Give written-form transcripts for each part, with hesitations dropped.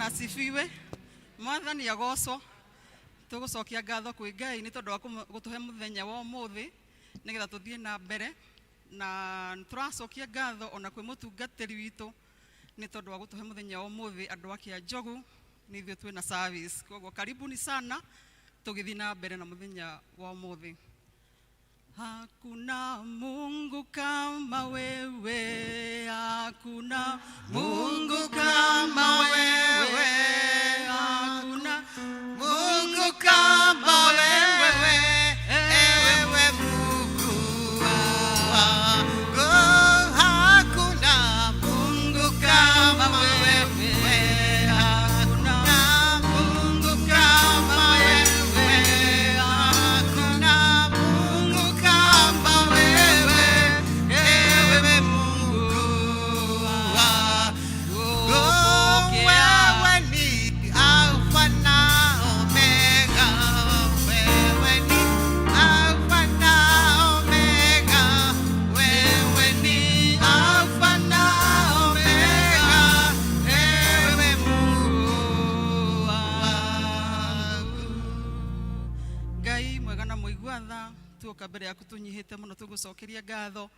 asifiwe. Mwathani agocwo. Tugucokia ngatho kwi Ngai ni tondu wa gutuhe muthenya wa umuthi nigetha tuthie na mbere na turacokia ngatho ona kwi mutungatiri witu ni tondu wa gutuhe muthenya wa umuthi andu akia Njogu ni ithuĩ twina service. Koguo karibuni sana tugithi na mbere na muthenya wa umuthi. Hakuna Mungu kama wewe, hakuna Mungu kama wewe, hakuna Mungu kama wewe, ewe Mungu wangu. Hakuna Mungu kama wewe, hakuna Mungu kama wewe, hakuna Mungu kama wewe, ewe Mungu wangu. Wewe ni Alfa na Omega, wewe ni Alfa na Omega, wewe ni Alfa na Omega, ewe Mungu wangu. Ngai mwega na muigwatha tuoka mbere yaku tunyihite muno tugucokeria ngatho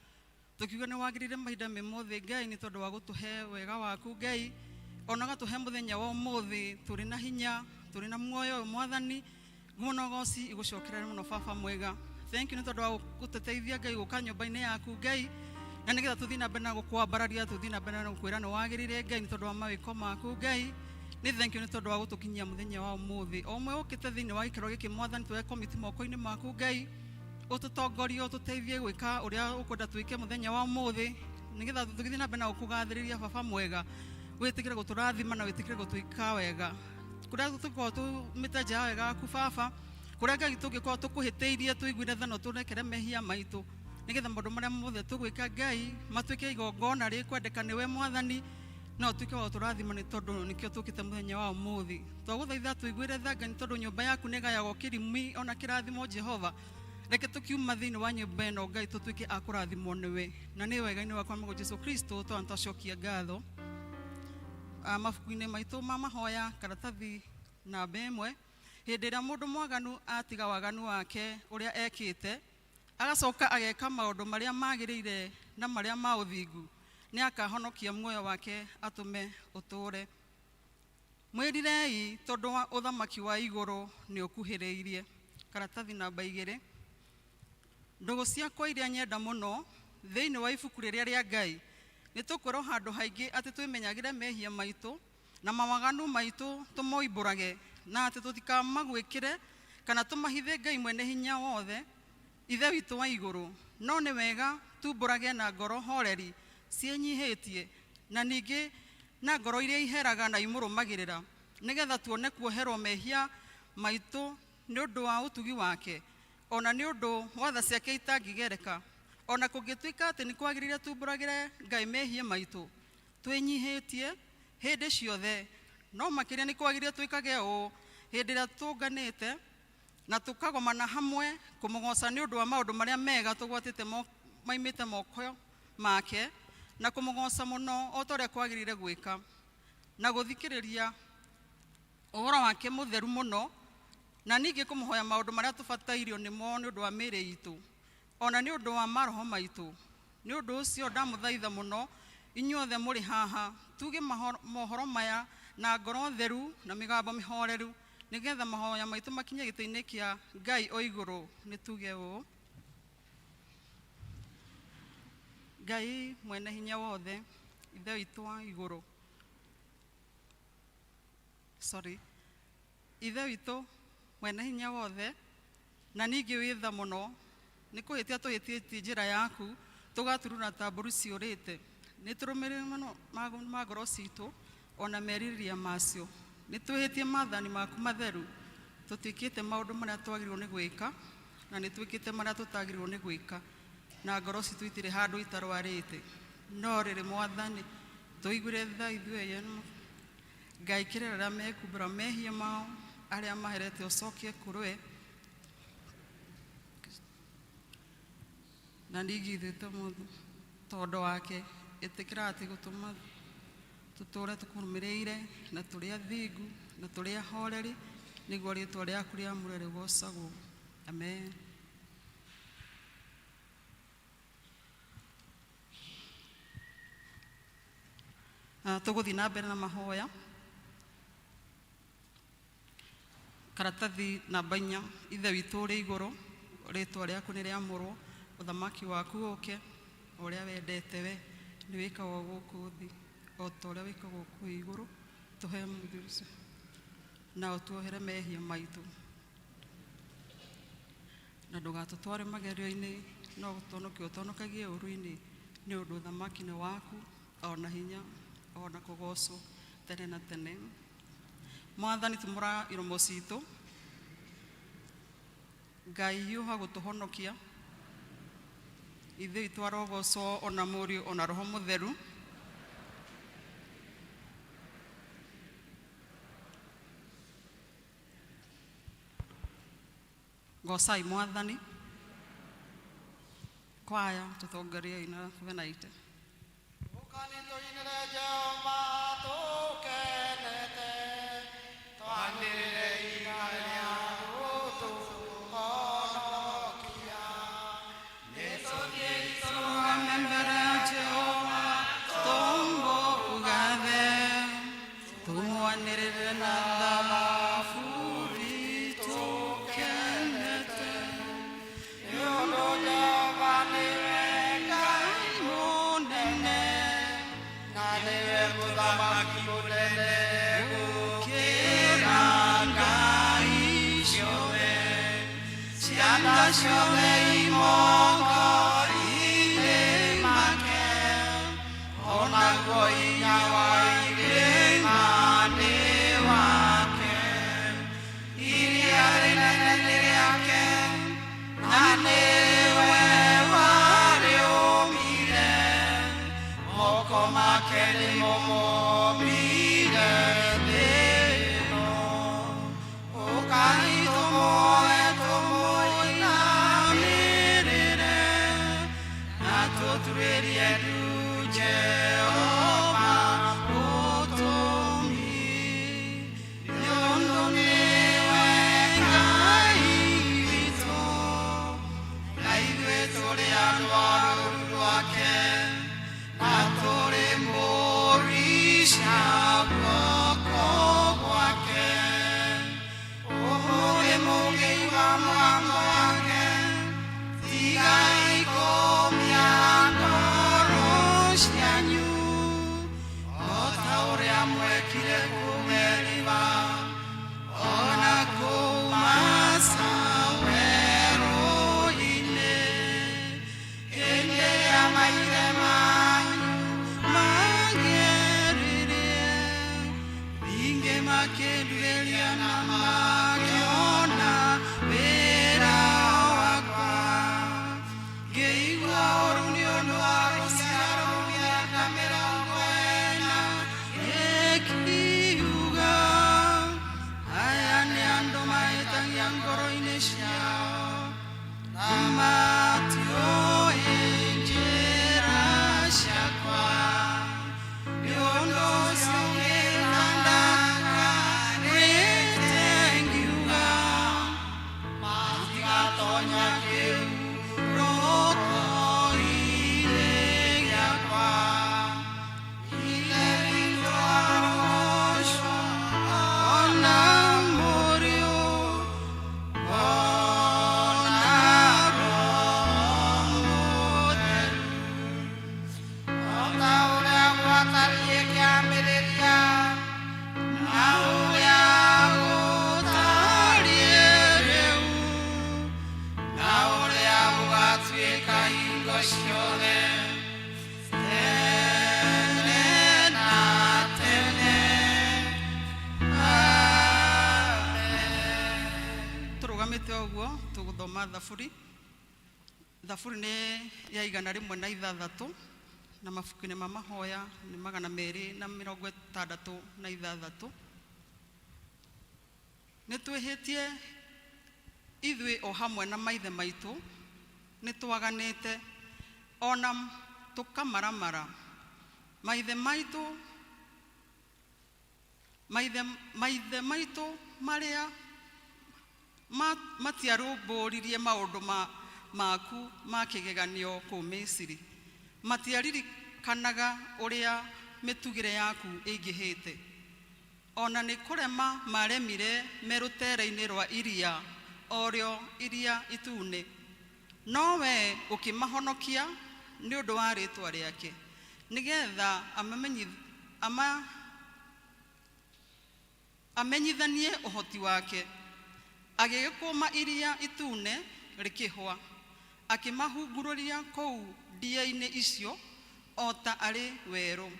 tukiuga ni wagirire mahinda me mothe Ngai ni tondu wa gutuhe wega waku Ngai ona gatuhe muthenya wa umuthi turi na hinya turi na muoyo Mwathani munogoci igucokerere muno baba mwega. Thank you ni tondu wa gututeithia Ngai guka nyumba-ini yaku Ngai na nigetha tuthii na mbere na gukwambararia tuthii na mbere na gukwira ni wagirire Ngai ni tondu wa mawiko maku Ngai. Ni thank you ni tondu wa gutukinyia muthenya wa umuthi omwe ukite thiini wa ikiro giki Mwathani tuwe komiti moko-ini maku Ngai ututongorie ututeithie gwika uria ukwenda twike muthenya wa umuthi nigetha tuthii na mbere na gukugathiriria baba mwega witikire guturathima na witikire gutuika wega kuria tuko tumite nja wega ku baba kuria Ngai tungikwa tukuhiteirie tuiguire thano tunekere mehia maitu nigetha maundu maria mothe tugwika Ngai matwike igongona rikwendeka niwe Mwathani no tuike wa turathima ni tondu nikio tukite muthenya wa umuthi twaguthaitha tuiguire thanga ni tondu nyumba yaku negayagwo kirimi ona kirathimo Jehova reke tukiuma thiini wa nyumba ino Ngai tutwike akurathimwo niwe na ni wega-ini wakwa Mungu Jesu Kristo twantacokia ngatho. Mabuku-ini maitu ma mahoya karatathi namba 1 hindi ria mundu mwaganu atiga waganu wake uria ekite agacoka ageka maundu maria magirire na maria ma uthingu ni akahonokia muoyo wake atume uture. Mwirirei tondu wa uthamaki wa iguru ni ukuhiriirie. Karatathi namba 2. Ndugu ciakwa iria nyenda muno thiini wa ibuku riria ria Ngai nitukorwo handu haingi ati twimenyagire mehia maitu na mawaganu maitu tumoimbũrage na ati tutikamagwikire kana tumahithe Ngai mwene hinya wothe ithe witu wa iguru. No ni wega tumbũrage na ngoro horeri cienyihitie na ningi na ngoro iria iheraga na imurumagirira nigetha tuone kuoherwo mehia maitu ni undu wa utugi wake ona ni undu wa tha ciake itangigereka. Ona kungituika ati ni kwagirire tumbũragire Ngai mehia maitu twinyihitie hindi ciothe, no makiria ni kwagirire twikage uu hindi ria tunganite na tukagomana hamwe kumugoca ni undu wa maundu maria mega tugwatite maimite moko make na kumugoca muno o toria kwagirire gwika na guthikiriria uhoro wake mutheru muno na ningi kumuhoya maundu maria tubatairio nimo ni undu wa miri itu ona ni undu wa maroho maitu. Ni undu ucio ndamuthaitha muno inyuothe muri haha tuge mohoro maya na ngoro theru na migambo mihoreru nigetha mahoya maitu makinye gito-ini kia Ngai o iguru. Ni tuge uu: Ngai mwene hinya wothe ithe witu wa iguru, ithe witu mwene hinya wothe na ningi witha muno ni kuhitia tuhitietie njira yaku tugaturuna ta mburu ciurite. Ni turumirire muno magoro citu ona meririria macio. Ni tuhitie mathani maku matheru tutwikite maundu maria twagirwo ni gwika na ni twikite maria tutagirwo ni gwika na ngoro citu itire handu itarwarite. No riri Mwathani tuigure tha ithue yenu Ngai kirera mekumbura mehia mao aria maherete ucokie kurwe na ndigithite mundu tondu wake itikira ati gutuma tuture tukurumireire na turi athingu na turi ahoreri niguo ritwa riaku riamure rigocagwo. Amen. Tuguthi na mbere na mahoya. Karatathi namba 4. Ithe witu uri iguru ritwa riaku ni riamurwo uthamaki waku uke uria wendete we ni wikagwo guku thi o ta uria wikagwo ku iguru. Tuhe muthi ucio na utuohere mehia maitu na ndugatutware magerio-ini no gutonokia utonokagie uru-ini ni undu uthamaki ni waku ona hinya ona kugocwo tene na tene. Mwathani tumura iromo citu Ngai yuha gutuhonokia ithe itu arogocwo ona Mũriũ ona Roho Mutheru. Gocai Mwathani. Kwaya tutongorie ina venaite ukanitoinire Jehova tukenete twanirire igaya gutuhonokia nituthie tũrũgame mbere ya Jehova tũmũgathe tũmwanĩrĩre na thaburi tũkenete nĩ ũndũ Jehova nĩwe Ngai mũnene na nĩwe mũthamaki mũnene gũkĩra ngai ciothe. Cianda ciothe imoko-inĩ make onaguo hinya wa irĩma nĩ wake. Iria rĩnene nĩ rĩake na nĩwe warĩũmire, moko make nĩmo momire thĩ ĩno. Ũkai tũmũoe tũmũinamĩrĩre na tũturĩrie ndu Jehova ũtũmi. Nĩ ũndũ nĩwe Ngai witũ na ithuĩ tũrĩ andũ a rũũru rwake na tũrĩ mũricia guoko makĩnduĩria na makĩona wĩra wakwa. Ngĩigua ũũru nĩ ũndũ wa rũciaro rwa mĩaka 40 gĩkiuga, aya nĩ andũ mahĩtagia ngoro-inĩ ciao na matiũĩ njĩra ciakwa. Nĩ ũndũ ũcio ngĩthandakarĩte ngiuga, matigatonya kĩhurũko-inĩ gĩakwa. Ithe witũ arogocwo, ona mũriũ, ona Roho Mũtheru. O ta ũrĩa gwatariĩ kĩambĩrĩria, na ũrĩa gũtariĩ rĩu, na ũrĩa gũgatuĩka hingo ciothe, tene na tene. Amen. Tũrũgamĩte ũguo tũgũthoma thaburi. Thaburi nĩ ya 106 na mabuku-inĩ ma mahoya nĩ 266. Nĩ twĩhĩtie ithuĩ o hamwe na maithe maitũ, nĩ twaganĩte ona tũkamaramara. Maithe maitũ marĩa matiarũmbũririe maũndũ maku ma kĩgeganio kũu Misiri, matiaririkanaga ũrĩa mĩtugĩre yaku ĩingĩhĩte. Ona nĩ kũrema maremire me rũtere-inĩ rwa iria, orĩo iria itune, no we ũkĩmahonokia nĩ ũndũ wa rĩĩtwa rĩake, nĩgetha amenyithanie ũhoti wake. Agĩgĩkũma iria itune rĩkĩhwa, akĩmahungurũria kũu ndĩa-inĩ icio o ta arĩ werũ.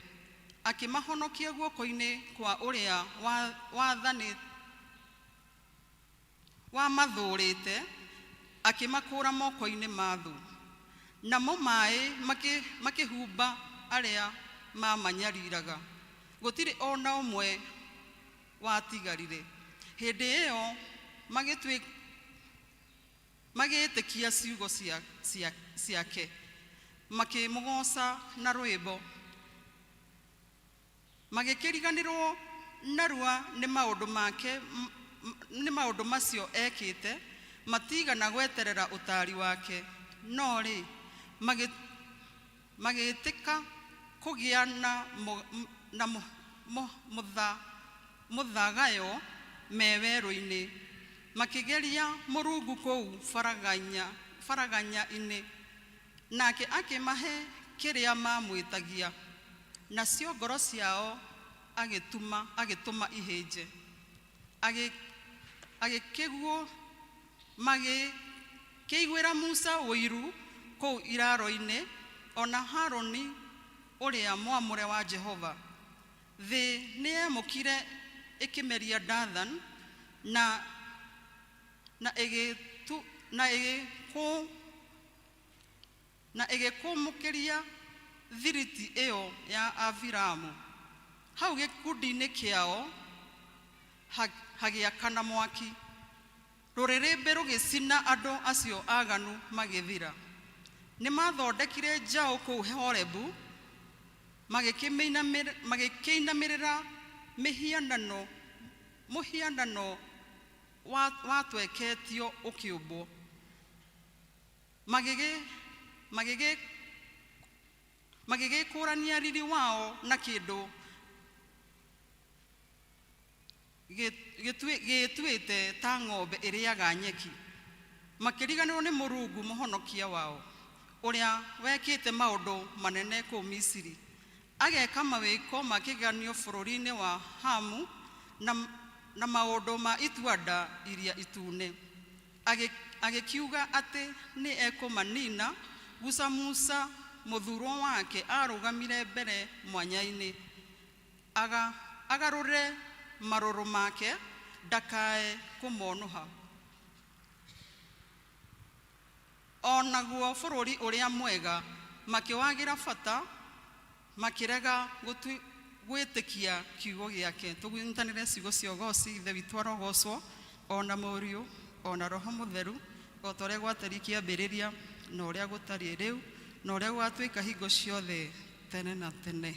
Akĩmahonokia guoko-inĩ kwa ũrĩa wamathũrĩte, akĩmakũũra moko-inĩ ma thũ. Namo maaĩ makĩhumba arĩa mamanyariraga, gũtirĩ ona ũmwe watigarire. Hĩndĩ ĩyo magĩĩtĩkia ciugo ciake, makĩmũgooca na rwĩmbo, magĩkĩriganĩrwo narua nĩ maũndũ macio ekĩte. Matigana gweterera ũtaari wake, no rĩ magĩtĩka kũgĩa na mũthagayo me werũ-inĩ, makĩgeria Mũrungu kũu faraganya-inĩ, nake akĩmahe kĩrĩa mamwĩtagia, nacio ngoro ciao agĩtũma ihĩnje. Agĩkĩguo magĩkĩiguĩra Musa ũiru kũu iraro-inĩ, ona Harũni ũrĩa mwamũre wa Jehova. Thĩ nĩyemũkire ĩkĩmeria Dathan na ĩgĩkũmũkĩria thiriti ĩyo ya Aviramu. Hau gĩkundi-inĩ kĩao hagĩakana mwaki, rũrĩrĩmbĩ rũgĩcina andũ acio aganu magĩthira. Nĩ mathondekire njaũ kũu Horebu, magĩkĩinamĩrĩra mũhianano watweketio ũkĩũmbwo, magĩgĩkũrania riri wao na kĩndũ gĩtuĩte ta ng'ombe ĩrĩaga nyeki. Makĩriganĩrwo nĩ Mũrungu mũhonokia wao, ũrĩa wekĩte maũndũ manene kũu Misiri, ageka mawĩko ma kĩgeganio bũrũri-inĩ wa Hamu na maũndũ ma ituanda iria itune. Agĩkiuga atĩ nĩ ekũmanina. Musa mũthurwo wake arũgamire mbere mwanya-inĩ, agarũre marũrũ make ndakae kũmonuha. Onaguo bũrũri ũrĩa mwega makĩwagira bata makĩrega gwĩtĩkia kiugo gĩake. Tũgunyanĩre ciugo cia ũgoci, Ithe witũ arogocwo, ona Mũriũ, ona Roho Mũtheru, o ta ũrĩa gwatariĩ kĩambĩrĩria, na ũrĩa gũtariĩ rĩu, na ũrĩa gũgatuĩka hingo ciothe tene na tene.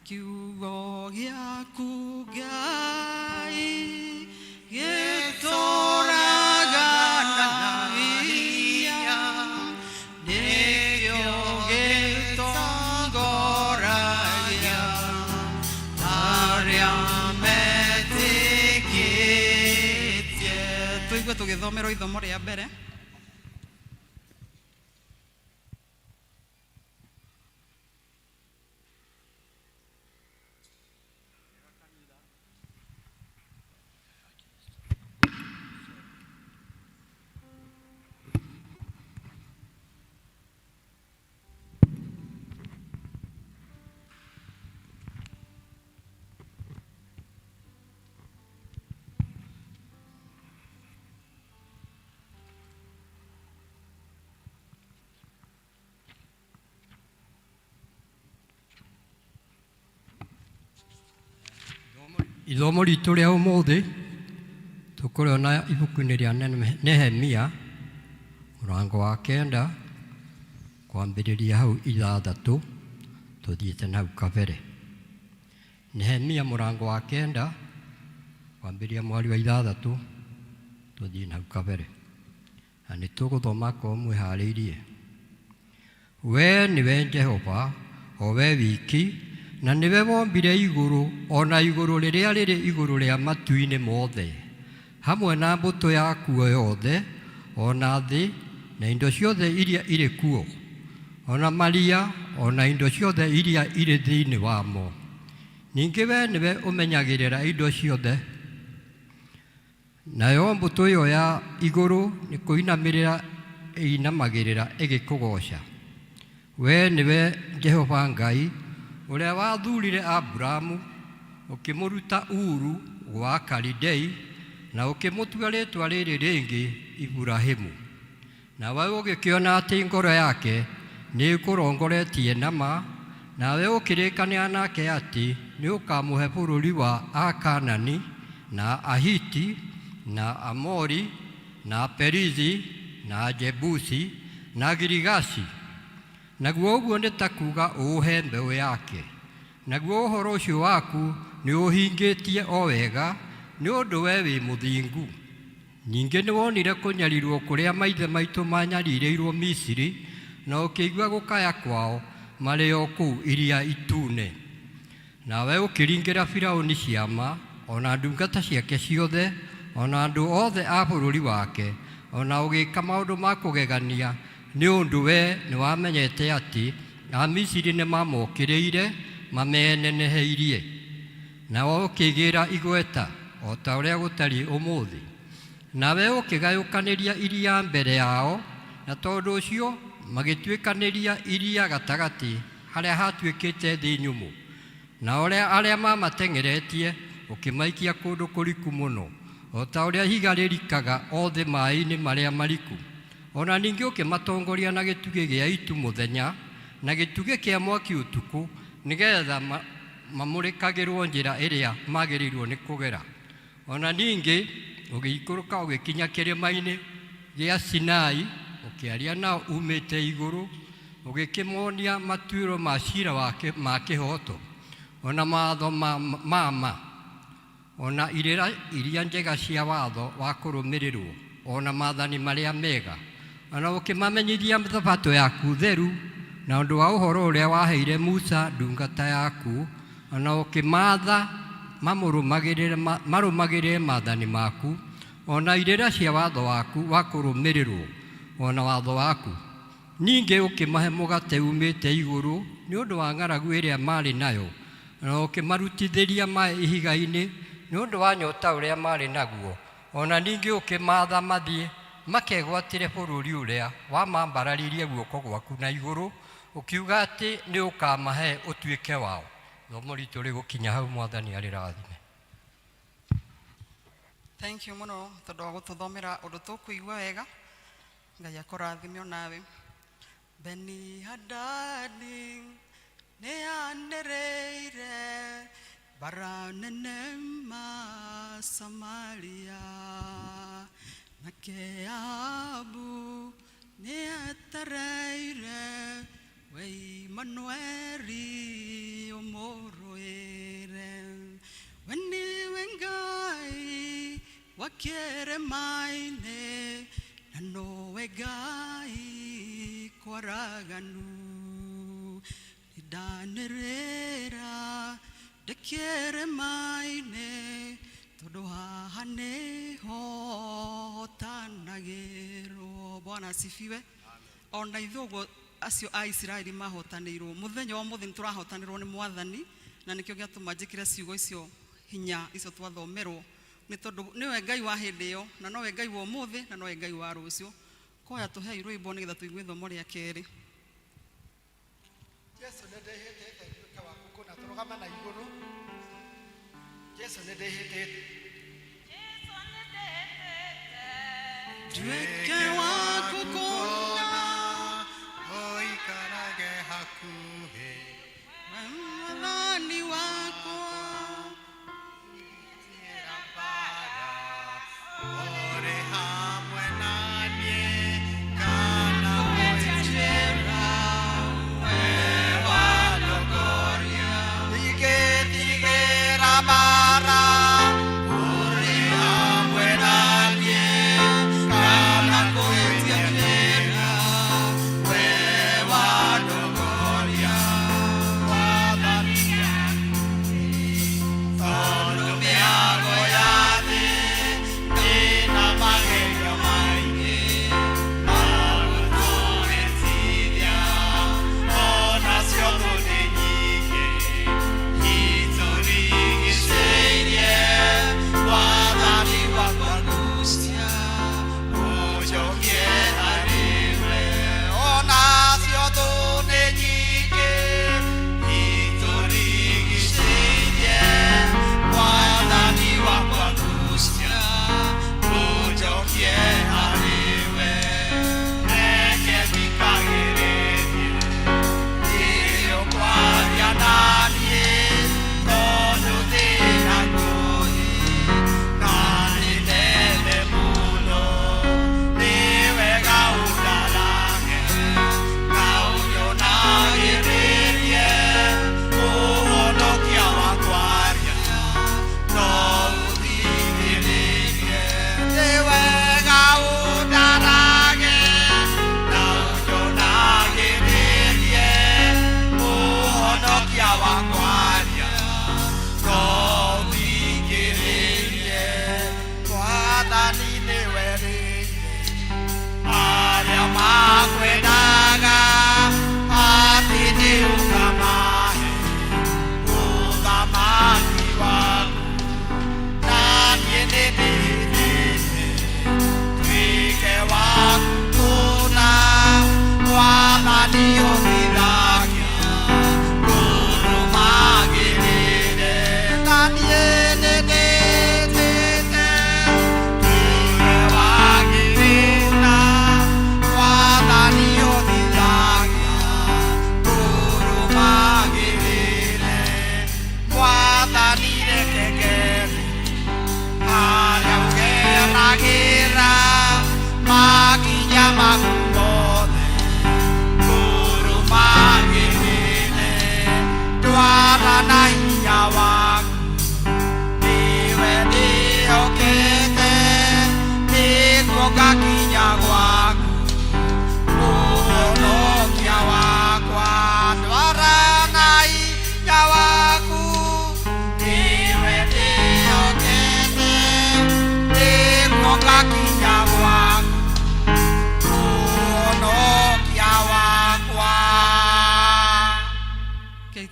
Kiugo gĩaku Ngai gĩtũũraga na hinya, nĩkĩo gĩtongoragia arĩa metĩkĩtie. Tũigue tũgĩthomerwo ithomo rĩa mbere. Ithomo ritũ rĩa ũmũthĩ tũkũrĩona ibuku-inĩ rĩa Nehemia mũrango wa 9 kwambĩrĩria hau 6 tũthiĩte na hau kabere. Nehemia mũrango wa 9 kwambĩrĩria mweri wa 6 tũthiĩ na hau kabere. Na nĩtũgũthoma korwo mwĩharĩirie. Wee nĩwe Jehova, o wee wiki, na niwe wombire igũrũ, ona igũrũ rĩrĩa rĩrĩ igũrũ rĩa matu-inĩ mothe, hamwe na mbũtũ yakuo yothe, ona thĩ na indo ciothe iria irĩ kuo, ona maria, ona indo ciothe iria irĩ thĩinĩ wamo. Ningĩ wee nĩwe ũmenyagĩrĩra indo ciothe, nayo mbũtũ ĩyo ya igũrũ nĩ kũinamĩrĩra ĩinamagĩrĩra ĩgĩkũgoca. Wee nĩwe Jehova Ngai, ũrĩa wathurire Aburamu, ũkĩmũruta Uru wa Kalidei, na ũkĩmũtua rĩĩtwa rĩrĩ rĩngĩ Iburahĩmu. Nawe ũgĩkĩona atĩ ngoro yake nĩ ĩkũrongoretie na ma, nawe ũkĩrĩkanĩra nake atĩ nĩ ũkamũhe bũrũri wa Akaanani, na Ahiti, na Amori, na Perizi, na Jebusi, na Girigashi. Naguo ũguo nĩ ta kuuga ũũhe mbeũ yake. Naguo ũhoro ũcio waku nĩ ũhingĩtie o wega, nĩ ũndũ wee wĩ mũthingu. Ningĩ nĩ wonire kũnyarirwo kũrĩa maithe maitũ manyarirĩirwo Misiri, na ũkĩigua gũkaya kwao marĩ o kũu Iria Itune. Nawe ũkĩringĩra Firaũni ciama, ona ndungata ciake ciothe, ona andũ othe a bũrũri wake, ona ũgĩka maũndũ ma kũgegania, nĩ ũndũ wee nĩ wamenyete atĩ Amisiri nĩ mamokĩrĩire mameneneheirie. Nao ũkĩgĩra igweta o ta ũrĩa gũtariĩ ũmũthĩ. Nawe ũkĩgayũkanĩria iria mbere yao, na tondũ ũcio magĩtuĩkanĩria iria gatagatĩ harĩa hatuĩkĩte thĩ nyũmũ. Na arĩa mamateng'eretie ũkĩmaikia kũndũ kũriku mũno, o ta ũrĩa higa rĩrikaga othe maaĩ-inĩ marĩa mariku. Ona ningĩ ũkĩmatongoria na gĩtugĩ gĩa itu mũthenya, na gĩtugĩ kĩa mwaki ũtukũ, nĩgetha mamũrĩkagĩrwo njĩra ĩrĩa magĩrĩirwo nĩ kũgera. Ona ningĩ ũgĩikũrũka ũgĩkinya kĩrĩma-inĩ gĩa Sinai, ũkĩaria nao umĩte igũrũ, ũgĩkĩmonia matuĩro ma ciira ma kĩhoto, ona maatho ma ona iria njega cia watho wa kũrũmĩrĩrwo, ona maathani marĩa mega. Ona ũkĩmamenyithia thabatũ yaku theru, na ũndũ wa ũhoro ũrĩa waheire Musa ndungata yaku, ona ũkĩmaatha marũmagĩrĩre maathani maku, ona irĩra cia watho waku wa kũrũmĩrĩrwo, ona watho waku. Ningĩ ũkĩmahe mũgate umĩte igũrũ nĩ ũndũ wa ng'aragu ĩrĩa marĩ nayo, na ũkĩmarutithĩria maaĩ ihiga-inĩ nĩ ũndũ wa nyota ũrĩa marĩ naguo. Ona ningĩ ũkĩmaatha mathiĩ makegwatĩre bũrũri ũrĩa wamambararirie guoko gwaku na igũrũ, ũkiuga atĩ nĩ ũkamahe ũtuĩke wao. Ithomo ritũ rĩgũkinya hau, Mwathani arĩrathime. Thank you muno tondu wa gututhomera undu tukuigua wega. Ngai akurathime onawe. Beni Hadadi ne anereire baranene ma Samaria nake Abu ne atareire wei Manueri omoroire wani wengai wakere maine nano wegai kwaraganu idanerera dekere maine todo hane ho tanagero. Bwana asifiwe. Ona ithuguo acio a Israeli mahotanirwo muthenya wa muthini turahotanirwo ni mwathani na nikio giatuma njikire ciugo icio hinya icio twathomerwo ni tondu niwe Ngai wa hindi iyo na nowe Ngai wa umuthi na nowe Ngai wa rucio. Koya tuhei rwimbo nigetha tuigue ithomo ria keri. Yesu ndehete nduka waku kuna turugama na iguru. Yesu ndehete Ndweke waku kuna oikarage hakuhe mwathani wakwa ore hamwe nanie kana wetera wewanogoria tige bara ore hamwe nanie kana wetera wewanogoria wadania todo me hago ya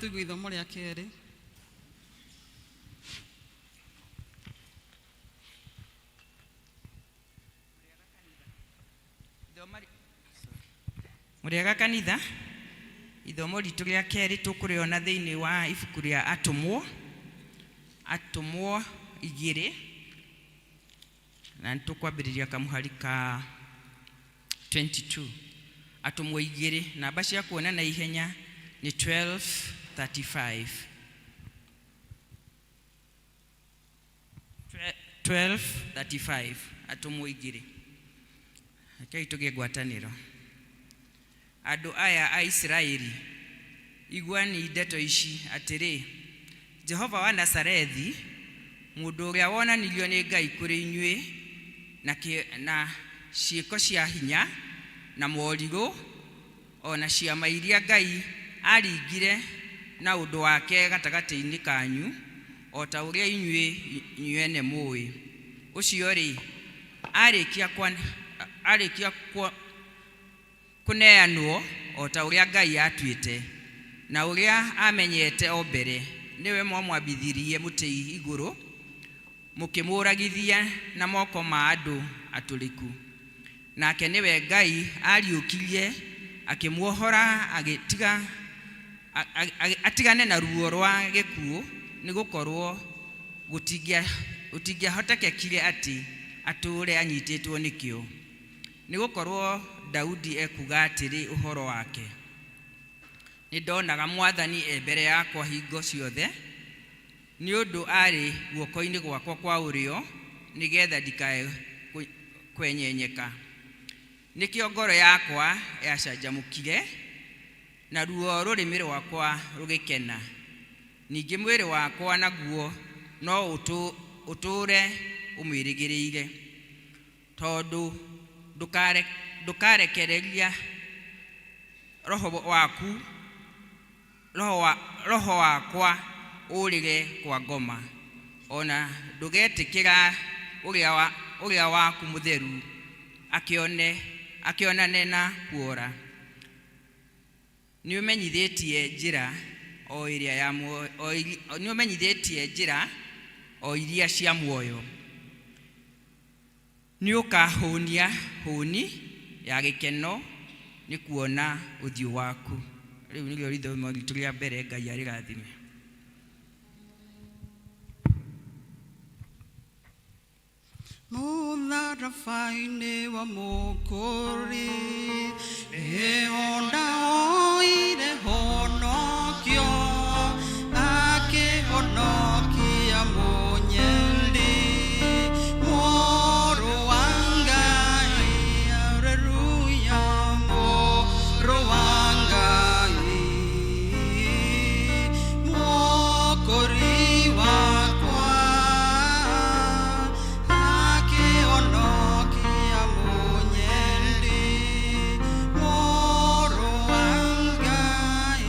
tuigue ithomo ria keri. Muriega kanitha, ithomo ritu ria keri tukuriona thiini wa ibuku ria Atumwo 2. na nitukwambiriria kamuhari ka 22 atumwo 2 namba cia kuona na ihenya ni 12:35 12:35 atumwo 2 akei tugie ngwataniro andu aya a Israeli igwani ndeto ici atiri Jehova wa Nazarethi mundu uria wonanirio ni Ngai kuri inyui na ciiko cia hinya na morigo ona ciama iria Ngai aringire na undu wake gatagati-ini kanyu o ta uria inyui ene muwi ucio ri arikia kuneanwo o ta uria Ngai atuite na uria amenyete o mbere niwe mwamwambithirie muti iguru mukimuragithia na moko ma andu atuliku nake niwe Ngai ariukirie akimuohora atigane na ruo rwa gikuo nigukorwo utingiahotekekire ati ature anyititwo nikio nigukorwo Daudi ekuga atiri uhoro wake ni ndonaga Mwathani mbere yakwa hingo ciothe ni undu ari guoko-ini gwakwa kwa urio nigetha ndikae kwenyenyeka nikio ngoro yakwa yacanjamukire na ruo rurimi rwakwa rugikena ningi mwiri wakwa naguo no uture umwirigiriire tondu ndukarekereria roho wakwa urire kwa ngoma ona ndugetikira uria waku mutheru akionane na kuora ni umenyithitie njira o iria cia muoyo ni ukahunia huni ya gikeno ni kuona uthio waku riu nilio rithomo gitu ria mbere Ngai arirathime Mutharabai-ini wa mukuri onda oire honokio akihonokia munyeli moro wa Ngai haleluya moro wa Ngai mukuri wakwa akionokia munyeli moro wa Ngai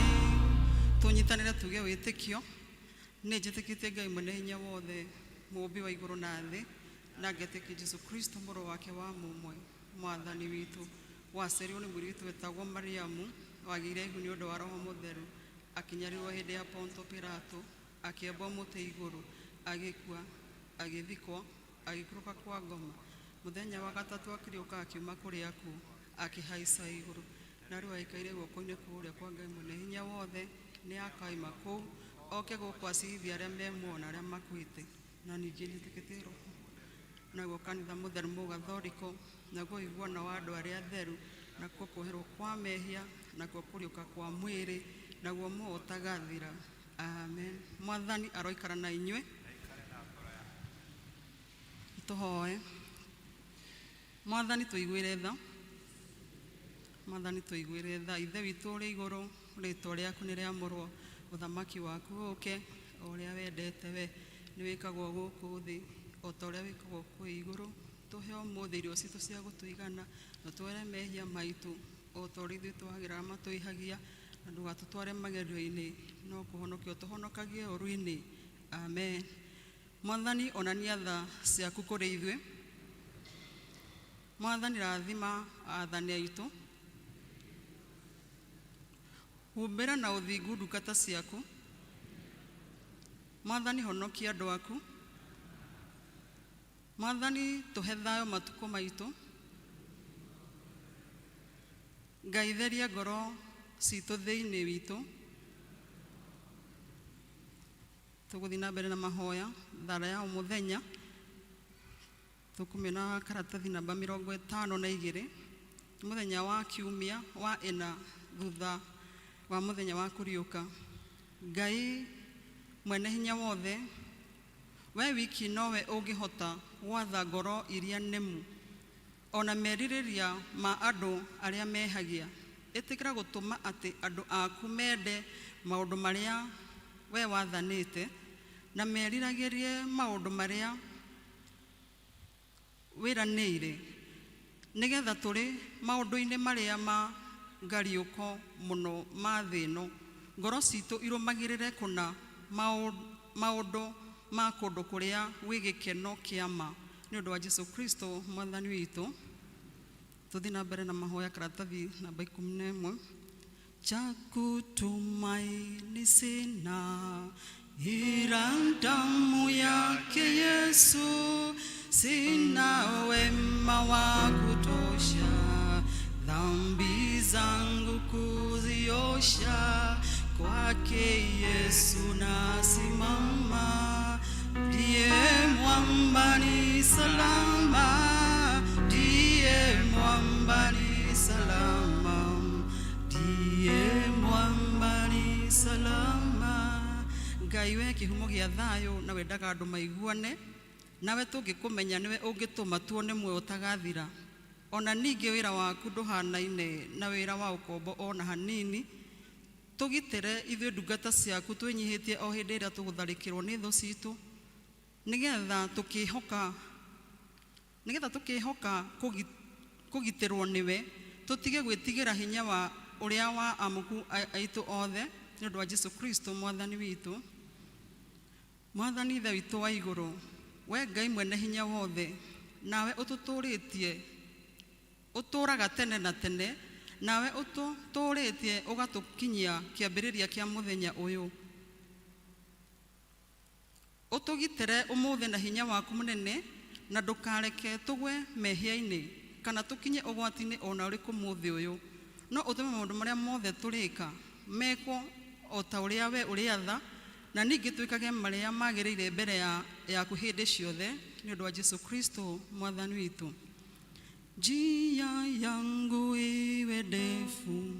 tunyitanire tuge witikio ni njitikite Ngai mwene hinya wothe mumbi wa iguru na thi na ngetĩkia Jesu Kristo mũrũ wake wa mumwe mwathani witu wacerirwo ni mwiri witu wetagwo Mariamu wagĩire ihu ni ũndũ wa roho mutheru akinyarirwo hindi ya Ponto Pilato akiambwo mũtĩ igũrũ agĩkua agĩthikwo agĩikũrũka kwa ngoma muthenya wa gatatu akiriũka akiuma kũrĩ akuũ akĩhaica igũrũ na rĩu aikaire guoko-inĩ kũrĩa kwa Ngai mwene hinya wothe ni akaima kũu oke gũkũ acirithia arĩa memuona arĩa makuĩte na ningĩ nĩtĩkĩtie roho naguo kanitha mutheru mũgathoriko naguo iguana wa andũ arĩa atheru nakuo kuoherwo kwa mehia nakuo kũriũka kwa mwĩrĩ naguo mũũtagathira amen mwathani aroikara na inyuĩ tũhoe mwathani tũiguĩre tha ithe witũ ũrĩ igũrũ rĩtwa rĩaku nĩ rĩamũrwo ũthamaki waku ũke o ũrĩa wendete we nĩ wĩkagwo gũkũ thĩ o ta ũrĩa wĩkagwo kwĩ igũrũ tũhe ũmũthĩ irio citũ cia gũtũigana na twere mehia maitũ o ta ũrĩa ithuĩ twagĩraga matũihagia na ndũgatũtware magerio-inĩ no kũhonokia ũtũhonokagie ũru-inĩ amen mwathani onania tha ciaku kũrĩ ithuĩ mwathani rathima athani aitũ humbĩra na ũthingu ndungata ciaku mwathani honokia andũ aku mwathani tũhe thayũ matukũ maitũ Ngai theria ngoro citũ thĩinĩ witũ tũgũthiĩ na mbere na mahoya thara ya mũthenya tukumena karatathi namba 52 muthenya wa kiumia wa ena thutha wa muthenya wa kuriuka. Ngai mwene hinya wothe, we wiki nowe ungihota gwatha ngoro iria nemu ona meririria ma andu aria mehagia. Itikira gutuma ati andu aku mende maundu maria we wathanite na meriragirie maundu maria wiranire, nigetha turi maundu-ini maria ma ngariuko muno ma thino, ngoro citu irumagirire kuna maundu ma kundu kuria wi gikeno kiama ni undu wa Jesu Kristo mwathani witu. Tuthi na mbere na mahoya karatathi namba 11. Cha kutumaini sina ila damu yake Yesu, sina wema wa kutosha dhambi zangu kuziosha, kwake Yesu nasimama, ndiye mwamba ni salama, ndiye mwamba ni salama, ndiye mwamba ni salama. Ngai we kihumo gia thayo na wendaga andu maiguane, nawe tungikumenya niwe ungituma tuone muoyo utagathira. Ona ningi wira waku nduhanaine na wira wa ukombo ona hanini. Tugitire ithuĩ ndungata ciaku twĩnyihitie o hĩndĩ ĩrĩa tũgũtharĩkĩrwo nĩ thũ citũ, nigetha tũkĩhoka kũgitĩrwo nĩwe, tũtige gwĩtigĩra hinya wa ũrĩa wa amuku aitũ othe nĩ ũndũ wa Jesu Kristo mwathani witũ. Mwathani ithe witũ wa igũrũ, we Ngai mwene hinya wothe, nawe ũtũtũrĩtie ũtũraga tene na tene, nawe ũtũtũrĩtie ũgatukinyia kĩambĩrĩria kĩa mũthenya ũyũ. Ũtũgitĩre ũmũthĩ na hinya waku mũnene, na ndũkareke tũgwe mehia-inĩ kana tũkinye ũgwati-inĩ ona ũrĩkũ mũthĩ ũyũ, no ũtũme maũndũ marĩa mothe tũrĩka mekwo o ta ũrĩa we ũrĩa tha, na ningĩ twĩkage marĩa magĩrĩire mbere yaku hĩndĩ ciothe nĩ ũndũ wa Jesu Kristo mwathani witũ. Njia yangu iwe ndefu,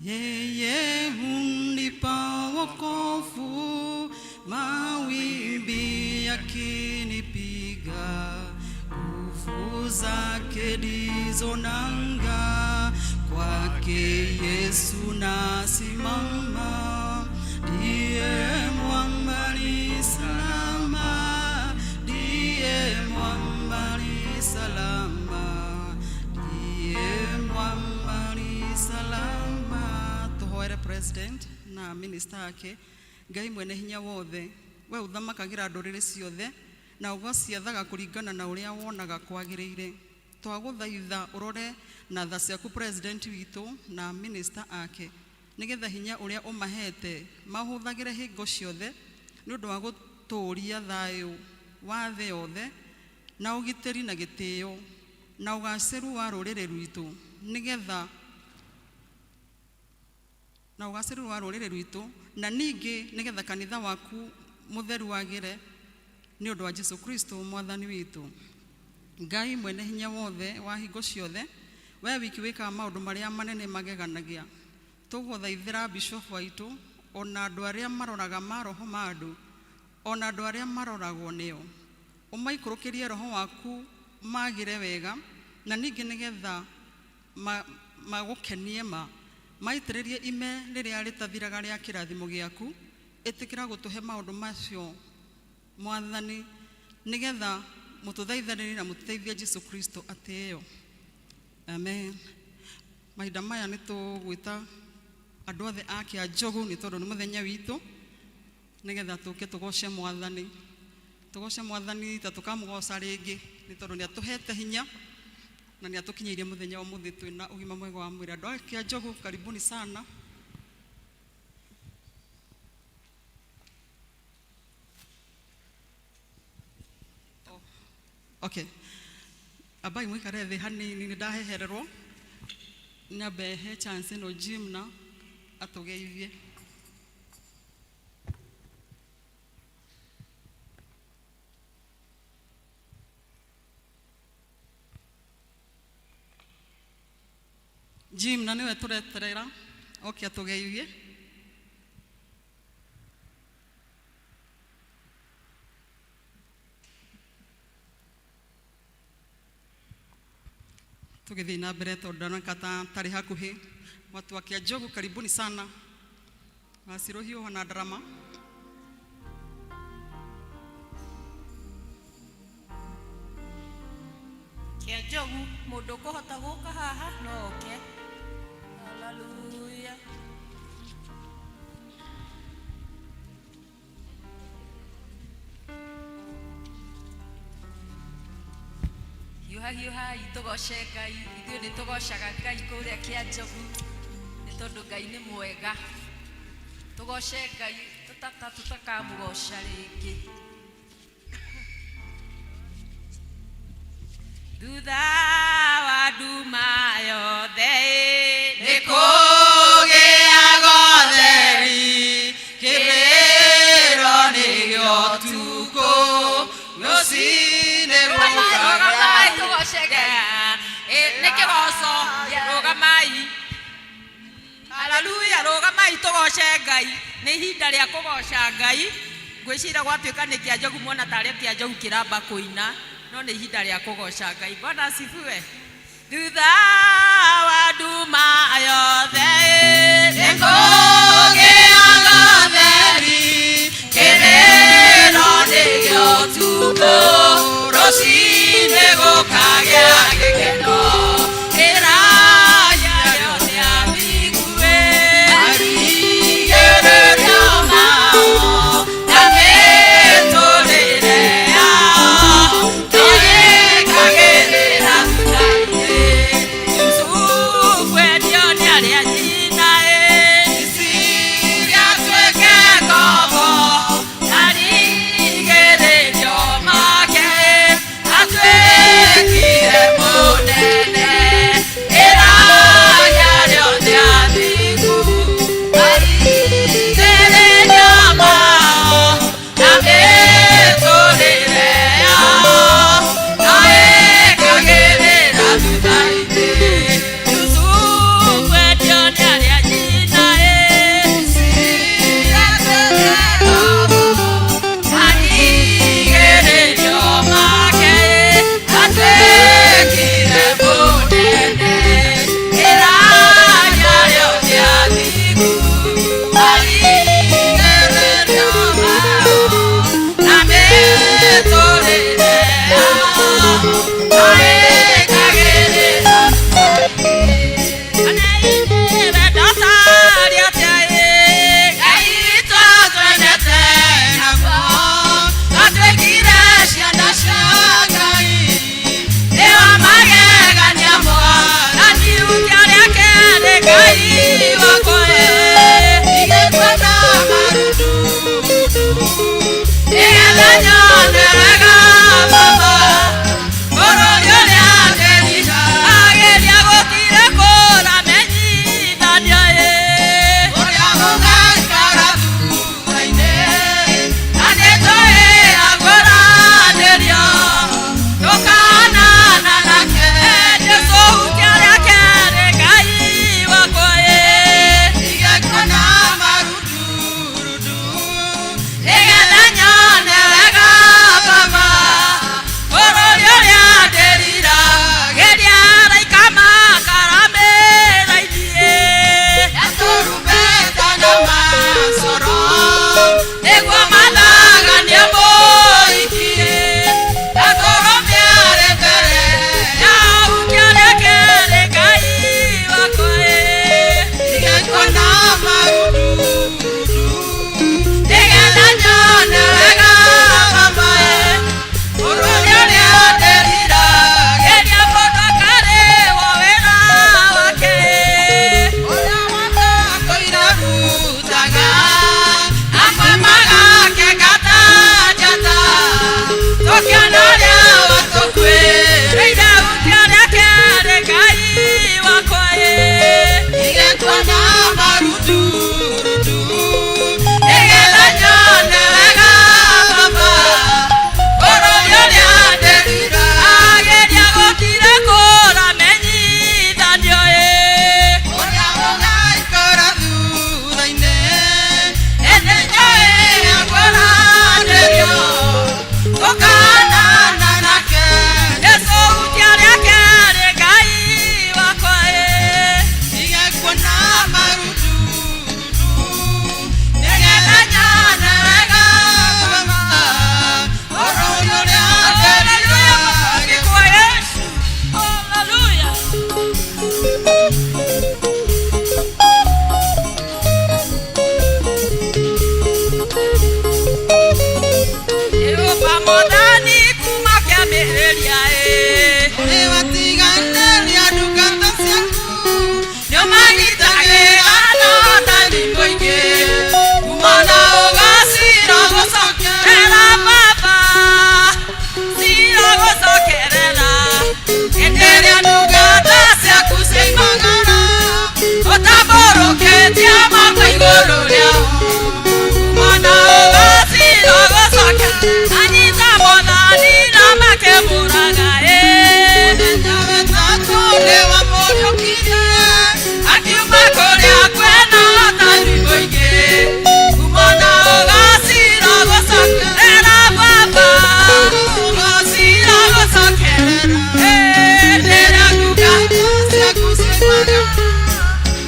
yeye hunipa wokovu, mawimbi yakinipiga, nguvu zake ndizo nanga, kwake Yesu nasimama, ndiye mwamba ni salama, ndiye mwamba ni salama, mwamba ni salama. Tuhoere president na minister ake. Ngai mwene hinya wothe, we uthamakagira ndũrĩrĩ ciothe na ũgaciathaga kũringana na ũrĩa wonaga kwagĩrĩire. Twagũthaitha ũrore na tha ciaku president witũ na minister ake, nigetha hinya ũrĩa ũmahete mahũthagĩre hingo ciothe nĩ ũndũ wa gũtũũria thayũ wa thĩ yothe na ũgitĩri na gĩtĩo na ũgacĩru wa rũrĩrĩ rwitũ, nigetha na ũgacĩru wa rũrĩrĩ rwitũ, na ningĩ nigetha kanitha waku mũtheru wagĩre nĩ ũndũ wa Jesu Kristo mwathani witũ. Ngai mwene hinya wothe wa hingo ciothe, we wiki wĩkaga maũndũ marĩa manene mageganagia. Tũgũthaithĩra bishop waitũ, ona andũ arĩa maroraga maroho ma andũ, ona andũ arĩa maroragwo nĩo, ũmaikũrũkĩrie roho waku magĩre wega, na ningĩ nigetha magũkenie maitĩrĩrie ime rĩrĩa rĩtathiraga rĩa kĩrathimo gĩaku. Ĩtĩkĩra gũtũhe maũndũ macio mwathani, nigetha mũtũthaithanĩrie na mũtũteithie Jesu Kristo atĩĩo. Amen. Mahinda maya nĩ tũgwĩta andũ othe a Kĩanjogu nĩ tondũ nĩ mũthenya witũ, nigetha tũke tũgoce mwathani. Tũgoce mwathani ta tũkamũgoca rĩngĩ nĩ tondũ nĩ atũhete hinya na nĩ atũkinyĩirie mũthenya wa mũthĩ twĩna ũgima mwega wa mwĩrĩ. Andũ a Kĩanjogu, karibuni sana. Okay. Abai mwikare thĩ hanini, nĩ ndahehererwo. Nyambe he chance no Jim na atũgeithie. Jim na niwe tureterera oke atugeithie. Tugithi na mbere tondu ndoneka tari hakuhi. Watu wa Kianjogu, karibuni sana. Wasirohio wana drama. Kianjogu mundu kuhota guka haha no oke. Hallelujah. Hiuha itugoce Ngai, ithuĩ nĩ tũgocaga Ngai kũrĩa Kĩanjogu nĩ tondũ Ngai nĩ mwega. Tũgoce Ngai tũtakamũgoca rĩngĩ. Thutha wa nduma yothe nĩ kũgĩaga ũtheri, kĩrĩro nĩgĩo ũtukũ, rũcinĩ rũkagĩa nĩ kĩgoco. Rũgamai, haleluya, rũgamai tũgoce Ngai. Nĩ ihinda rĩa kũgoca Ngai. Ngwĩciria gwatuĩka nĩ Kĩanjogu muona tarĩ Kĩanjogu kĩramba kũina, no nĩ ihinda rĩa kũgoca Ngai. Bwana asifiwe. Thutha wa nduma yothe nĩ kũgĩaga ũtheri, kĩrĩro nĩgĩo ũtukũ, rũcinĩ gũkagĩa gĩkeno. Kĩraya gĩothe amiguĩ arigĩrĩrio mao na mĩtũrĩre yao tũgĩkagĩrĩra thutha-inĩ. Yusufu endio nĩ arĩa nyina,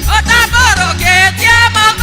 Otaboro que te ama,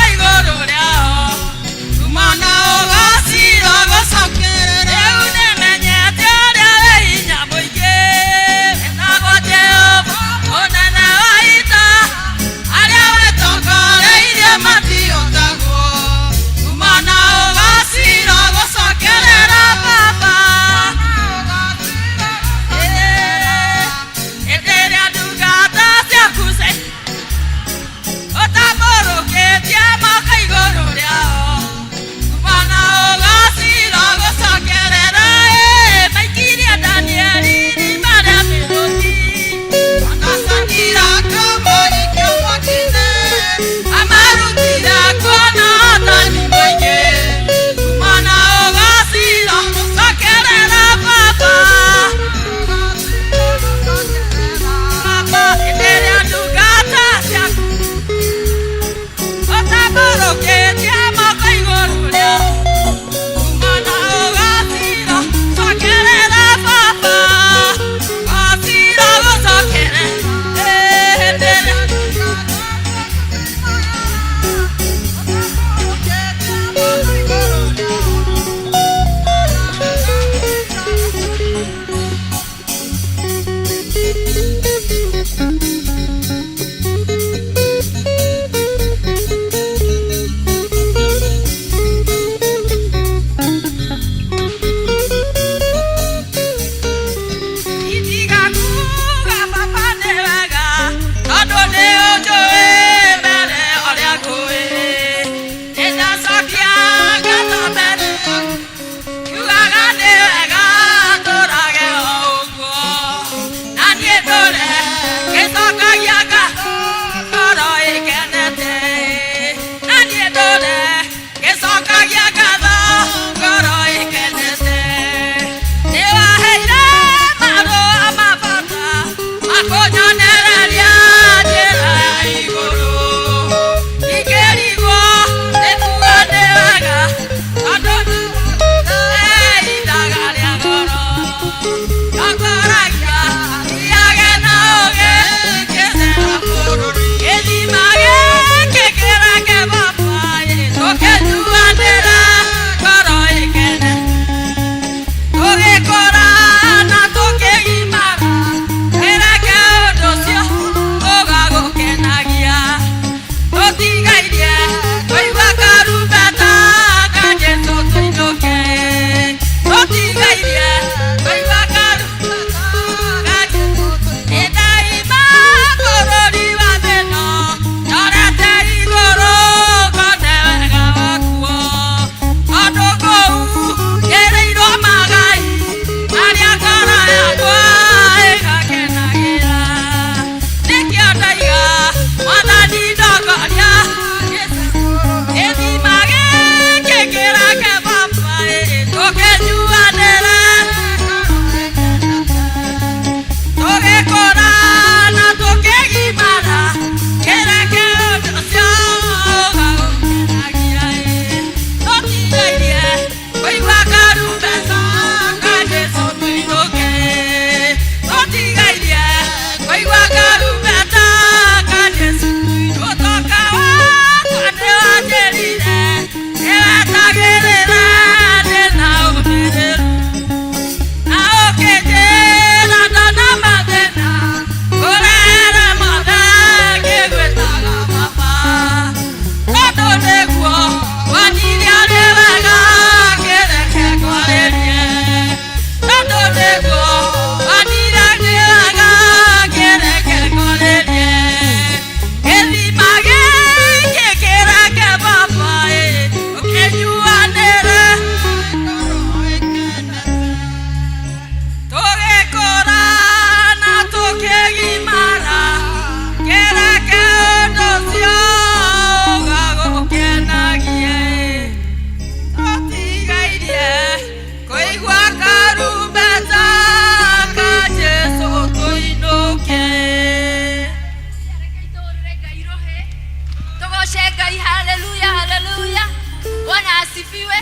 asifiwe.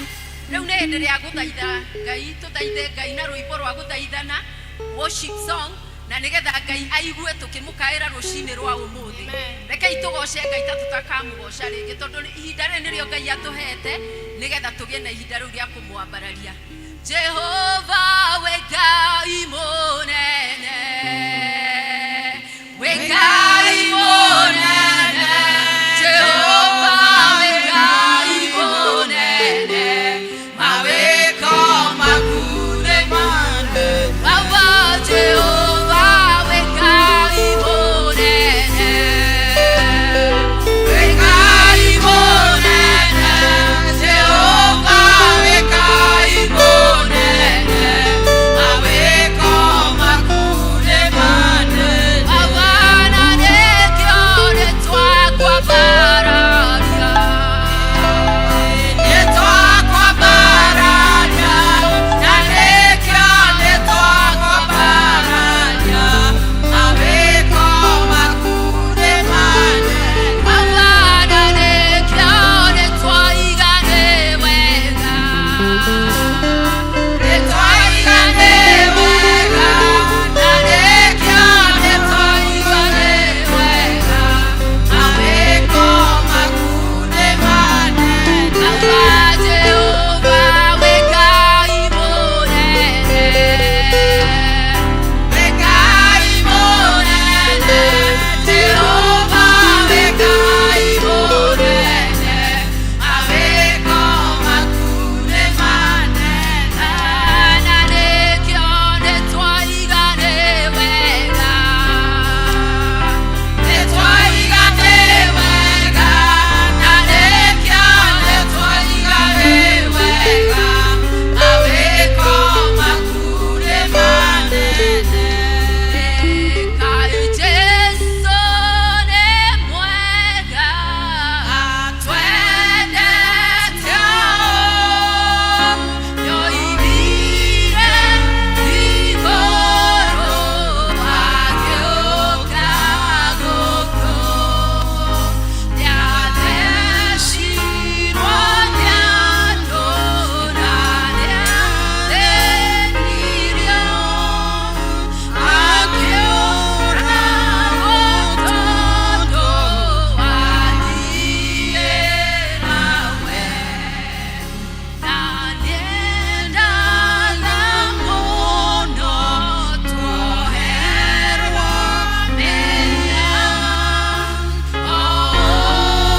Riu ne hindire ya guthaitha Ngai, tuthaithe Ngai na rwimbo rwa guthaithana, worship song, na nigetha Ngai aigue tukimukaira rucini rwa umuthi. Rekei tugoce Ngai ta tutakamugoca ringi tondu ihinda ri nirio Ngai atuhete nigetha tugie na ihinda riu ria kumwambararia. Jehova we Ngai munene, we Ngai munene, Jehova we Ngai munene, maweko makune mane, Baba Jehova we Ngai munene, we Ngai munene, Jehova we Ngai munene, maweko makune mane, Baba na nekyo netwa kwa bararia, netwa kwa bararia, na nekyo netwa kwa bararia, maweko makune mane, Baba na nekyo netwa igane wega, netwa igane wega, na nekyo netwa igane wega, maweko makune mane, Baba Jehova we Ngai munene, we Ngai munene, Jehova we Ngai munene, maweko makune mane, na nekyo netwa igane wega, netwa igane wega, na nekyo netwa igane wega, maweko makune mane, Ngai Jesu ni mwega, twendete yoibire igoro ageuka gũkũ, nĩathecirwo nĩ andũ na nĩathĩnirio, akĩũragwo tondũ wathiĩ nawe, na nĩendaga mũno tuoherwo mehia, o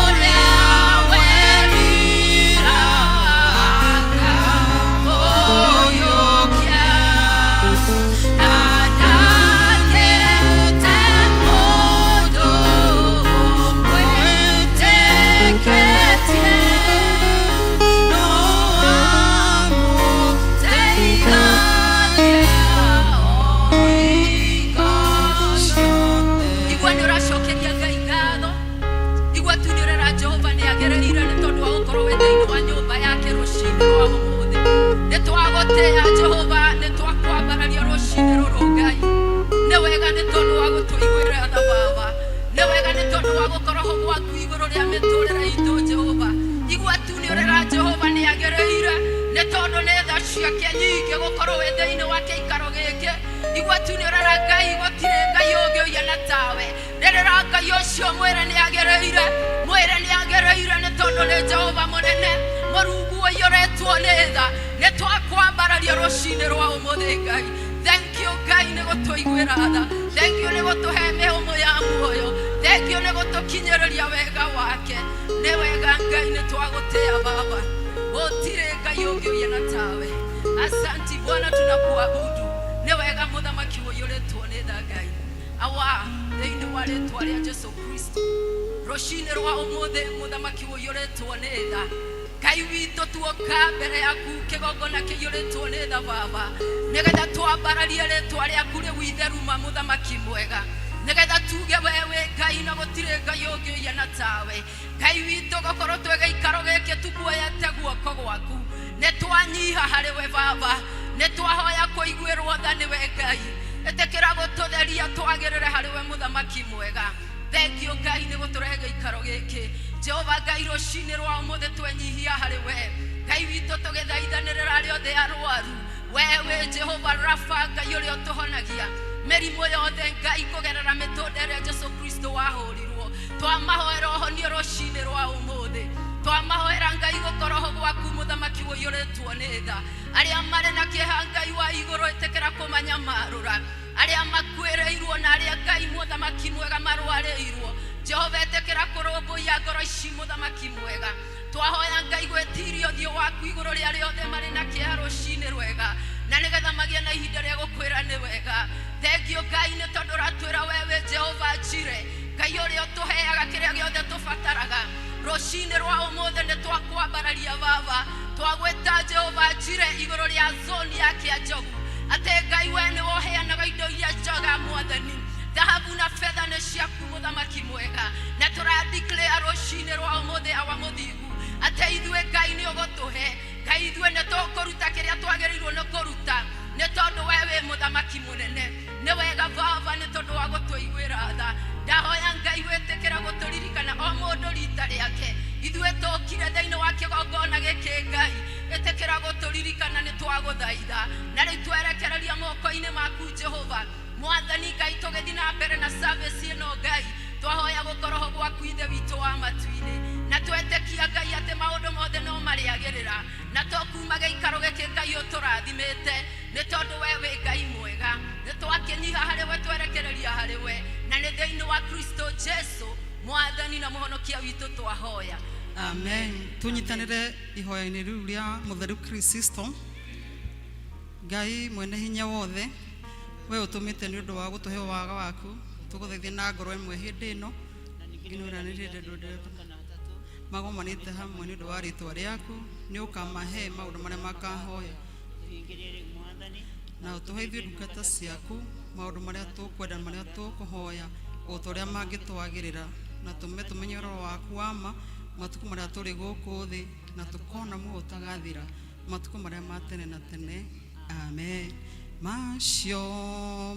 ũrĩa werira akaũyũkia, na ndagĩte mũndũ ũmwĩtĩkĩtie, no amũteithagia o hingo ciothe. Igua nĩ ũracokeria Ngai ngatho, igua tu nĩ ũrera Jehova nĩ agereire nĩ tondũ wa gũkorwo wĩ thĩinĩ wa nyũmba yake rũcinĩ rwa ũmũthĩ. Nĩ twagũtĩĩa Jehova, nĩ twakwambararia rũcinĩ rũrũ Ngai. Nĩ wega nĩ tondũ wa gũtũiguĩra tha Baba, nĩ wega nĩ tondũ wa gũkorwo ho gwaku igũrũ rĩa mĩtũrĩre itũ Jehova. Igua tu nĩ ũrera Jehova nĩ agereire nĩ tondũ nĩ tha ciake nyingĩ gũkorwo wĩ thĩinĩ wa gĩikaro gĩkĩ. Igua tu nĩ ũrera Ngai, gũtirĩ Ngai ũngĩ ũhiana tawe. Rĩrĩra Ngai ũcio mwĩre nĩ agereire, mwĩre nĩ agereire nĩ tondũ nĩ Jehova mũnene, Mũrungu ũiyũrĩtwo nĩ tha. Nĩ twakwambararia rũcinĩ rwa ũmũthĩ Ngai. Thank you Ngai nĩ gũtũiguĩra tha, thank you nĩ gũtũhe mĩhũmũ ya muoyo, thank you nĩ gũtũkinyĩrĩria wega wake. Nĩ wega Ngai, nĩ twagũtĩĩa Baba, gũtirĩ Ngai ũngĩ ũhiana tawe. Asanti Bwana, tunakuabudu. Nĩ wega mũthamaki ũiyũrĩtwo nĩ tha Ngai. Awa thĩinĩ wa rĩĩtwa rĩa Jesu Kristo, rũcinĩ rwa ũmũthĩ mũthamaki ũiyũrĩtwo nĩ tha. Ngai witũ tuoka mbere yaku kĩgongona kĩiyũrĩtwo nĩ tha Baba, nĩgetha twambararie rĩĩtwa rĩaku rĩu itheru ma mũthamaki mwega, nĩgetha tuge wewe Ngai na gũtirĩ Ngai ũngĩ ũhiana tawe. Ngai witũ gũkorwo twĩ gĩikaro gĩkĩ tukuoyete guoko gwaku, nĩ twanyiha harĩ we Baba, nĩ twahoya kũiguĩrwo tha nĩ we Ngai. Ĩtĩkĩra gũtũtheria twagĩrĩre harĩ we mũthamaki mwega. Thank you Ngai nĩ gũtũrehe gĩikaro gĩkĩ Jehova Ngai, rũcinĩ rwa ũmũthĩ twenyihia harĩ we Ngai witũ tũgĩthaithanĩrĩra arĩa othe arwaru wewe Jehova Rafa Ngai ũrĩa ũtũhonagia mĩrimũ yothe Ngai kũgerera mĩtũnda ĩrĩa Jesu Kristo wahũrirwo twamahoera ũhonio rũcinĩ rwa ũmũthĩ twamahoera Ngai gũkorwo gwaku mũthamaki ũiyũrĩtwo nĩ tha arĩa marĩ na kĩeha Ngai wa igũrũ ĩtĩkĩra kũmanyamarũra arĩa makuĩrĩirwo na arĩa Ngai mũthamaki mwega marwarĩirwo Jehova ĩtĩkĩra kũrũmbũiya ngoro ici mũthamaki mwega twahoya Ngai gwĩtiria ũthiũ waku igũrũ rĩa arĩa othe marĩ na kĩeha rũcinĩ rwega na nĩgetha magĩe na ihinda rĩa gũkwĩra nĩ wega thengio Ngai nĩ tondũ ũratwĩra wewe Jehova Njire Ngai ũrĩa ũtũheaga kĩrĩa gĩothe tũbataraga rũcinĩ rwa ũmũthĩ nĩ twakwambararia baba twagwĩta Jehova Njire igũrũ rĩa zoni ya Kĩanjogu atĩ Ngai we nĩ woheanaga indo iria njega mwathani dhahabu na fedha nĩ ciaku mũthamaki mwega na tũradeclare rũcinĩ rwa ũmũthĩ awa mũthingu atĩ ithuĩ Ngai nĩ ũgũtũhe Ngai ithuĩ nĩ tũkũruta kĩrĩa twagĩrĩirwo nĩ kũruta nĩ tondũ we wĩ mũthamaki mũnene nĩ wega baba nĩ tondũ wa gũtũiguĩra tha ndahoya Ngai wĩtĩkĩra gũtũririkana o mũndũ rita rĩake ithuĩ tũkire thĩinĩ wa kĩgongona gĩkĩ Ngai ĩtĩkĩra gũtũririkana nĩ twagũthaitha na rĩu twerekereria moko-inĩ maku Jehova mwathani Ngai tũgĩthiĩ na mbere na service ĩno Ngai twahoya gũkorwo gwaku ithe witũ wa matu-inĩ na twetĩkia Ngai atĩ maũndũ mothe no marĩagĩrĩra na tũkuma gĩikaro gĩkĩ Ngai ũtũrathimĩte nĩ tondũ we wĩ Ngai mwega nĩ twakĩnyiha harĩ we twerekereria harĩ we na nĩ thĩinĩ wa Kristo Jesu mwathani na mũhonokia witũ twahoya amen tunyitanĩre ihoya-inĩ rĩu rĩa mũtheru Kristo Ngai mwene hinya wothe we ũtũmĩte nĩ ũndũ wa gũtũhe waga waku tũgũthaithia na ngoro ĩmwe hĩndĩ ĩno nginuranĩrie ndũndũ magomanĩte hamwe nĩ ũndũ wa rĩtwa rĩaku nĩ ũkamahe maũndũ marĩa makahoya na ũtũhe ithuĩ ndungata ciaku maũndũ marĩa tũkwenda marĩa tũkũhoya o ta ũrĩa mangĩtwagĩrĩra na tũmenye ũhoro waku wa ma matukũ marĩa tũrĩ gũkũ thĩ na tũkona muoyo ũtagathira matukũ marĩa ma tene na tene amen macio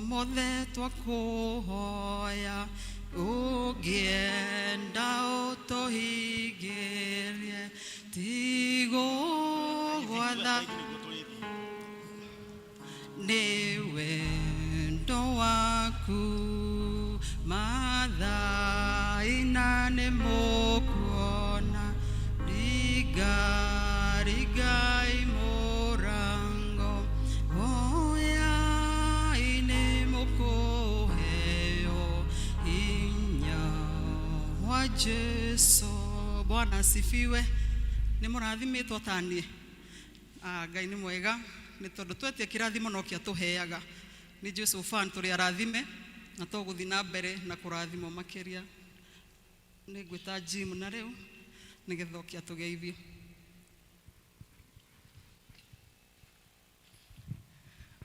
mothe twakũhoya ũngĩenda ũtũhingĩrie tigũgwatha nĩ wendo waku mathaina nĩ mũkuona rigai mũrango oyai-nĩ mũkũheo hinya wa Jesu Bwana asifiwe nĩ mũrathimĩtwo ta niĩ Ngai nĩ mwega nĩ tondũ twetia kĩrathimo no kĩatũheaga nĩ Jesu fan tũrĩ arathime na tũgũthiĩ na mbere na kũrathimwo makĩria nĩ ngwĩta Jim na rĩu nĩgetha kĩatũgeithie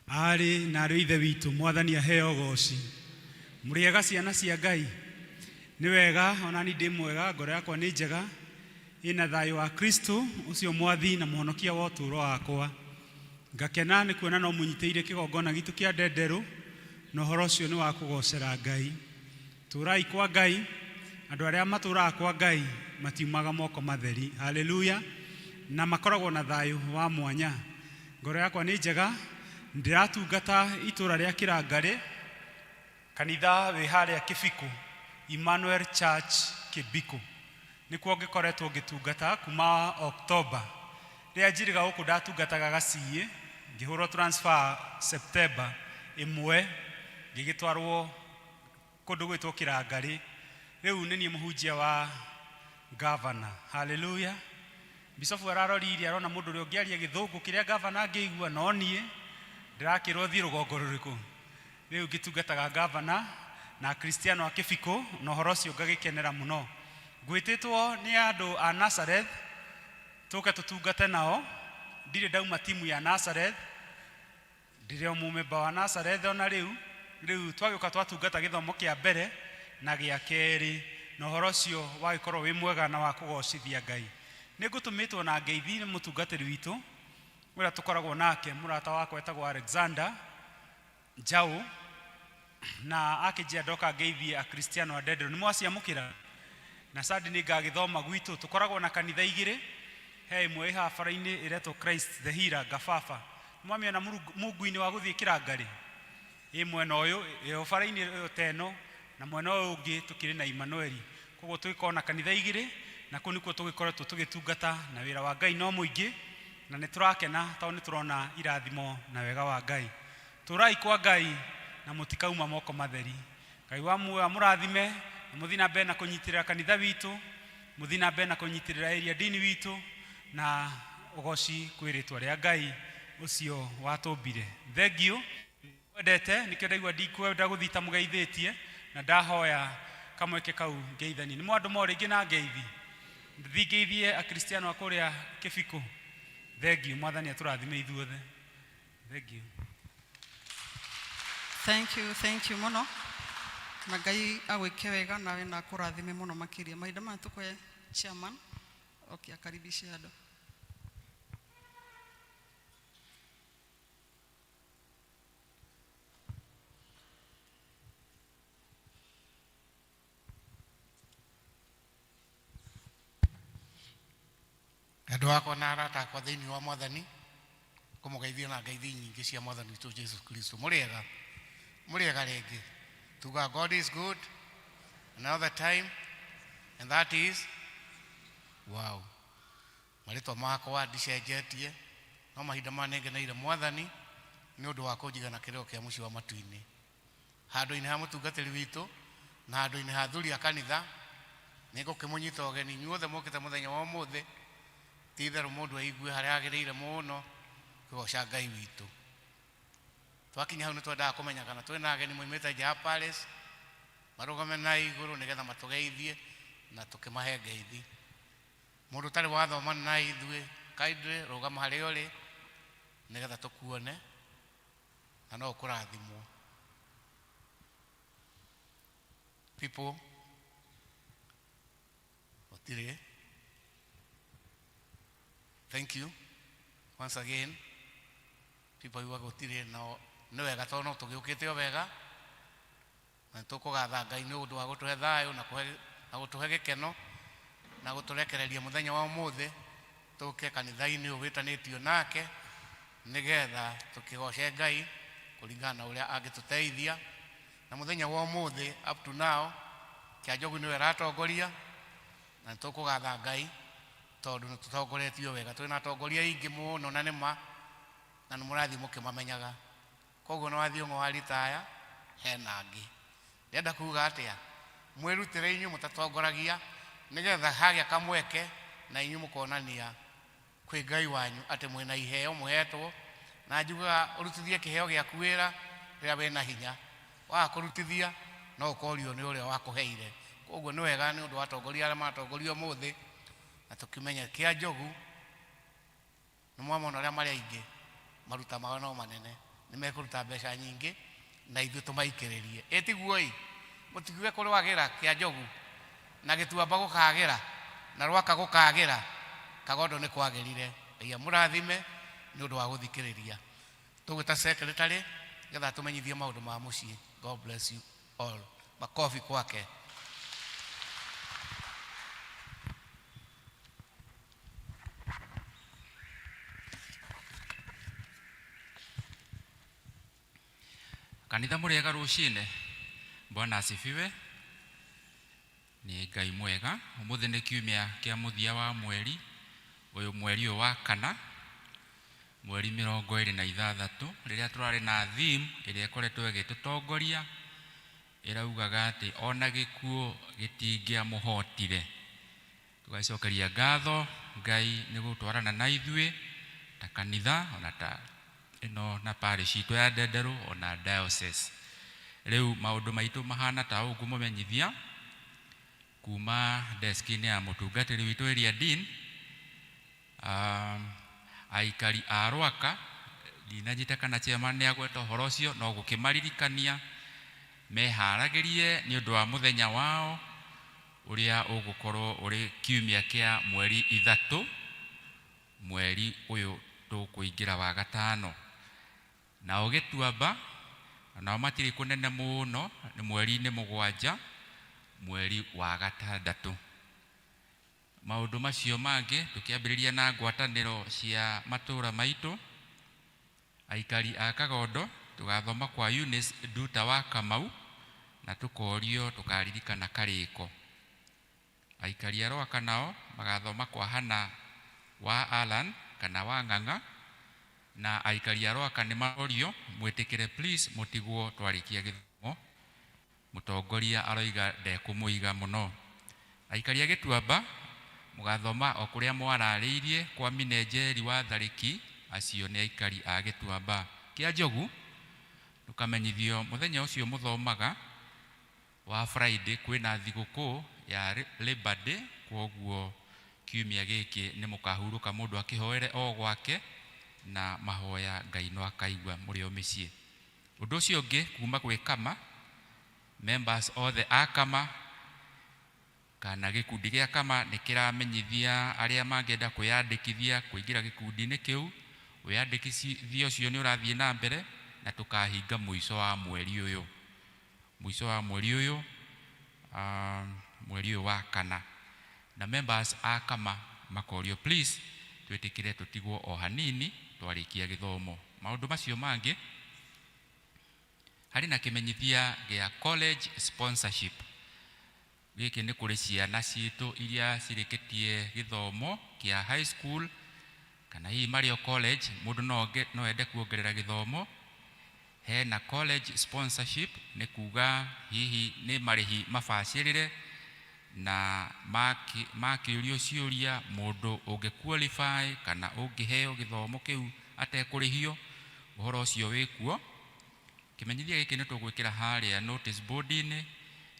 Arĩ na arĩ ithe witũ mwathani aheo goci mũrĩega ciana cia Ngai nĩ wega ona ni ndĩ mwega ngoro yakwa nĩ njega ina thayũ wa Kristo ũcio mwathi na mũhonokia wa ũtũũro wakwa ngakena nĩ kuona no mũnyitĩire kĩgongona gitũ kĩa ndenderũ na ũhoro ũcio nĩ wa kũgocera Ngai tũrai kwa Ngai andũ arĩa matũũraga kwa Ngai matiumaga moko matheri haleluya na makoragwo na thayũ wa mwanya ngoro yakwa nĩ njega ndiratungata itũũra rĩa Kĩrangarĩ kanitha wĩ harĩa Kĩbiko Emmanuel Church Kĩbiko nĩkuo ngĩkoretwo ngĩtungata kuma October rĩrĩa njiriga gũkũ ndatungataga Gaciĩ ngĩhũrwo transfer September 1 ngĩgĩtwarwo kũndũ gwĩtwo Kĩrangarĩ rĩu nĩ niĩ mũhunjia wa governor haleluya Bishop araroririe arona mũndũ ũrĩa ũngĩaria Gĩthũngũ kĩrĩa governor angĩigua no niĩ ndirakĩrwo thiĩ rũgongo rũrĩkũ rĩu ngĩtungataga governor na Kristiano wa Kĩbiko na ũhoro ũcio ngagĩkenera mũno ngwĩtĩtwo nĩ andũ a Nazareth tũke tũtungate nao ndirĩ ndauma timu ya Nazareth ndirĩ mũmemba wa Nazareth ona rĩu twagĩũka twatungata gĩthomo kĩa mbere na gĩa kerĩ na ũhoro ũcio wagĩkorwo wĩ mwega na wa kũgocithia Ngai nĩ ngũtũmĩtwo na ngeithi nĩ mũtungatĩri witũ ũrĩa tũkoragwo nake mũrata wakwa etagwo Alexander Njau na akĩnjia ndoka ngeithi a Kristiano wa Ndenderũ nĩ mwaciamũkĩra na sadi nĩ ngagĩthoma gwitũ tũkoragwo na kanitha igĩrĩ he imwe ha bara-ini iretwo Christ the Healer Gafafa mwamiona mungu-ini wa guthie kirangari imwe no yo bara-ini yo teno na mwena uyu ungi tukiri na Emmanuel koguo twikona kanitha igiri na kũ nĩkuo tũgĩkoretwo tũgĩtungata na wĩra wa Ngai no mũingĩ na nĩ tũrakena tondũ nĩ tũrona irathimo na wega wa Ngai tũrai kwa Ngai na mũtikauma moko matheri Ngai wa muoyo mũrathime na mũthiĩ na mbere na kũnyitĩrĩra kanitha witũ mũthiĩ na mbere na kũnyitĩrĩra area dini witũ na ũgoci kwĩ rĩtwa rĩa Ngai ũcio watũmbire thengiũ wendete nĩkĩo ndaigua ndikwenda gũthita mũgeithĩtie na ndahoya kamweke kau ngeithani nĩ mwandũ mo rĩngĩ na ngeithi thigeithie akristiano akũrĩa Kĩbiko thengiũ mwathani atũrathime ithuothe thengiũ Thank you muno na Ngai agwĩke wega nawe na akũrathime muno makĩria mahinda maya tũkoe chairman akaribishe andũ Andũ akwa na arata akwa thĩinĩ wa mwathani kũmũgeithia na ngeithi nyingĩ cia mwathani witũ Jesu Kristo mũrĩega rĩngĩ tuga God is good another time and that is wow marĩtwa makwa ndicenjetie no mahinda manengeneire mwathani nĩ ũndũ wa kũnjiga na kĩrĩro kĩa mũciĩ wa matu-inĩ handũ-inĩ ha mũtungatĩri witũ na handũ-inĩ ha athuri a kanitha nĩngũkĩmũnyita ũgeni inyuothe mũkĩte mũthenya wa ũmũthĩ ti-itherũ mũndũ aigue harĩa agĩrĩire mũno kũgoca Ngai witũ twakinya hau nĩ twendaga kũmenya kana twĩna ageni moimĩte nja ya Palace marũgame na igũrũ nĩgetha matũgeithie na tũkĩmahe ngeithi mũndũ ũtarĩ wathoma na ithuĩ kaindĩ rũgama harĩa ũrĩ nĩgetha tũkuone na no ũkũrathimwo people gũtirĩ thank you once again people who gũtirĩ nĩ wega tondũ no tũgĩũkĩte o wega na tũkũgatha Ngai nĩ ũndũ wa gũtũhe thayũ na gũtũhe gĩkeno na gũtũrekereria mũthenya wa ũmũthĩ tũke kanitha-inĩ ũyũ wĩtanĩtio nake nĩgetha tũkĩgoce Ngai kũringana na ũrĩa angĩtũteithia na mũthenya wa ũmũthĩ up to now Kĩanjogu nĩwe aratongoria na tũkũgatha Ngai tondũ nĩ tũtongoretio wega twĩna atongoria aingĩ mũno na nĩma na nĩ mũrathiĩ mũkĩmamenyaga koguo nĩ wathiĩ ũmwe wa ritaya hena angĩ ndĩrenda kuuga atĩa mwĩrutĩre inyuĩ mũtatongoragia nĩgetha hagĩa kamweke na inyuĩ mũkonania kwĩ Ngai wanyu atĩ mwĩna iheo mũhetwo na njugaga ũrutithie kĩheo gĩaku wĩra rĩrĩa wĩna hinya waga kũrutithia no ũkorio nĩ ũrĩa wakũheire koguo nĩ wega nĩ ũndũ wa atongoria arĩa maratongoria ũmũthĩ na tũkĩmenya Kĩanjogu nĩ mwamona ũrĩa marĩa aingĩ maruta mao no manene nĩ mekũruta mbeca nyingĩ na ithuĩ tũmaikĩrĩrie ĩtiguo mũtikiuge kũrĩ wagĩra Kĩanjogu na Gĩtuamba gũkagĩra na Rwaka gũkagĩra Kagondo nĩ kwagĩrire Ngai mũrathime nĩ ũndũ wa gũthikĩrĩria tũgwĩta secretary nĩgetha tũmenyithie maũndũ ma mũciĩ God bless you all makofi kwake Kanitha mũrĩega rũcinĩ Bwana asifiwe nĩ Ngai mwega ũmũthĩ nĩ kiumia kĩa mũthia wa mweri ũyũ wa kana mweri 26 rĩrĩa tũrarĩ na theme ĩrĩa ĩkoretwo ĩgĩtũtongoria ĩraugaga atĩ ona gĩkuũ gĩtingĩamũhotire tũgacokeria ngatho Ngai nĩ gũtwarana na ithuĩ ta kanitha ona ta ĩno na parish itũ ya Ndenderu ona diocese rĩu maũndũ maitũ mahana ta ũguo mũmenyithia kuma desk-inĩ ya mũtungatĩri witũ area dean aikari a Rwaka ndinanyita kana chairman nĩ agweta ũhoro ũcio no gũkĩmaririkania meharagĩrie nĩ ũndũ wa mũthenya wao ũrĩa ũgũkorwo ũrĩ kiumia kĩa mweri 3 mweri ũyũ tũkũingĩra wa gatano na Gĩtuamba nao matirĩ kũnene mũno nĩ mweri-inĩ 7 mweri wa 6 maundu macio mangi tukiambiriria na ngwataniro cia matura maitu aikari a Kagondo tugathoma kwa Eunice Nduta wa Kamau na tukorio tukaririkana kariko. Aikari a Rwaka nao magathoma kwa Hana wa Alan kana wa Ng'ang'a na aikari a Rwaka ni marorio mwitikire please mutigwo twarikia githomo. Mutongoria aroiga ndekumuiga muno. Aikari a Gituamba mugathoma okuria mwarariirie kwa Minenjeri wa Thariki acio ni aikari a Gituamba. Kia Njogu tukamenyithio muthenya ucio muthomaga wa Friday kwina thiguku ya Labor Day, kwoguo kiumia giki ni mukahuruka mundu akihoere o gwake na mahoya Ngai no akaigua muri o micii. Undu ucio ungi kuma gwi Kama, members of the Akama kana gikundi gia Kama nikiramenyithia aria mangenda kwiyandikithia kuingira gikundi-ini kiu. Wiyandikithio ucio ni urathie na mbere na tukahinga muico wa mweri uyu. Muico wa mweri uyu mweri wa kana. Na members a Kama makorio please twetikire tutigwo o hanini twarikia githomo. Maundu macio mangi hari na kimenyithia gia college sponsorship. Giki ni kuri ciana citu iria cirikitie githomo kia high school kana hii Mario College. Mundu no ende kuongerera githomo. He na college sponsorship ni kuga hihi ni marihi mabacirire na makiurio ciuria mundu unge qualify kana ungiheo githomo kiu atekurihio. Uhoro ucio wikuo. Kimenyithia giki ni tugwikira haria notice board-ini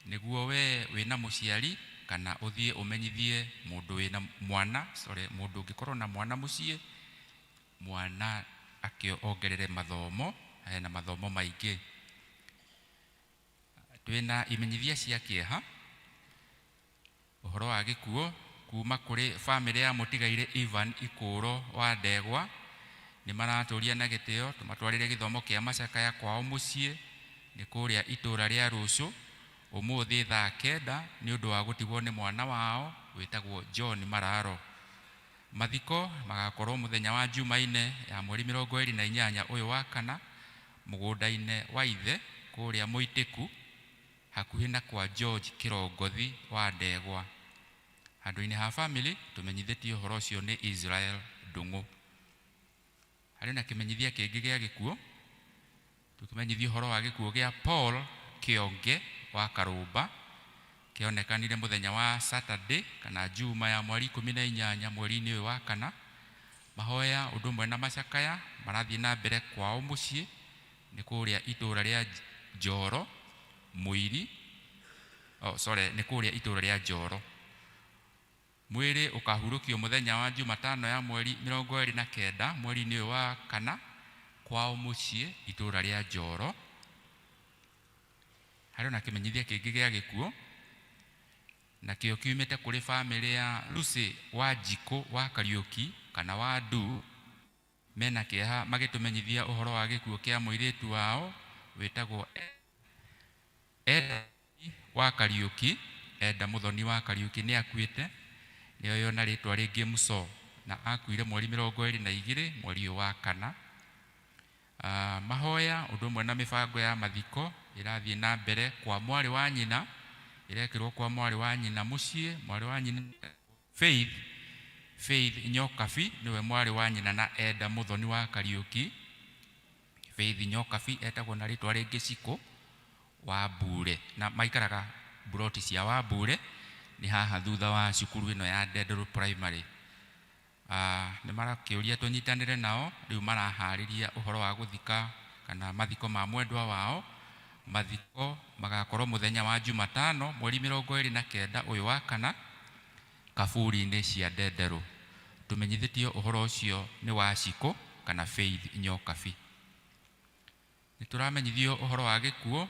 niguo we wina muciari kana uthie umenyithie mundu wina mwana mundu ungikorwo na mwana mucie mwana akiongerere mathomo. Na mathomo maingi twina imenyithia cia kieha. Uhoro wa gikuo kuma kuri family ya mutigaire Ivan Ikuro wa Ndegwa ni maraturia na gitio tumatwarire githomo kia macakaya kwao mucie ni kuria itura ria Rucu umuthi thaa 9 ni undu wa gutigwo ni mwana wao witagwo John Mararo. Mathiko magakorwo muthenya wa Jumaine ya mweri 28 uyu wa kana mugunda-ine wa ithe kuria Muitiku hakuhi na kwa George Kirongothi wa Ndegwa. Handu-ini ha family tumenyithitio uhoro ucio ni Israel Ndungu. Hari na kimenyithia kingi gia gikuo. Tukimenyithio uhoro wa gikuo gia Paul Kionge wa Karumba kionekanire muthenya wa Saturday kana Juma ya mweri 18 mweri-ini uyu wa kana. Mahoya undu mwe na macakaya marathie na mbere kwao mucie ni kuria itura ria Njoro Muiri ni kuria itura ria Njoro. Mwiri ukahurukio muthenya wa Jumatano ya mweri 29 mweri-ini uyu wa kana kwao mucie itura ria Njoro. Hari na kimenyithia kingi gia gikuo na kio kiumite kuri family ya Lucy wa Jiko wa Kariuki kana wa Du. Mena kieha magitumenyithia uhoro wa gikuo kia muiritu wao witagwo Eda wa Kariuki. Eda Muthoni wa Kariuki ni akuite nio yona ritwa ringi Muso na akuire mweri 22 mweri wa kana. Mahoya undu mwe na mibango ya mathiko irathie na mbere kwa mwari wa nyina irekirwo kwa mwari wa nyina mucie. Mwari wa nyina Faith Nyokabi niwe mwari wa nyina na Eda Muthoni wa Kariuki. Faith Nyokabi etagwo na ritwa ringi Ciko wa Bure na maikaraga buroti cia wa Bure ni haha thutha wa cukuru ino ya Ndendero Primary. Ni marakiuria tunyitanire nao riu marahariria uhoro wa guthika kana mathiko ma mwendwa wao. Mathiko magakorwo muthenya wa Jumatano mweri 29 uyu wa kana kaburi-ini cia Ndendero. Tumenyithitio uhoro ucio ni wa Ciko kana Faith Nyokabi. Ni turamenyithio uhoro wa gikuo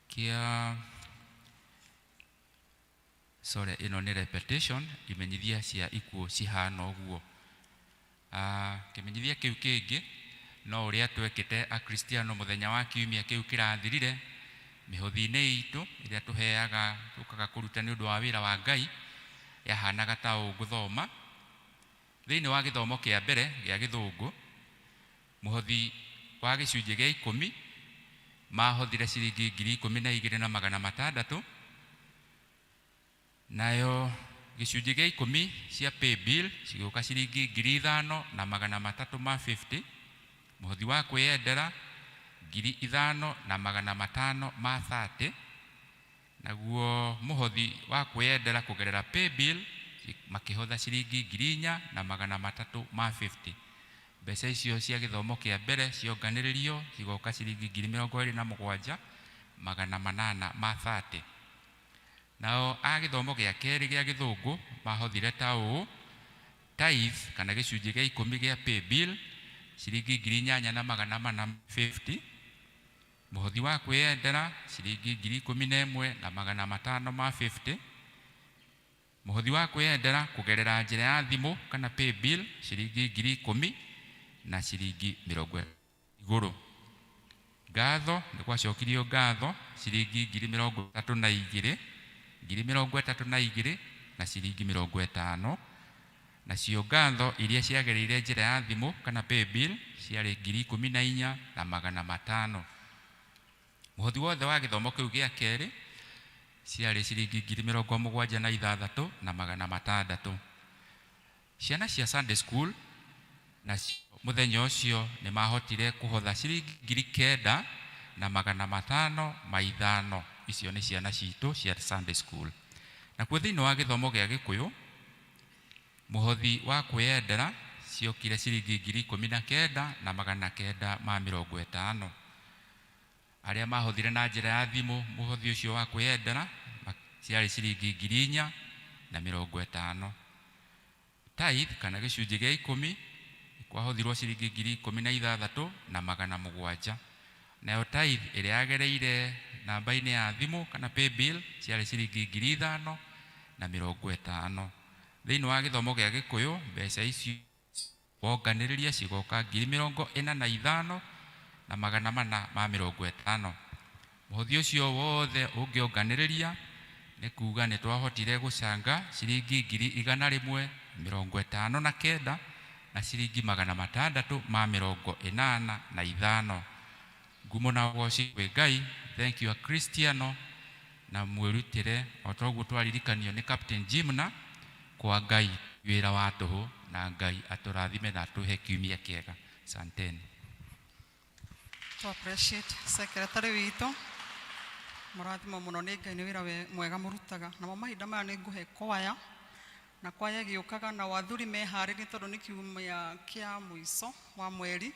kia ino ni repetition imenyithia cia ikuo cihana uguo. Kimenyithia kiu kingi no uria twekite a Kristiano muthenya wa kiumia kiu kirathirire mihothi-ini itu iria tuheaga tukaga kuruta ni undu wa wira wa Ngai yahanaga ta ũgũthoma thĩinĩ wa gĩthomo kĩa mbere gĩa Gĩthũngũ. Mũhothi wa gĩcunjĩ gĩa 10 mahothire ciringi 12,600, nayo gĩcunjĩ gĩa 10 cia pay bill cigĩũka ciringi 5,350. Mũhothi wa kwĩyendera 5,530. Naguo mũhothi wa kwĩyendera kũgerera pay bill makĩhotha ciringi 4,350. Mbeca icio cia gĩthomo kĩa mbere cionganĩrĩrio cigoka ciringi 27,830. Nao a gĩthomo gĩa kerĩ gĩa Gĩthũngũ mahothire ta ũũ: tithe kana gĩcunjĩ gĩa 10 gĩa pay bill ciringi 8,450. Mũhothi wa kwĩyendera ciringi 11,550. Mũhothi wa kwĩyendera kũgerera njĩra ya thimũ kana pay bill ciringi 10,000 na ciringi 20 igũrũ. Ngatho nĩ gwacokirio ngatho ciringi 32,000, 32,000 na ciringi 50. Nacio ngatho iria ciagereire njĩra ya thimũ kana pay bill ciarĩ 14,500. Mũhothi wothe wa gĩthomo kĩu gĩa kerĩ ciarĩ ciringi 76,600. Ciana cia Sunday school na mũthenya ũcio nĩ mahotire kũhotha ciringi 9,550. Icio nĩ ciana citũ cia Sunday school. Nakuo thĩinĩ wa gĩthomo gĩa Gĩkũyũ mũhothi wa kwĩyendera ciokire ciringi 19,950. Arĩa mahothire na njĩra ya thimũ mũhothi ũcio wa kwĩyendera ciarĩ ciringi 4,050. Tithe kana gĩcunjĩ gĩa 10 kwahothirwo ciringi 16,700. Nayo tithe ĩrĩa yagereire namba-inĩ ya thimũ kana pay bill ciarĩ ciringi 5,050. Thĩinĩ wa gĩthomo gĩa Gĩkũyũ mbeca icio wonganĩrĩria cigoka 45,450. Mũhothi ũcio wothe ũngĩonganĩrĩria nĩ kuuga nĩ twahotire gũcanga ciringi 1,159 na ciringi 685. Ngumo na ũgooci kwĩ Ngai. Thank you Akristiano na mwĩrutĩre o ta ũguo twaririkanio nĩ Captain Jimna kwa Ngai wĩra wa tũhũ, na Ngai atũrathime na atũhe kiumia kĩega. Asanteni. To appreciate secretary witũ mũrathimo mũno nĩ Ngai, nĩ wĩra mwega mũrutaga. Namo mahinda maya nĩ ngũhe kwaya, na kwaya gĩũkaga na wathuri meharĩrie tondũ nĩ kiumia kĩa mũico wa mweri,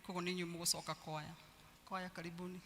koguo nĩ inyuĩ mũgũcoka kwaya. Kwaya karibuni.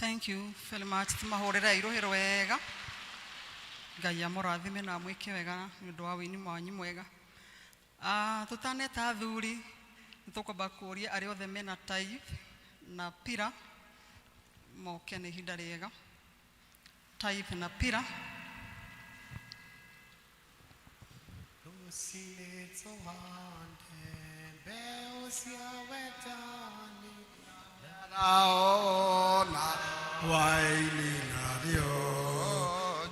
Thank you very much. Tumahorera irohero wega. Ngai amurathime na mwike wega ni ndo wa wini mwanyu mwega. Tutaneta athuri nitukwamba kuria ari othe mena tithe na pira moke ni ihinda riega. Tithe na pira.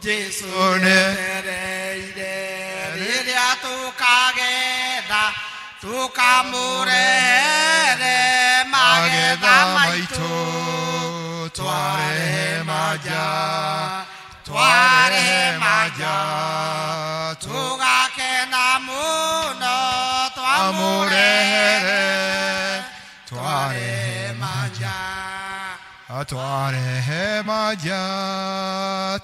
Jesu nereire riria tukagenda tukamurere magetha maitu tware maja tugakena muno twamurere tware maja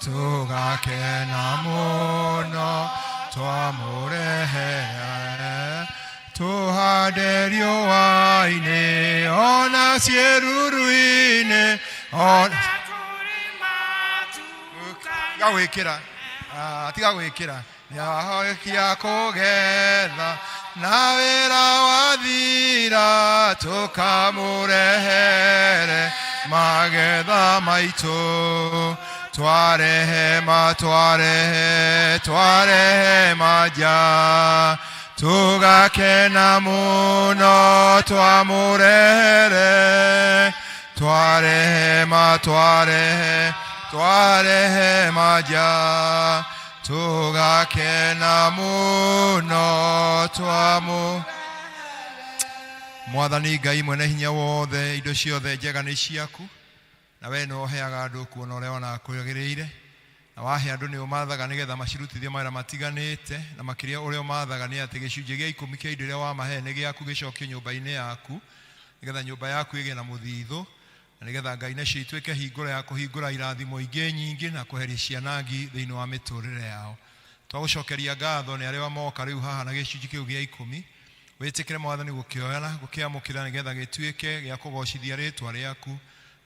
tugakena muno twamurehera tuhande riũa-inĩ ona ciĩruru-inĩ tiga gwĩkĩra nĩahokia kũgetha na wĩra wathira tũkamũrehere magetha maitũ twarehe maja tugakena muno twamũrehere twarehe maja tugakena muno Mwathani Ngai mwene hinya wothe indo ciothe njega nĩ ciaku na we no heaga andũ kuona ũrĩa ona kwagĩrĩire na wahe andũ nĩ ũmathaga nĩgetha macirutithie mawĩra matiganĩte na makĩria ũrĩa ũmathaga nĩ atĩ gĩcunjĩ gĩa 10 kĩa indo iria wamahe nĩ gĩaku gĩcokio nyũmba-inĩ yaku nĩgetha nyũmba yaku ĩgĩe na mũthithũ na nĩgetha Ngai nacio ituĩke hingũro ya kũhingũra irathimo ingĩ nyingĩ na kweheria cianangi thĩinĩ wa mĩtũrĩre yao. Twagũcokeria ngatho nĩ arĩa moka rĩu haha na gĩcunjĩ kĩu gĩa 10 wĩtĩkĩre Mwathani gũkĩoyana gũkĩamũkĩra nĩgetha gĩtuĩke gĩa kũgocithia rĩĩtwa rĩaku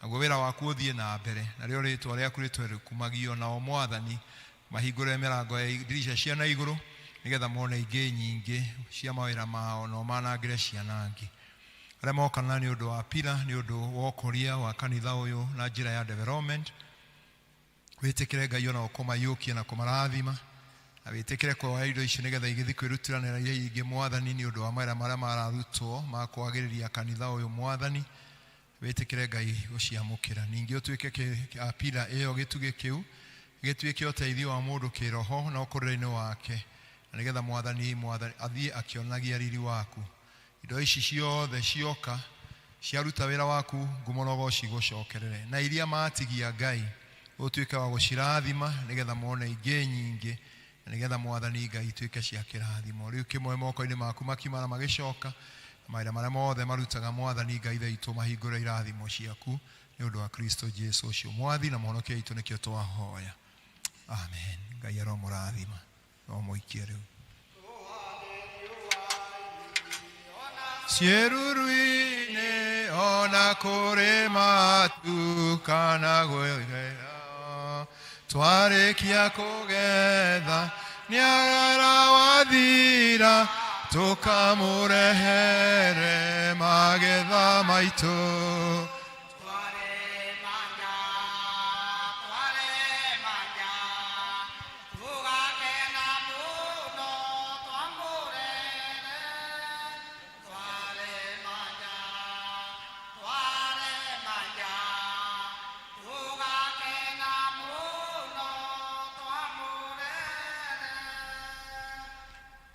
naguo wĩra waku ũthiĩ na mbere narĩo rĩĩtwa rĩaku rĩtwerekumagio nao Mwathani mahingũre mĩrango ya dirisha cia na igũrũ nĩgetha mone ingĩ nyingĩ cia mawĩra mao no manangĩre cianangi. Arĩa mokana nĩ ũndũ wa pira nĩ ũndũ wa ũkũria wa kanitha ũyũ na njĩra ya development wĩtĩkĩre Ngai ona ũkũmaiyũkia na kũmarathima na wĩtĩkĩre kuoya indo ici nĩgetha igĩthiĩ kwĩrutĩranĩra iria ingĩ Mwathani nĩ ũndũ wa mawĩra marĩa mararutwo ma kwagĩrĩria kanitha ũyũ Mwathani wĩtĩkĩre Ngai gũciamũkĩra ningĩ ũtuĩke pira ĩyo gĩtugĩ kĩu gĩtuĩke ũteithio wa mũndũ kĩroho na ũkũrĩre-inĩ wake na nĩgetha Mwathani athiĩ akĩonagia riri waku. Indo ici ciothe cioka ciaruta wĩra waku ngũmũrogo cigũcokerere na iria matigia Ngai ũtuĩke wa gũcirathima nĩgetha mone ingĩ nyingĩ na nĩgetha Mwathani Ngai ituĩke cia kĩrathimo. Rĩu kĩmoe moko-inĩ maku makimara magĩcoka mawĩra marĩa mothe marutaga Mwathani Ngai thaitũ mahingũre irathimo ciaku nĩ ũndũ wa Kristo Jesu ũcio Mwathi na mũhonokia witũ nĩkĩo twahoya. Amen. Ngai aromũrathima romũikie rĩu ciĩruru-inĩ ona kũrĩ matu kana gwĩkĩra twarĩkia kũgetha nĩara wathira tũkamũrehere magetha maitũ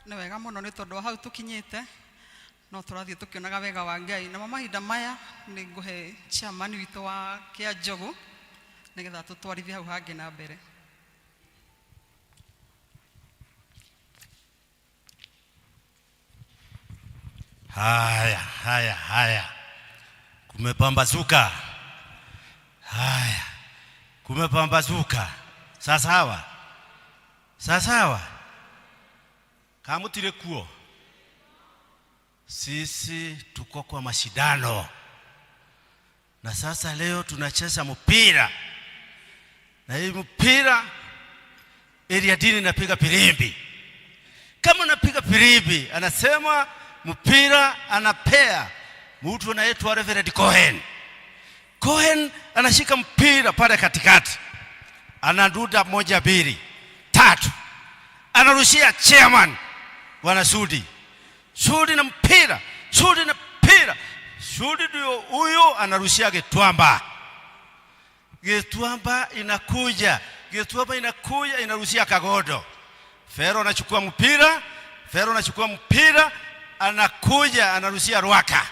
nĩ wega mũno nĩ tondũ hau tũkinyĩte no tũrathiĩ tũkĩonaga wega wa Ngai na mahinda maya nĩ ngũhe chairman witũ wa Kĩanjũgũ nĩgetha tũtwarithie hau hangĩ na mbere. Haya kumepambazuka kumepambazuka sasawa kamutire kuo sisi tuko kwa mashindano Na sasa leo tunacheza mpira. Na hii mpira area dini napiga firimbi. Kama napiga firimbi, anasema mpira anapea mtu anaitwa Reverend Cohen. Cohen anashika mpira pale katikati. Anaduda 1 2 3. Anarushia chairman Bwana Sudi. Sudi na mpira, Sudi na mpira. Sudi ndio huyo anarushia Gitwamba. Gitwamba inakuja inarushia Kagodo. Fero anachukua mpira, anakuja anarushia Rwaka.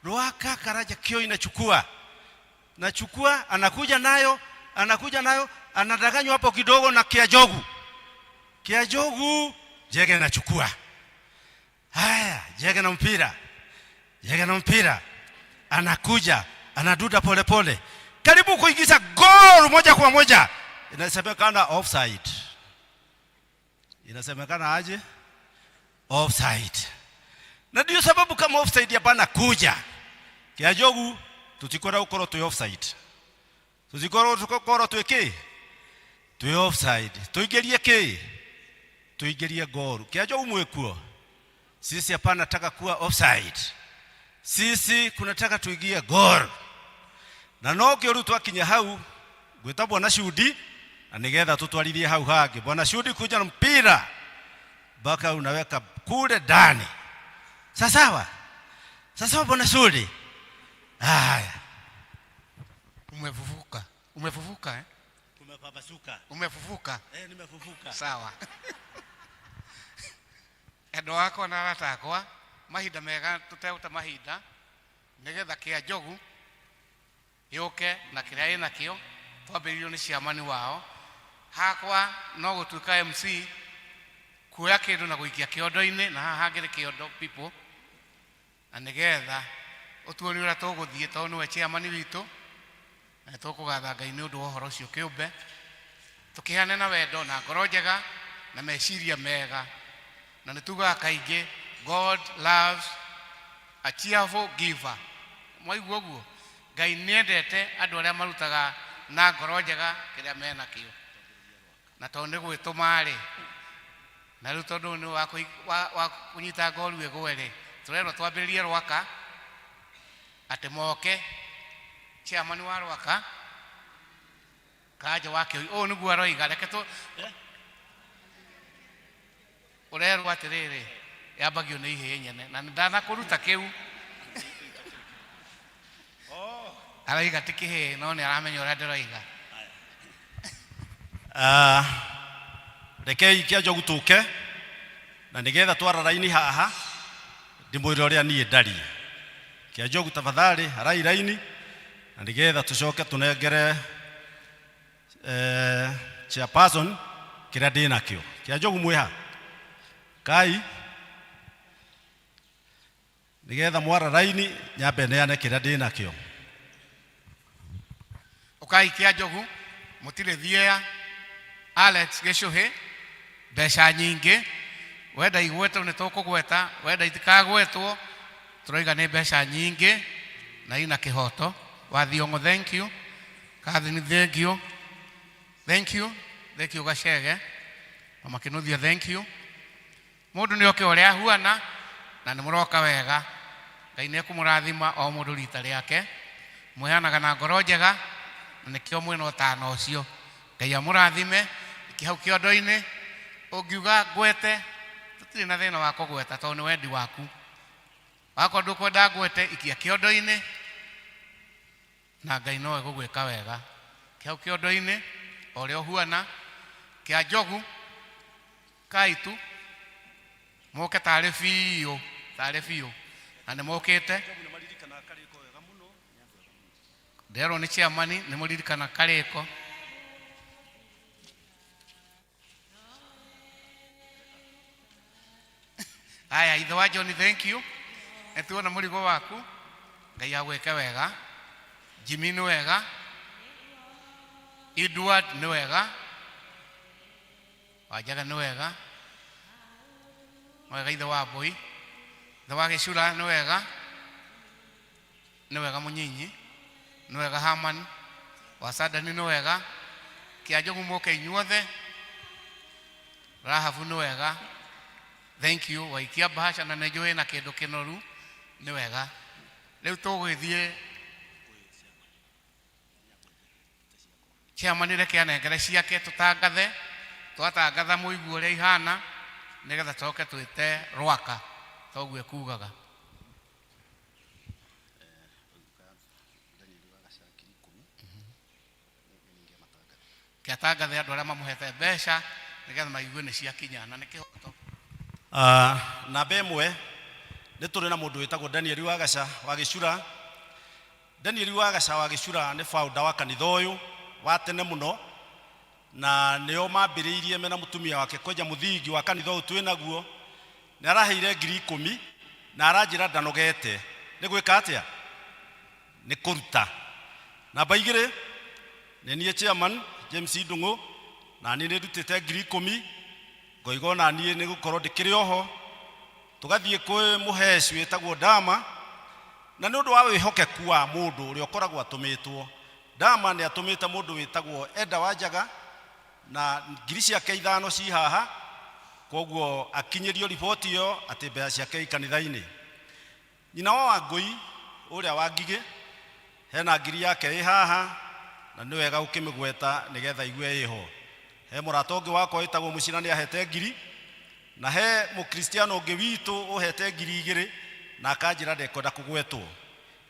Rwaka Karaja Kio inachukua. Anakuja nayo, anadanganywa hapo kidogo na Kiajogu. Jege anachukua. Haya, Jege na mpira. Anakuja, anaduda pole pole. Karibu kuingiza goal moja kwa moja. Inasemekana offside. Inasemekana aje? Offside. Na ndio sababu kama offside hapana kuja. Kiajogu tutikora ukoro tu offside. Tutikora tuweke. Tu offside. Tuigerie goal. Kiajogu mwekuo. Sisi hapana nataka kuwa offside. Sisi kunataka tuigie goal. Na noke uru twakinya hau gwita Bwana Shudi anigetha tutwaririe hau hangi. Bwana Shudi kuja na mpira baka unaweka kule ndani. Sawa Bwana Shudi. Haya. Umefufuka eh? Tumepapasuka. Umefufuka? Nimefufuka. Sawa. Endo wako na ratakwa mahinda mega tuteuta mahinda nigetha Kiajogu yoke na kirai nakio twambĩrĩirio nĩ ciamani wao. Hakwa no gũtuĩka MC kuoya kĩndũ na gũikia kĩondo-inĩ, na haha hangĩrĩ kĩondo people, na nĩgetha ũtuoni ũrĩa tũgũthiĩ tondũ nĩwe ciamani witũ, na tũkũgatha Ngai nĩ ũndũ wa ũhoro ũcio kĩũmbe, tũkĩhane na wendo na ngoro njega na meciria mega. Na nĩ tugaga kaingĩ God loves a cheerful giver. Mwaigua ũguo? Ngai nĩendete andũ arĩa marutaga na ngoro njega kĩrĩa mena kĩo. Na tondũ nĩ gwĩtũma-rĩ, na rĩu tondũ nĩ wa kũnyita ngoru ĩgwe-rĩ, tũrerwo twambĩrĩrie Rwaka atĩ moke chairman wa Rwaka Kaja wake ũyũ nĩguo aroiga. Reke ũrerwo atĩrĩrĩ yambagio nĩ ihĩĩ nyene na ndanakũruta kĩu. Aroiga ti kĩhĩĩ no nĩ aramenya ũrĩa ndĩroiga. Rekei Kiajogu tũke na nĩgetha twara raini haha ndĩmwĩre ũrĩa niĩ ndari. Kiajogu tafadhali harai raini na nĩgetha tũcoke tũnengere chairperson kĩrĩa ndĩnakĩo. Kiajogu mwĩha Kai nĩgetha mwara raini nyambe neane kĩrĩa ndĩnakĩo. Ukai Kiajogu mutire thia Alex Geshuhe mbeca nyingĩ wenda igwetwo nĩ tũkũgweta, wenda itikagwetwo tũroiga nĩ mbeca nyingĩ na ina kĩhoto. Wa Thiong'o thank you, Kathini thank you Gacege Mama Kinuthia thank you. Mũndũ nĩ oke ũrĩa ahuana na nĩ mũroka wega. Ngai nĩ ekũmũrathima o mũndũ rita rĩake, mwĩhanaga na ngoro njega na nĩkĩo mwĩna ũtano ũcio. Ngai amũrathime hau kĩondo-inĩ. Ũngiuga ngwete tũtirĩ na thĩna wa kũgweta tondũ nĩ wendi waku. Wakorwo ndũkwenda ngwete ikia kĩondo-inĩ na Ngai no egũgwĩka wega. Hau kĩondo-inĩ o ũrĩa ũhuana. Kiajogu Kaitu moke tarĩ biũ na nĩ mokĩte. Nderwo nĩ chairman nĩ mũririkana karĩko. Aya ithe wa John thank you. Etuona mũrigo waku. Ngai agwĩke wega. Jimmy nĩ wega. Edward nĩ wega. Wajaga nĩ wega. Mwega ithe wa Boy. Ithe wa Gĩcura nĩ wega. Nĩ wega Mũnyinyi. nĩ wega Haman wa Sadani nĩ wega kĩa Njogu moke inyuothe Rahabu nĩ wega thank you waikia bahasha na nĩnjũĩ na kĩndũ kĩnoru nĩ wega rĩu tũgũgĩthiĩ chairman reke anengere ciake tũtangathe twatangatha mũigua ũrĩa ihana nĩgetha tũke twĩte Rwaka toguo kugaga kĩatangathe andũ arĩa mamũhete mbeca nĩgetha maigue nĩ ciakinya na nĩ kĩhoto namba ĩmwe nĩ tũrĩ na mũndũ wĩtagwo Daniel Wagaca wa Gĩcura. Daniel Wagaca wa Gĩcura nĩ founder wa kanitha ũyũ wa tene mũno na nĩo mambĩrĩirie mena mũtumia wake kwenja mũthingi wa kanitha ũyũ twĩ naguo. Nĩ araheire 10,000 na aranjĩra ndanogete nĩ gwĩka atĩa nĩ kũruta. Namba 2 nĩ niĩ chairman James Ndung'u na niĩ nĩ ndutĩte 10,000 ngoiga na niĩ nĩ gũkorwo ndĩkĩrĩ oho tũgathiĩ kwĩ mũheci wĩtagwo Dama na nĩ ũndũ wa wĩhokeku wa mũndũ ũrĩa ũkoragwo atũmĩtwo. Dama nĩ atũmĩte mũndũ wĩtagwo Enda Wanjaga na 5,000 ci haha koguo akinyĩrio riboti ĩyo atĩ mbeca ciake ikanitha-inĩ. Nyina wa Wangũi ũrĩa wa Ngigĩ hena 1,000 yake ĩ haha na nĩ wega ũkĩmĩgweta nĩgetha igue ĩho. He mũrata ũngĩ wakwa wĩtagwo Mũcina nĩ ahete 1,000 na he mũkristiano ũngĩ witũ ũhete 2,000 na akanjĩra ndekwenda kũgwetwo.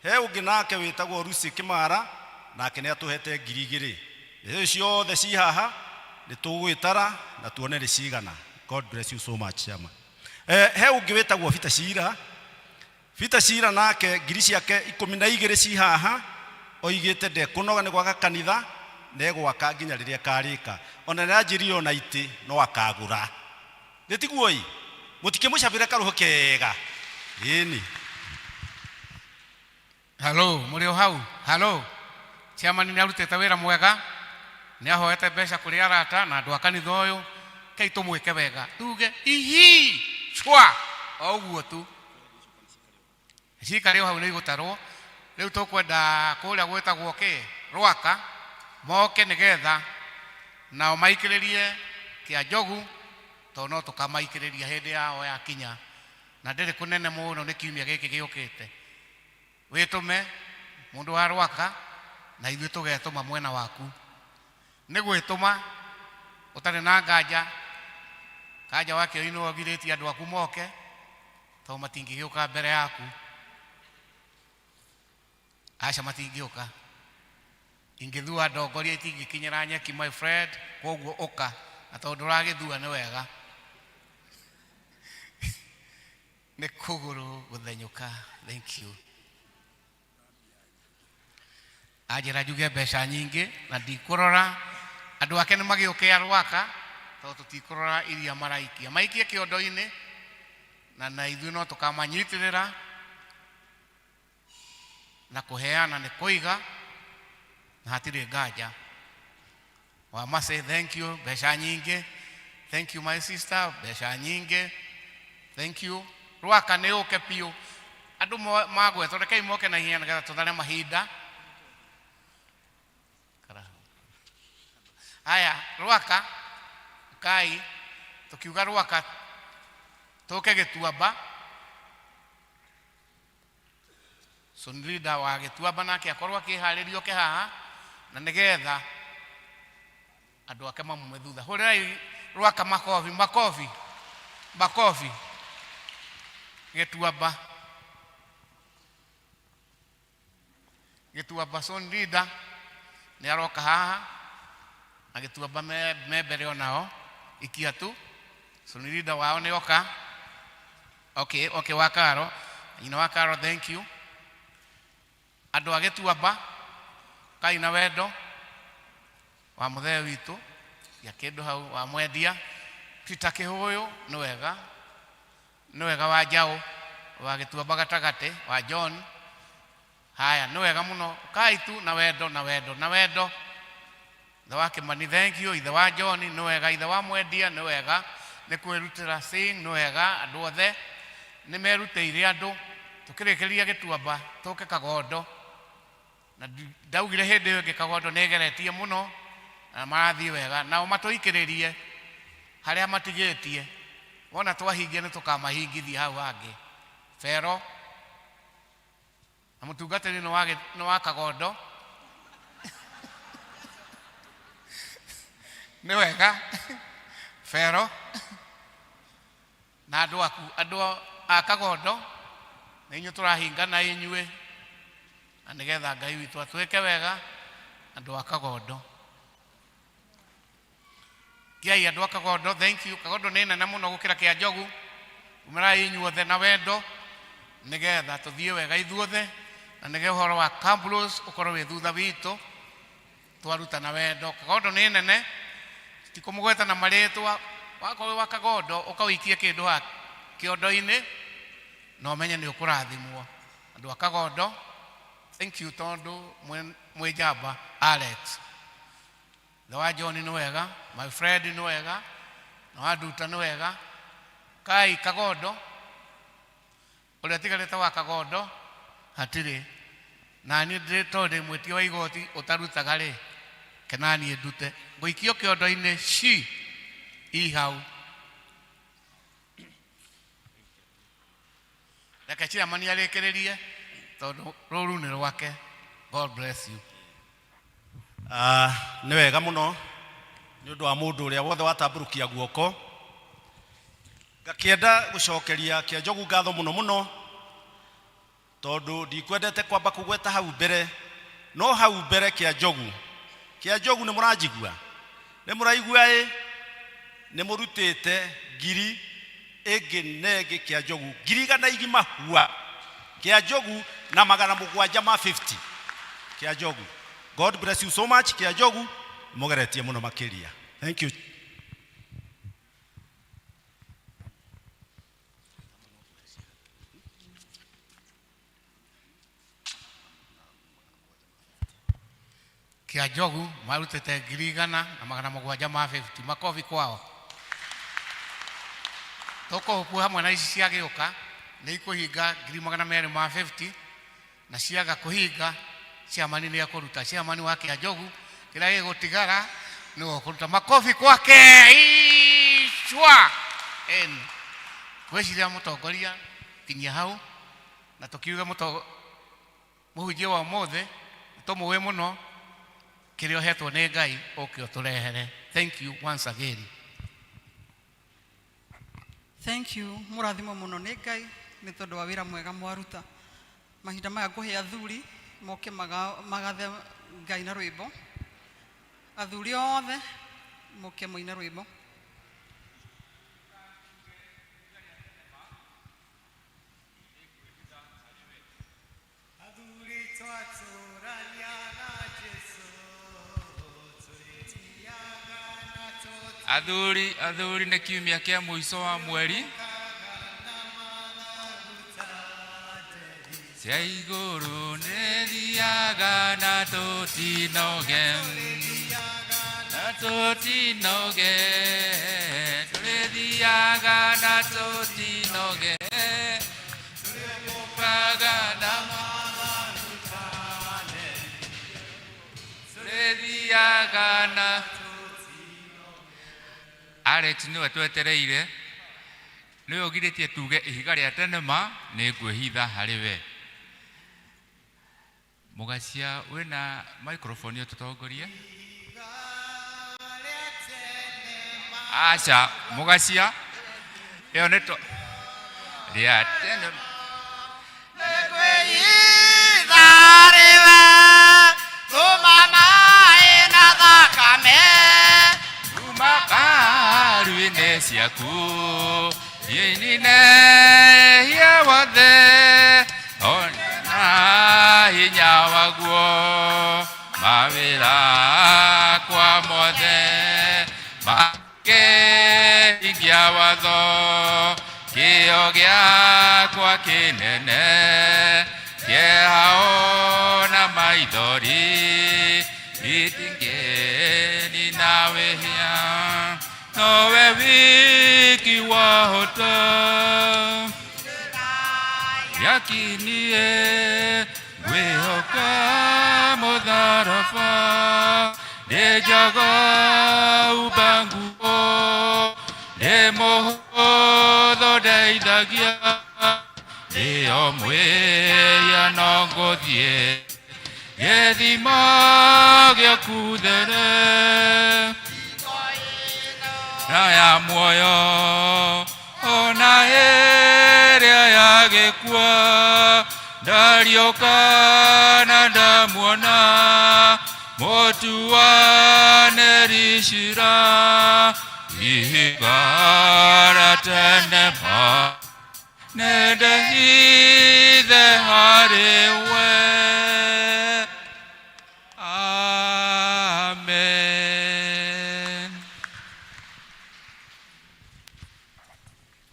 He ũngĩ nake wĩtagwo Lucy Kĩmara nake nĩ atũhete 2,000. Icio ciothe ci haha nĩ tũgwĩtara na tuone nĩ cigana. God bless you so much chairman. He ũngĩ wĩtagwo Peter Shira. Peter Shira nake 1,000 ciake 12 ci haha oigĩte ndekũnoga nĩ gwaka kanitha na egwaka nginya rĩrĩa karĩka. Ona nĩ anjĩrire ona itĩ no akagũra. Nĩ tiguoi mũtikĩmũcabĩre karũhũ kega. Ĩni. Hello mũrĩ o hau hello chairman nĩ arutĩte wĩra mwega nĩ ahoete mbeca kũrĩ arata na andũ a kanitha ũyũ kei tũmwĩke wega tuge ihi chwa o ũguo tu cikarĩ o hau nĩ igũtarwo rĩu tũkwenda kũrĩa gwĩtagwo kĩ Rwaka moke nĩgetha nao maikĩrĩrie kĩa Njogu tondũ no tũkamaikĩrĩria hĩndĩ yao yakinya na ndĩrĩ kũnene mũno nĩ kiumia gĩkĩ gĩũkĩte. Wĩtũme mũndũ wa Rwaka na ithuĩ tũgetũma mwena waku. Nĩ gwĩtũma ũtarĩ na nganja kanja wake ino ogirĩtie andũ aku moke tondũ matingĩgĩũka mbere yaku. Aca matingĩũka ingĩthua ndongoria itingĩkinyĩra nyeki my friend koguo ũka na tondũ ũragĩthua nĩ wega nĩ kũgũrũ gũthenyũka. Thank you. Anjĩra njuge mbeca nyingĩ na ndikũrora andũ ake nĩ magĩũkĩa Rwaka tondũ tũtikũrora iria maraikia maikie kĩondo-inĩ na ithuĩ no tũkamanyitĩrĩra na kũheana nĩ kũiga na hatirĩ nganja. Wamase thank you mbeca nyingĩ. Thank you my sister mbeca nyingĩ. Thank you. Rwaka nĩ ũke piũ andũ magwetwo rekei moke na hinya nĩgetha tũthare mahinda. Haya Rwaka kai tukiuga Rwaka tũke Gĩtuamba. Sonrida wa Gĩtuamba nake akorwo akĩharĩrio ke haha na nĩgetha andũ ake mamume thutha. Hũrĩrai Rwaka makobi makobi makobi. Gĩtuamba Gĩtuamba Sonrida nĩ aroka haha na Gĩtuamba me mbere onao ikia tu. Sonrida wao nĩ oka. Okay Wakaro nyina Wakaro thank you. Andũ a Gĩtuamba kai na wendo wa mũthee witũ ya kĩndũ hau wa mwendia Peter Kĩhũyũ nĩ wega wa Njaũ wa Gĩtuamba gatagatĩ wa John. Haya nĩ wega mũno kai tu na wendo na wendo na wendo. Ithe wa Kĩmani thank you. Ithe wa John nĩ wega. Ithe wa mwendia nĩ wega. Nĩ kwĩrutĩra sing nĩ wega. Andũ othe nĩ merutĩire andũ tũkĩrĩkĩria Gĩtuamba tũke Kagondo na ndaugire hindi yo ngikagondo negeretie muno na marathie wega nao matuikiririe haria matigetie wona twahingia ni tukamahingithia hau angi Fero na mutungatiri no wa Kagondo ni wega Fero na andu a Kagondo na inyu turahinga na inyue na nigetha Ngai witu atweke wega andu a Kagondo Kiai andu a Kagondo thank you Kagondo ni nene muno gukira kia Njogu umera inyuothe na wendo nigetha tuthie wega ithuothe na nige horo wa Cambrose ukorwo wi thutha witu twaruta na wendo Kagondo ni nene tikumugweta na maritwa wakorwo wa Kagondo ukawikie kindu ha kiondo-ini no menye ni ukurathimwo andu a Kagondo thank you tondu mwijamba Alex Dawa John ni wega my friend ni wega na waduta ni wega Kai Kagondo uria tigarite wa Kagondo hatiri na ni nditondi mwetio wa igoti utarutaga ri kenani ndute ngoikio kiondo-ini ci ihau Lekachira mani arekererie tondu ruru ni rwake God bless you ni wega muno ni undu wa mundu uria wothe watamburukia guoko ngakienda gucokeria kia Njogu ngatho muno muno tondu ndikwendete kwamba kugweta hau mbere no hau mbere kia Njogu ni muranjigua ni muraigua ni murutite ngiri ege nege kia Njogu ngiri gana igima hua kia Njogu na 750 kia Njogu God bless you so much kia Njogu mugeretie muno makiria thank you kia Njogu marutete ngiri igana na 750 makofi kwao toko ku hamwe na ici cia giuka ni ikuhinga 250 na ciaga kuhinga ciamani ni akuruta ciamani wa kia Njogu kila gigutigara ni ukuruta makofi kwake ishwa gweciria mutongoria kinya hau na tukiuga muhunjia wa mothe tumuwe muno kirio hetwo ni Ngai ukio turehere thank you once again Thank you murathimo muno ni Ngai ni tondu wa wira mwega mwaruta mahinda maya nguhe athuri moke magathe Ngai na rwimbo athuri othe moke moina rwimbo Athuri ni kiumia kia muico wa mweri cia iguru ni thiaga na tutinoge tulithiaga na tutinoge tulithiaga na tulithiaga na Alex niwe twetereire niwe ugiritie tuge ihiga ria tenema ni ngwihitha hariwe mugacia wina microphone tutongorie acha mugacia iyo neto ria tenema ngwihitha hariwe tumama ina thakame makarwine ciaku yinine ya wothe ona hinya waguo mawira kwa mothe makehingia watho kio giakwa kinene kiehao na maithori itingeni nawe hia nowe wiki wahota yakinie ngwihoka Alpha, de jaga ubanguo, de mohodo de idagia, de omwe ya nongodie, yedima gyakudere, raya moyo, ona heria yagekua, darioka na damuona, motua nerishira, ihigara tenema, nedehide harewe. Amen.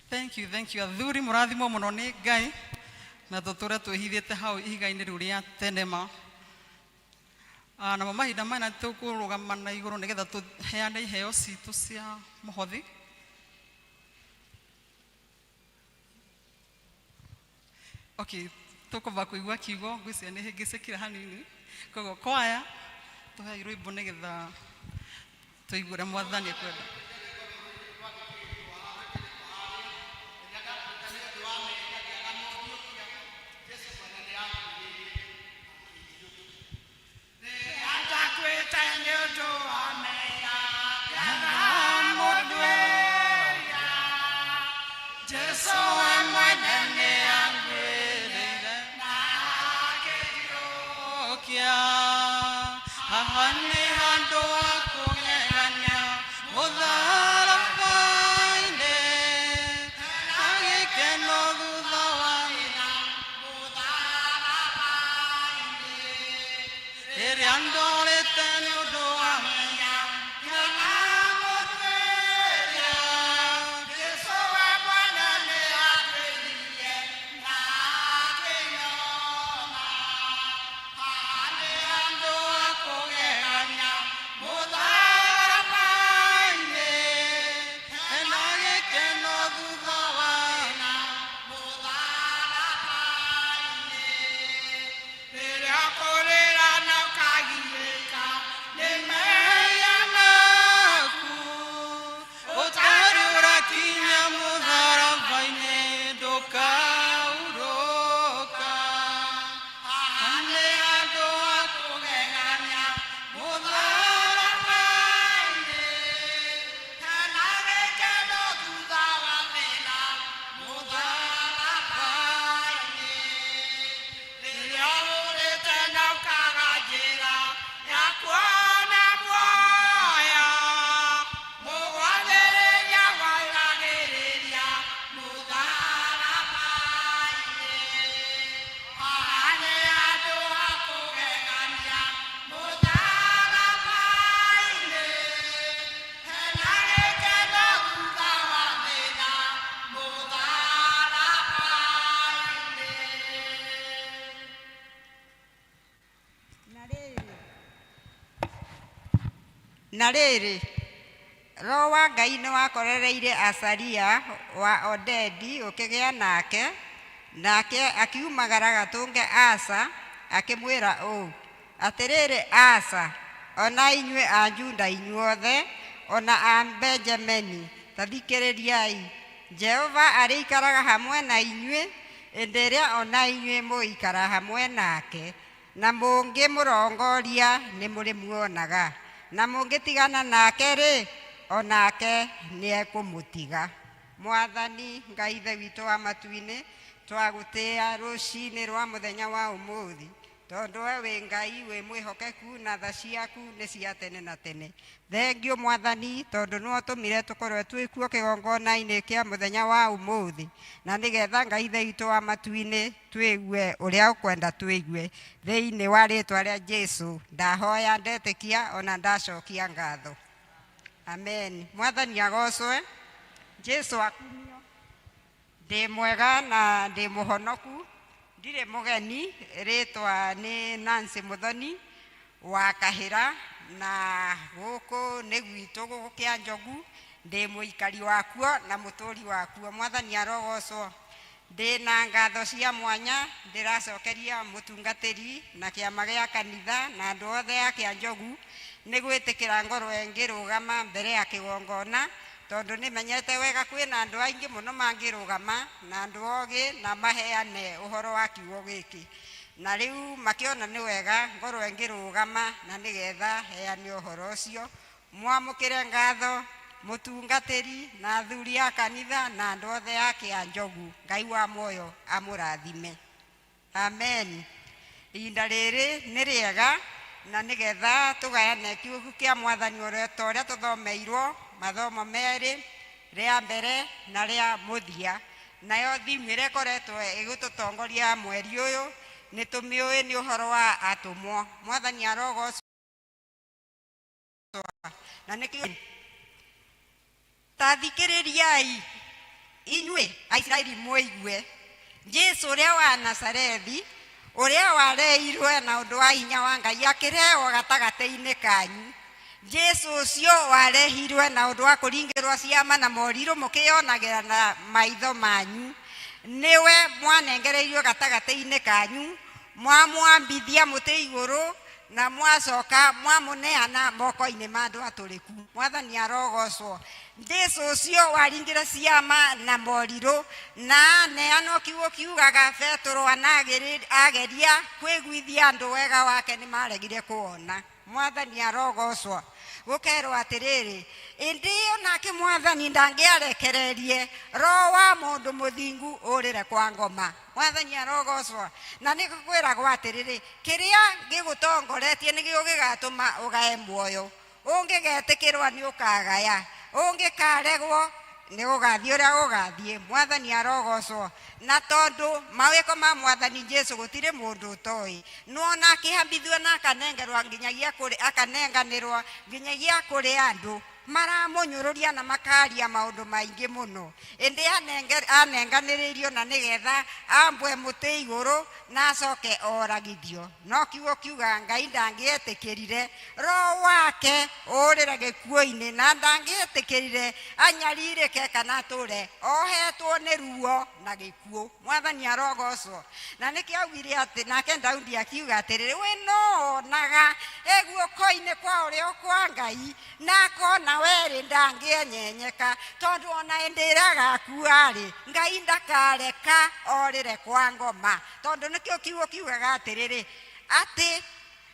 Thank you. Athuri murathimo muno ni Ngai na tuture twihithite hau ihiga-ini riu ria tenema. Na mahinda maya tukurugama na iguru nigetha tuheane iheo citu cia muhothi. Okay, tukuva kuigua kiugo ngwiciria ni hingicikire hanini. Koguo kwaya tuhe rwimbo nigetha tuigure mwathani ekwenda. Na rĩrĩ Roho wa Ngai nĩ wakorereire Azaria wa Odedi ũkĩgĩa nake akiumagara gatũnge Asa akĩmwĩra ũũ atĩrĩrĩ Asa ona inyuĩ a Juda inyuothe ona a Benjamini tathikĩrĩriai Jehova arĩikaraga hamwe na inyuĩ hĩndĩ ĩrĩa ona inyuĩ mũikara hamwe nake na mũngĩmũrongoria nĩ mũrĩmuonaga na mũngĩtigana nake rĩ onake nĩ ekũmũtiga. Mwathani Ngai ithe witũ wa matu-inĩ twagũtĩĩa rũcinĩ rwa mũthenya wa ũmũthĩ tondũ we wĩ Ngai wĩ mwĩhokeku na tha ciaku nĩ cia tene na tene. Thengio Mwathani tondũ nĩ ũtũmire tũkorwo twĩkuo kĩgongona-inĩ kĩa mũthenya wa ũmũthĩ na nĩgetha Ngai ithe witũ wa matu-inĩ twĩgue ũrĩa ũkwenda twĩgue thĩinĩ wa rĩtwa rĩa Jesu ndahoya ndetĩkia ona ndacokia ngatho. Amen. Mwathani agocwe. Jesu akumio ndĩ mwega na ndĩ mũhonoku ndirĩ mũgeni. Rĩtwa nĩ Nancy Muthoni wa Kahĩra na gũkũ nĩ gwitũ gũkũ Kĩanjogu ndĩ mũikari wakuo na mũtũri wakuo. Mwathani arogocwo. ndina ngatho cia mwanya ndiracokeria mutungatiri na kiama gia kanitha na andu othe a Kianjogu ni gwitikira ngorwe ngirugama mbere ya kigongona tondu ni menyete wega kwina andu aingi muno mangirugama na andu ogi na maheane uhoro wa kiugo giki na riu makiona ni wega ngorwe ngirugama na nigetha heane uhoro ucio mwamukire ngatho mutungatiri na athuri a kanitha na andu othe a Kianjogu. Ngai wa moyo amurathime. Amen. Ihinda riri ni riega na nigetha tugayane kiugo kia mwathani uria tuthomeirwo mathomo meri ria mbere na ria muthia nayo thimu iria ikoretwo igututongoria mweri uyu ni tumiui ni uhoro wa atumwo. Mwathani arogocwo na nikio tathikiririai inyue Aisiraeli muigue Jesu uria wa Nazarethi uria wareirwe na undu wa hinya wa Ngai akirehwo gatagati-ini kanyu. Jesu ucio warehirwe na undu wa kuringirwa ciama na moriru mukionagira na maitho manyu niwe mwanengereirio gatagati-ini kanyu mwamwambithia muti iguru na mwacoka mwamuneana moko-ini ma andu aturiku. Mwathani arogocwo. Jesu ucio waringira ciama na moriru na neano kiugo kiugaga Petro ageria kwigwithia andu wega wake ni maregire kuona. Mwathani arogocwo. Gukerwo atiriri indio nake Mwathani ndangiarekererie roho wa mundu muthingu urire kwa ngoma. Mwathani arogocwo. Na nikukwiragwo atiriri kiria gigutongoretie nigio gigatuma ugae muoyo ungigetikirwa ni ukagaya ungikaregwo ni ugathie uria ugathie. Mwathani arogocwo. Na tondu mawiko ma Mwathani Jesu gutire mundu utoi nuona akihambithio na akanengerwa nginyagia kuri akanenganirwa nginyagia kuri andu maramunyururia na makaria maundu maingi muno indi anenganiririo na nigetha ambwe muti iguru na acoke oragithio. No kiugo kiuga Ngai ndangietikirire roho wake urire gikuo-ini na ndangietikirire anyaririke kana ature ohetwo ni ruo na gikuo. Mwathani arogocwo. Na nikiaugire ati nake Daudi akiuga atiriri we no naga eguoko-ini kwa urio kwa Ngai na kona weri ndangienyenyeka tondu ona indira gakuari Ngai ndakareka orire kwa ngoma tondu nikio kiugo kiugaga atiriri ati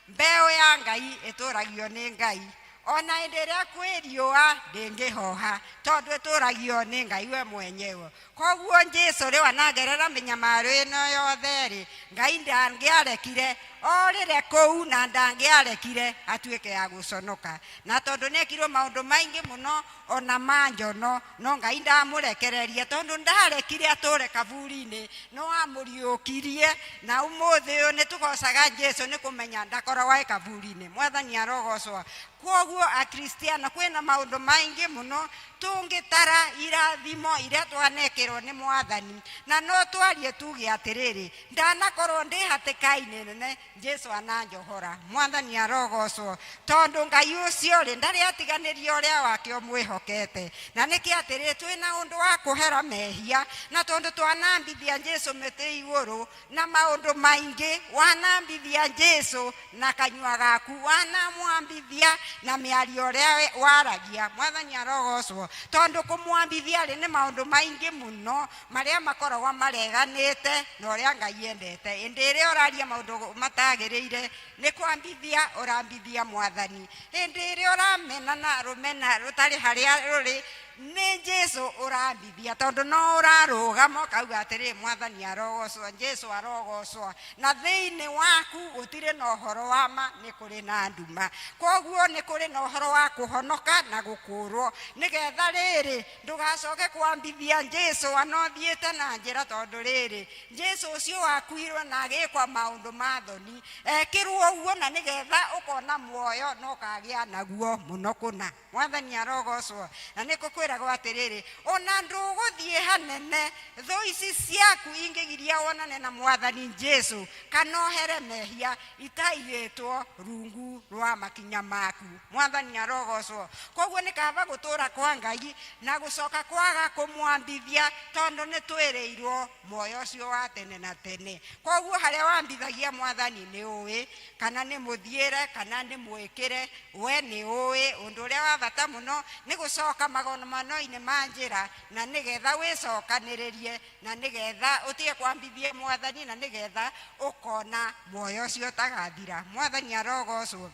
mbeo ya Ngai ituragio ni Ngai ona indira kwiriua ndingihoha tondu ituragio ni Ngai we mwenyewe. Koguo Jesu riwa nagerera minyamaro ino yothe ri Ngai ndangiarekire orire kou na ndangiarekire atuike ya guconoka na tondu nekirwo maundu maingi muno ona manjono no Ngai ndamurekererie tondu ndarekire ature kaburi-ini no amuriukirie na umuthi uyu nitugocaga Jesu ni kumenya ndakoragwo kaburi-ini. Mwathani arogocwo. Koguo akristiano kwina maundu maingi muno tungitara irathimo iria twanekirwo ni Mwathani na no twarie tuge atiriri ndanakorwo ndi hatikaini nene Jesu ananjohora. Mwathani arogocwo. Tondu Ngai ucio ri ndari atiganirio uria wake omwihokete na niki atiriri twina undu wa kuhera mehia na tondu twanambithia Jesu mete iguru na maundu maingi wanambithia Jesu na kanyua gaku wanamwambithia na miario uria waragia. Mwathani arogocwo. Tondu kumwambithia ri ni maundu maingi muno maria makoragwo mareganite na uria Ngai endete indi iria uraria maundu matagiriire ni kwambithia urambithia Mwathani indi iria uramena na rumena rutari haria ruri ni Jesu urambithia tondu no urarugama kauga atiri Mwathani arogocwo. Jesu arogocwo. Na thiini waku gutire na uhoro wa ma ni kuri na nduma. Koguo ni kuri na uhoro wa kuhonoka na gukurwo nigetha riri ndugacoke kwambithia Jesu anothiite na njira tondu riri Jesu ucio wakuirwo na agikwa maundu ma thoni ekirwo uguo na nigetha ukona muoyo no kagia naguo muno kuna. Mwathani arogocwo. Na nikuko kwĩragwo atĩrĩrĩ, ona ndũgũthiĩ hanene thũ ici ciaku ingĩgiria wonane na Mwathani Jesu kana ohere mehia itaigĩtwo rungu rwa makinya maku. Mwathani arogocwo. Koguo nĩ kaba gũtũũra kwa Ngai na gũcoka kwaga kũmwambithia tondũ nĩ twĩrĩirwo muoyo ũcio wa tene na tene. Koguo harĩa wambithagia Mwathani nĩ ũĩ, kana nĩ mũthiĩre kana nĩ mwĩkĩre, we nĩ ũĩ. Ũndũ ũrĩa wa bata mũno nĩ gũcoka magongona-inĩ ma njĩra, na nĩgetha wĩcokanĩrĩrie, na nĩgetha ũtige kwambithia Mwathani, na nĩgetha ũkona muoyo ũcio ũtagathira. Mwathani arogocwo.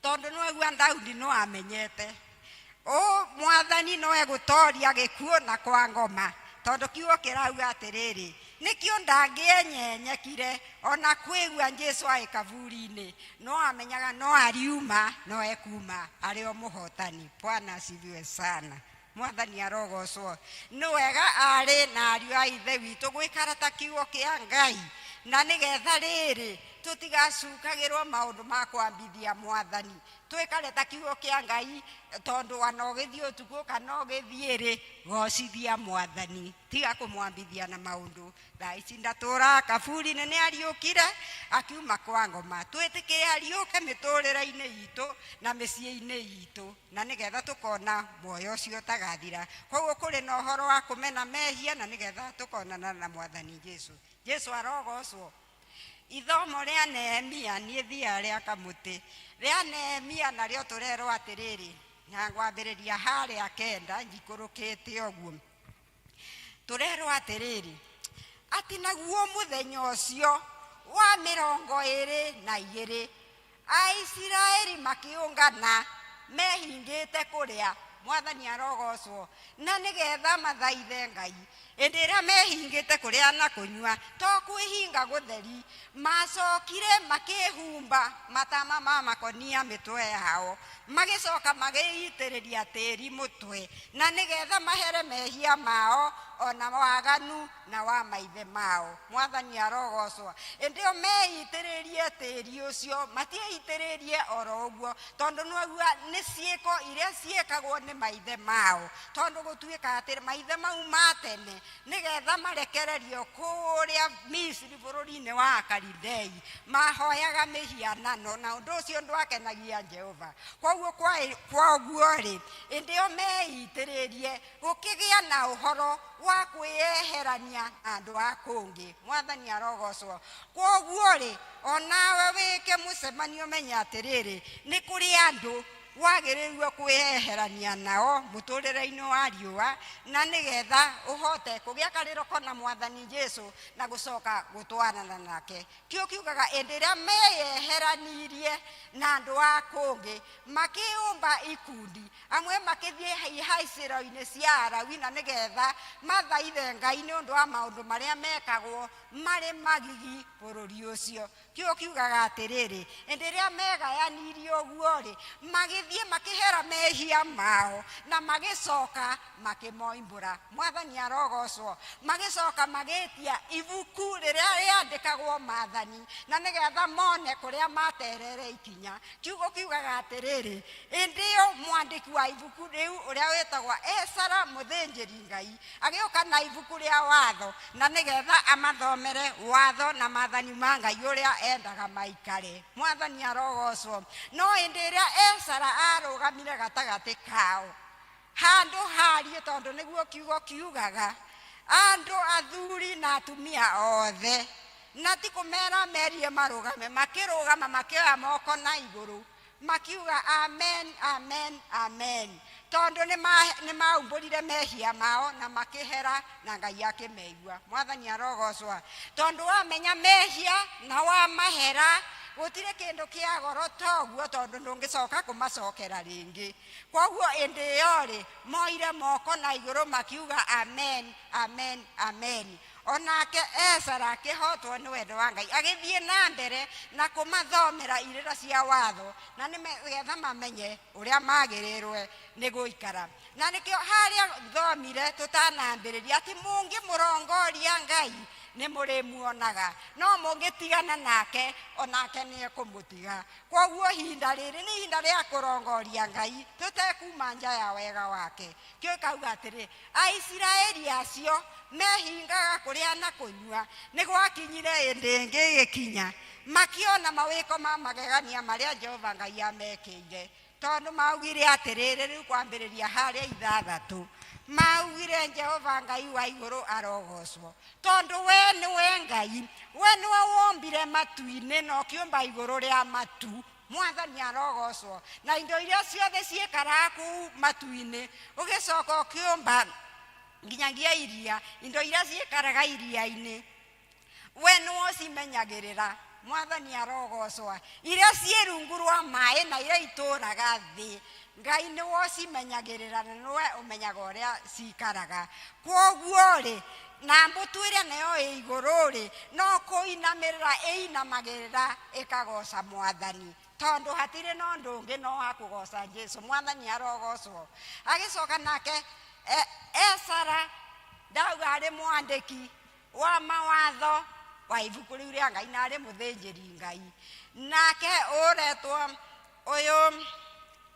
Tondũ nĩwaigua Daudi no amenyete Mwathani no egũtoria gĩkuũ na kwa ngoma, tondũ kiugo kĩrauga atĩrĩrĩ, nĩkĩo ndangĩenyenyekire ona kwĩgua Jesu arĩ kaburi-inĩ, no amenyaga no ariuma no ekuma arĩ o mũhotani. Bwana asifiwe sana. Mwathani arogocwo. Nĩ wega arĩ na ariũ a ithe witũ gwĩkara ta kiugo kĩa Ngai, na nĩgetha rĩrĩ tũtigacukagĩrwo maũndũ ma kwambithia Mwathani, twĩkare ta kiugo kĩa Ngai, tondũ wana ũgĩthiĩ ũtukũ kana ũgĩthiĩ gocithia Mwathani, tiga kũmwambithia na maũndũ. Thaa ici ndatũũra kaburi-inĩ, nĩ ariũkire akiuma kwa ngoma. Twĩtĩkĩre ariũke mĩtũrĩre-inĩ itũ na mĩciĩ-inĩ itũ, na nĩgetha tũkona muoyo ũcio ũtagathira. Koguo kũrĩ na ũhoro wa kũmena mehia, na nĩgetha tũkonana na Mwathani Jesu. Jesu arogocwo. Ithomo rĩa Nehemia niĩ thia rĩa kamũtĩ rĩa Nehemia narĩo tũrerwo atĩrĩrĩ, na ngwambĩrĩria harĩa 9 njikũrũkĩte ũguo. Tũrerwo atĩrĩrĩ, atĩ naguo mũthenya ũcio wa 22 Aisiraeli makĩũngana mehingĩte kũrĩa. Mwathani arogocwo. Na nĩgetha mathaithe Ngai, hĩndĩ ĩrĩa mehingĩte kũrĩa na kũnyua, to kwĩhinga gũtheri, macokire makĩhumba matama ma makonia mĩtwe yao, magĩcoka magĩitĩrĩria tĩri mũtwe, na nĩgetha mahere mehia mao ona waganu na wa maithe mao. Mwathani arogocwo. Hĩndĩ ĩyo meitĩrĩrie tĩri ũcio, matiĩitĩrĩrie oro ũguo, tondũ nĩwaigua nĩ ciĩko iria ciĩkagwo nĩ maithe mao, tondũ gũtuĩka atĩ maithe mau ma tene nĩgetha marekererio kũrĩa Misiri bũrũri-inĩ wa Akalidei mahoyaga mĩhianano, na ũndũ ũcio ndwakenagia Jehova. Koguo kwa ũguo-rĩ, hĩndĩ ĩyo meitĩrĩrie gũkĩgĩa na ũhoro wa kwĩyeherania andũ a kũngĩ. Mwathani arogocwo. Koguo-rĩ, onawe wĩke mũcemanio menya atĩrĩrĩ, nĩ kũrĩ andũ wagĩrĩirwo kwĩyeherania nao mũtũrĩre-inĩ wa riũa, na nĩgetha ũhote kũgĩa karĩroko na Mwathani Jesu na gũcoka gũtwarana nake. Kĩo kiugaga hĩndĩ ĩrĩa meyeheranirie na andũ a kũngĩ, makĩũmba ikundi, amwe makĩthiĩ ihaicĩro-inĩ cia Arawi, na nĩgetha mathaithe Ngai nĩ ũndũ wa maũndũ marĩa mekagwo marĩ magigi bũrũri ũcio. Kĩo kiugaga atĩrĩrĩ, hĩndĩ ĩrĩa megayanirie ũguo-rĩ, magĩthiĩ makĩhera mehia mao na magĩcoka makĩmoimbũra. Mwathani arogocwo. Magĩcoka magĩtia ibuku rĩrĩa rĩandĩkagwo maathani, na nĩgetha mone kũrĩa materere ikinya. Kiugo kiugaga atĩrĩrĩ, hĩndĩ ĩyo mwandĩki wa ibuku rĩu ũrĩa wĩtagwo Ezara mũthĩnjĩri Ngai agĩũka na ibuku rĩa watho, na nĩgetha amathomere watho na maathani ma Ngai ũrĩa endaga maikare. Mwathani arogocwo. No hĩndĩ ĩrĩa Ezara arũgamire gatagatĩ kao, handũ harie, tondũ nĩguo kiugo kiugaga, andũ athuri na atumia othe, na ti kũmera merie marũgame, makĩrũgama makĩoya moko na igũrũ, makiuga amen, amen, amen, tondũ nĩ maumbũrire mehia mao na makĩhera na Ngai akĩmeigua. Mwathani arogocwo. Tondũ wamenya mehia na wamahera, gũtirĩ kĩndũ kĩa goro toguo, tondũ ndũngĩcoka kũmacokera rĩngĩ. Koguo hĩndĩ ĩyo-rĩ, moire moko na igũrũ makiuga amen, amen, amen. Onake Ezara akĩhotwo nĩ wendo wa Ngai, agĩthiĩ na mbere na kũmathomera irĩra cia watho, na nĩgetha mamenye ũrĩa magĩrĩirwo nĩ gũikara. Na nĩkĩo harĩa thomire tũtanambĩrĩria atĩ mũngĩmũrongoria Ngai nĩ mũrĩmuonaga no mũngĩtigana nake onake nĩ ekũmũtiga koguo ihinda rĩrĩ nĩ ihinda rĩa kũrongoria Ngai tũtekuma nja ya wega wake kĩo kauga atĩrĩ Aisiraeli acio mehingaga kũrĩa na kũnyua nĩ gwakinyire hĩndĩ ĩngĩ ĩgĩkinya makiona mawĩko ma magegania marĩa Jehova Ngai amekĩire tondũ maugire atĩrĩrĩ rĩu kwambĩrĩria harĩa 6 maugire Jehova Ngai wa igũrũ arogocwo tondũ we nĩwe Ngai we nĩwe wombire matu-inĩ na ũkĩũmba igũrũ rĩa matu Mwathani arogocwo na indo iria ciothe ciĩkaraga kũu matu-inĩ ũgĩcoka ũkĩũmba nginyagia iria indo iria ciĩkaraga iria-inĩ we nĩwe ũcimenyagĩrĩra Mwathani arogocwo iria ciĩ rungu rwa maĩ na iria itũraga thĩ Ngai nĩwe ũcimenyagĩrĩra na nĩwe ũmenyaga ũrĩa cikaraga koguo rĩ na mbũtũ ĩrĩa nayo ĩ igũrũ rĩ no kũinamĩrĩra ĩinamagĩrĩra ĩkagoca Mwathani tondũ hatirĩ na ũndũ ũngĩ no wa kũgoca Jesũ Mwathani arogocwo agĩcoka nake Esara ndauga arĩ mwandĩki wa mawatho wa ibuku rĩu rĩa Ngai na arĩ mũthĩnjĩri Ngai nake ũretwo ũyũ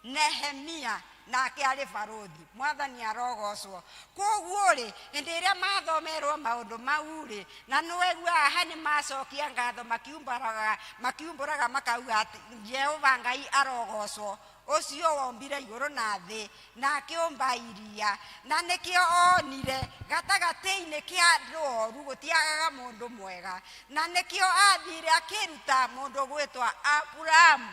Nehemia nake arĩ barothi Mwathani arogocwo koguo rĩ hĩndĩ ĩrĩa mathomerwo maũndũ mau rĩ na nĩwe haha nĩ macokia ngatho makiumbũraga makauga atĩ Jehova Ngai arogocwo ũcio wombire igũrũ na thĩ na akĩũmba iria na nĩkĩo onire gatagatĩ-inĩ kĩa rũoru gũtiagaga mũndũ mwega na nĩkĩo athire akĩruta mũndũ gwĩtwa Aburahamu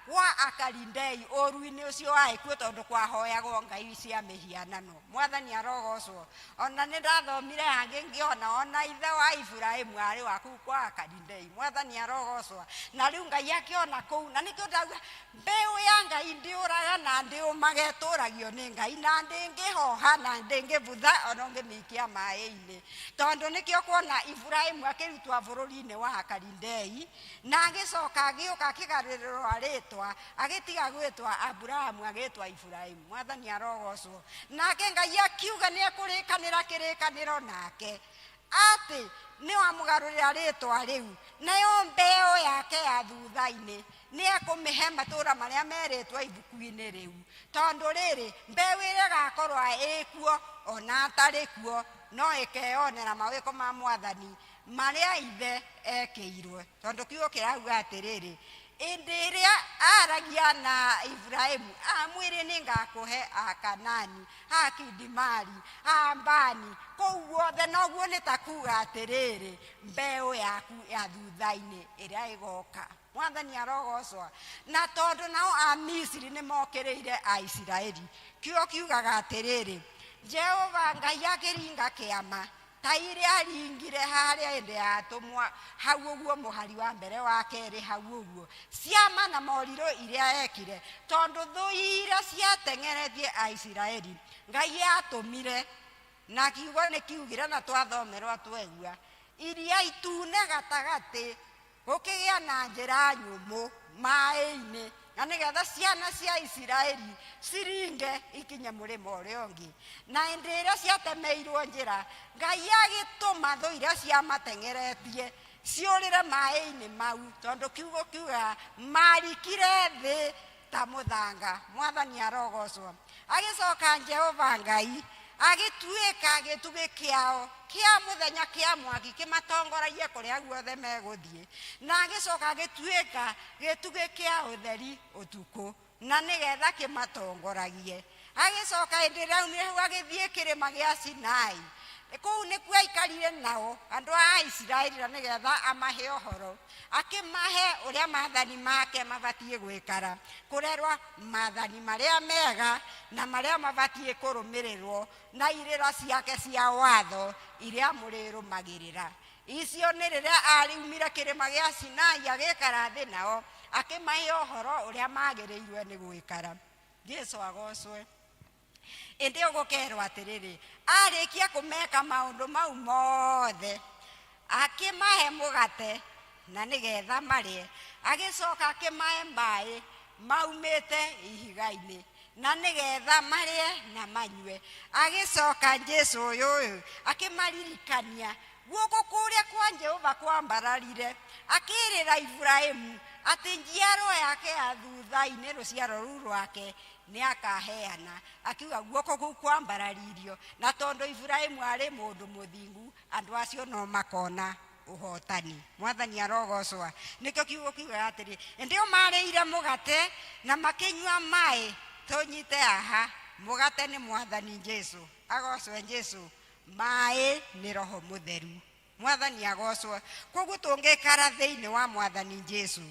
wa Akalindei ũru-inĩ ũcio agĩkua tondũ kwahoyagwo ngai cia mĩhianano Mwathani arogocwo ona nĩ ndathomire hangĩ ngĩona ona ithe wa Iburahĩmu arĩ wa kũu kwa Akalindei Mwathani arogocwo na rĩu Ngai akĩona kũu na nĩkĩo ndauga mbeũ ya Ngai ndĩũraga na ndĩũmaga ĩtũragio nĩ Ngai na ndĩngĩhoha na ndĩngĩbutha ona ũngĩmĩikia maĩ-inĩ tondũ nĩkĩo kuona Iburahĩmu akĩrutwo bũrũri-inĩ wa Akalindei na agĩcoka agĩũka akĩgarũrĩrwo rĩtwa agĩtiga gwĩtwa Aburahamu agĩtwa Iburahĩmu Mwathani arogocwo nake Ngai akiuga nĩ ekũrĩkanĩra kĩrĩkanĩro nake atĩ nĩ wamũgarũrĩra rĩtwa rĩu nayo mbeũ yake ya thutha-inĩ nĩ ekũmĩhe matũũra marĩa merĩtwo ibuku-inĩ rĩu tondũ rĩrĩ mbeũ ĩrĩa ĩgakorwo ĩkuo ona atarĩ kuo no ĩkeyonera mawĩko ma Mwathani marĩa ithe ekĩirwo tondũ kiugo kĩrauga atĩrĩrĩ hĩndĩ ĩrĩa aragia na Iburahĩmu amwĩre nĩ ngakũhe Akanani Akidimari Ambani kũu guothe noguo nĩ ta kuga atĩrĩrĩ mbeũ yaku ya thutha-inĩ ĩrĩa ĩgoka Mwathani arogocwo na tondũ nao Amisiri nĩ mokĩrĩire Aisiraeli kiugo kiugaga atĩrĩrĩ Jehova Ngai akĩringa kĩama ta iria aringire harĩa hĩndĩ ya atũmwo hau ũguo mũhari wa mbere wa kerĩ hau ũguo ciama na morirũ iria ekire tondũ thũ iria ciateng'eretie Aisiraeli Ngai atũmire na kiugo nĩ kiugire na twathomerwo twegua iria itune gatagatĩ gũkĩgĩa na njĩra nyũmũ maĩ-inĩ na nĩgetha ciana cia Isiraeli ciringe ikinye mũrĩmo ũrĩa ũngĩ na hĩndĩ ĩrĩa ciatemeirwo njĩra Ngai agĩtũma thũ iria ciamateng'eretie ciũrĩre maĩ-inĩ mau tondũ kiugo kiuga marikire thĩ ta mũthanga Mwathani arogocwo agĩcoka Jehova Ngai agĩtuĩka gĩtugĩ kĩao kĩa mũthenya kĩa mwaki kĩmatongoragia kũrĩa guothe megũthiĩ na agĩcoka agĩtuĩka gĩtugĩ kĩa ũtheri ũtukũ na nĩgetha kĩmatongoragie agĩcoka hĩndĩ ĩrĩa nĩho agĩthiĩ kĩrĩma gĩa Sinai kũu nĩkuo aikarire nao andũ a Isiraeli na nĩgetha amahe ũhoro akĩmahe ũrĩa maathani make mabatiĩ gwĩkara kũrerwa maathani marĩa mega na marĩa mabatiĩ kũrũmĩrĩrwo na irĩra ciake cia watho iria mũrĩrũmagĩrĩra icio nĩ rĩrĩa ariumire kĩrĩma gĩa Sinai agĩikara thĩ nao akĩmahe ũhoro ũrĩa magĩrĩirwo nĩ gwĩkara Jesũ agocwe ĩndĩ ũgũkerwo atĩrĩrĩ arĩkia kũmeka maũndũ mau mothe akĩmahe mũgate na nĩgetha marĩe agĩcoka akĩmahe maĩ maumĩte ihiga-inĩ na nĩgetha marĩe na manyue agĩcoka Jesũ ũyũ akĩmaririkania guoko kuria kwa Jehova kwambararire akirira Ibrahimu ati njiaro yake ya thutha-ini ruciaro ruru rwake ni akaheana, akiuga guoko kuu kwambararirio, na tondu Ibrahimu ari mundu muthingu andu acio no makona uhotani. Mwathani arogocwa. Nikio kiugo kiuga atiri ndio marĩire mugate na makinyua mai, tunyite aha mugate ni Mwathani Jesu, agocwe Jesu, mai ni Roho Mutheru. Mwathani agocwa. Koguo tungikara thiini wa Mwathani Jesu